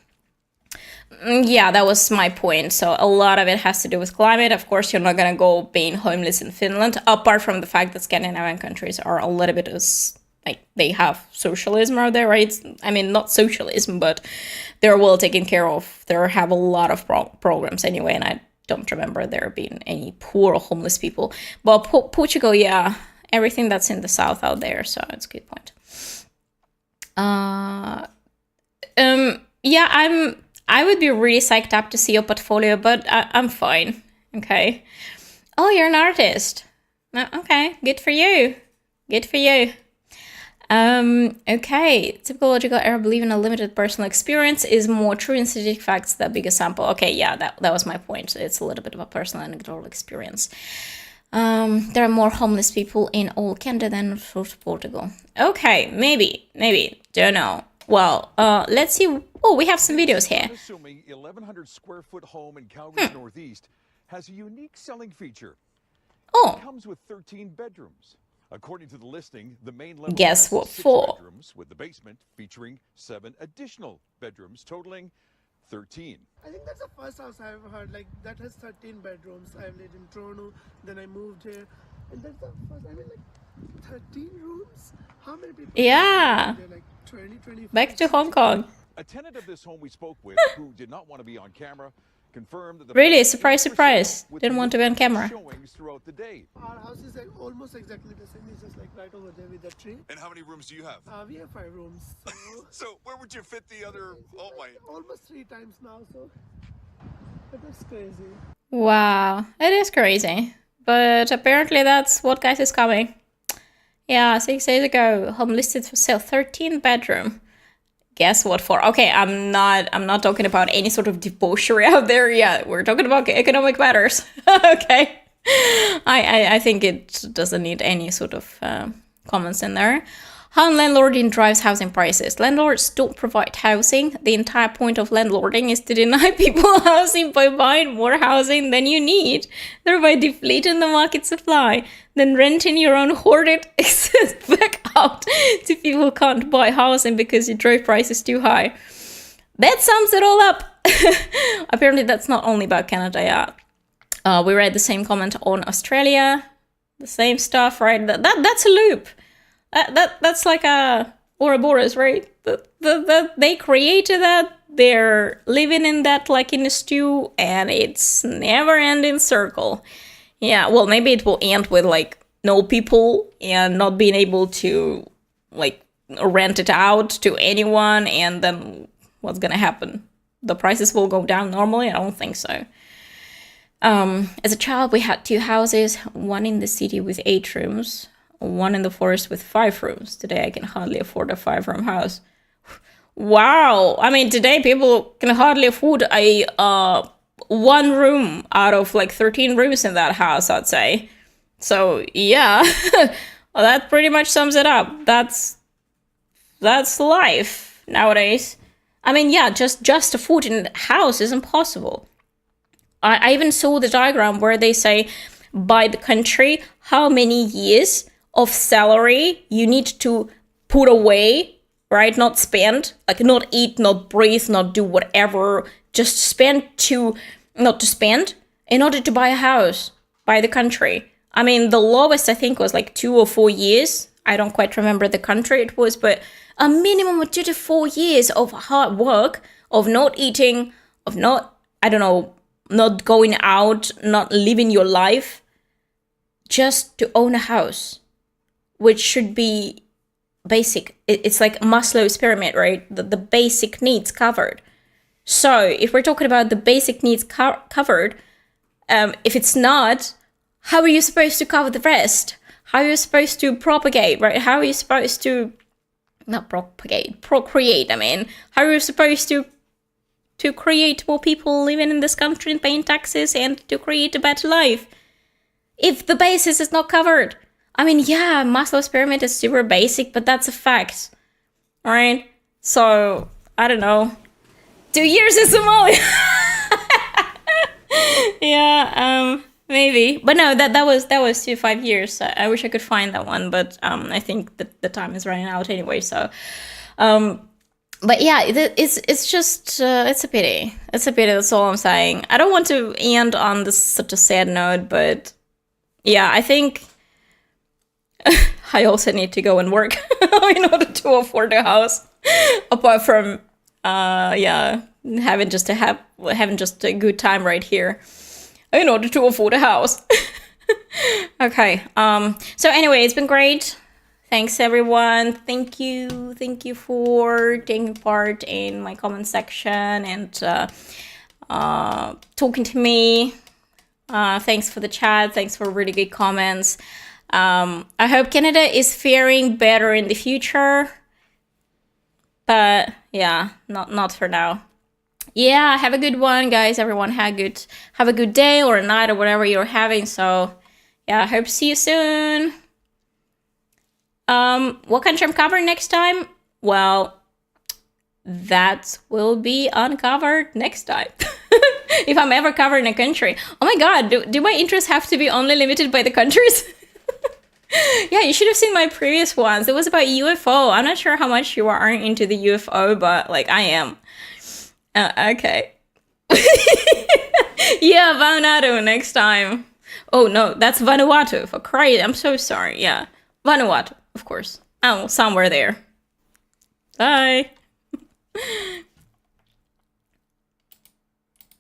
Yeah, that was my point. So a lot of it has to do with climate. Of course, you're not going to go being homeless in Finland, apart from the fact that Scandinavian countries are a little bit like they have socialism out there, right? I mean, not socialism, but they're well taken care of. They have a lot of programs anyway, and I don't remember there being any poor homeless people. But Portugal, yeah, everything that's in the south out there, so it's a good point. Yeah, I would be really psyched up to see your portfolio, but I'm fine. Okay. Oh, you're an artist. Okay, good for you. Good for you. Okay, typical logical error, believe in a limited personal experience is more true in statistic facts than bigger sample. Okay, yeah, that was my point. It's a little bit of a personal anecdotal experience. There are more homeless people in all Canada than Portugal. Okay, maybe, don't know. Well, let's see. Oh, we have some videos here. Assuming 1,100 square foot home in Calgary's Northeast has a unique selling feature. Oh. It comes with 13 bedrooms. According to the listing, the main level guess has what 6 for? bedrooms, with the basement featuring 7 additional bedrooms, totaling 13. I think that's the first house I've ever heard. Like, that has 13 bedrooms. I've lived in Toronto, then I moved here. And that's the first, I mean, like, 13 rooms? How many people? Yeah. Like 20, 25. Back to Hong Kong. A tenant of this home we spoke with, who did not want to be on camera, confirmed that the Really? Surprise, surprise. Didn't want to be on camera. Showings throughout the day. Our house is like almost exactly the same. It's just like right over there with the tree. And how many rooms do you have? We have 5 rooms. So, So where would you fit the other? Oh my! almost 3 times now. So that's crazy. Wow, it is crazy. But apparently that's what guys is coming. Yeah, 6 days ago, home listed for sale, 13 bedroom. Guess what for? Okay, I'm not talking about any sort of debauchery out there yet. We're talking about economic matters. Okay. I think it doesn't need any sort of comments in there. How landlording drives housing prices. Landlords don't provide housing. The entire point of landlording is to deny people housing by buying more housing than you need, thereby deflating the market supply, then renting your own hoarded excess back out to people who can't buy housing because you drove prices too high. That sums it all up. Apparently that's not only about Canada, yeah. We read the same comment on Australia. The same stuff, right? That's a loop. That's like a Ouroboros, right? They created that. They're living in that like in a stew, and it's never-ending circle. Yeah, well, maybe it will end with like no people and not being able to like rent it out to anyone, and then what's gonna happen? The prices will go down normally? I don't think so. As a child, we had 2 houses, one in the city with 8 rooms, one in the forest with 5 rooms. Today, I can hardly afford a 5-room house. Wow! I mean, today people can hardly afford a 1 room out of like 13 rooms in that house, I'd say. So yeah, well, that pretty much sums it up. That's life nowadays. I mean, yeah, just afford in a house is impossible. I even saw the diagram where they say by the country how many years of salary you need to put away, right? Not spend, like not eat, not breathe, not do whatever, just not to spend in order to buy a house by the country. I mean, the lowest I think was like 2 or 4 years. I don't quite remember the country it was, but a minimum of 2 to 4 years of hard work, of not eating, of not going out, not living your life, just to own a house, which should be basic. It's like Maslow's pyramid, right? The basic needs covered. So if we're talking about the basic needs covered, if it's not, how are you supposed to cover the rest? How are you supposed to propagate, right? How are you supposed to, not propagate, procreate, I mean. How are you supposed to create more people living in this country and paying taxes and to create a better life if the basis is not covered? I mean, yeah, Maslow's pyramid is super basic, but that's a fact, right? So, I don't know. 2 years in Somalia. Yeah, maybe. But no, that was 5 years. I wish I could find that one, but I think that the time is running out anyway, so... But yeah, it's just it's a pity. It's a pity. That's all I'm saying. I don't want to end on this such a sad note, but yeah, I think I also need to go and work in order to afford a house. Apart from having just a good time right here in order to afford a house. Okay. So anyway, it's been great. Thanks, everyone. Thank you for taking part in my comment section and talking to me. Thanks for the chat. Thanks for really good comments. I hope Canada is faring better in the future. But yeah, not for now. Yeah, have a good one, guys. Everyone have a good day or a night or whatever you're having. So yeah, I hope to see you soon. What country I'm covering next time? Well, that will be uncovered next time. If I'm ever covering a country. Oh my god, do my interests have to be only limited by the countries? Yeah, you should have seen my previous ones. It was about UFO. I'm not sure how much you are into the UFO, but like I am. Okay. Yeah, Vanuatu next time. Oh no, that's Vanuatu. For crying, I'm so sorry. Yeah, Vanuatu. Of course. Oh, somewhere there. Bye.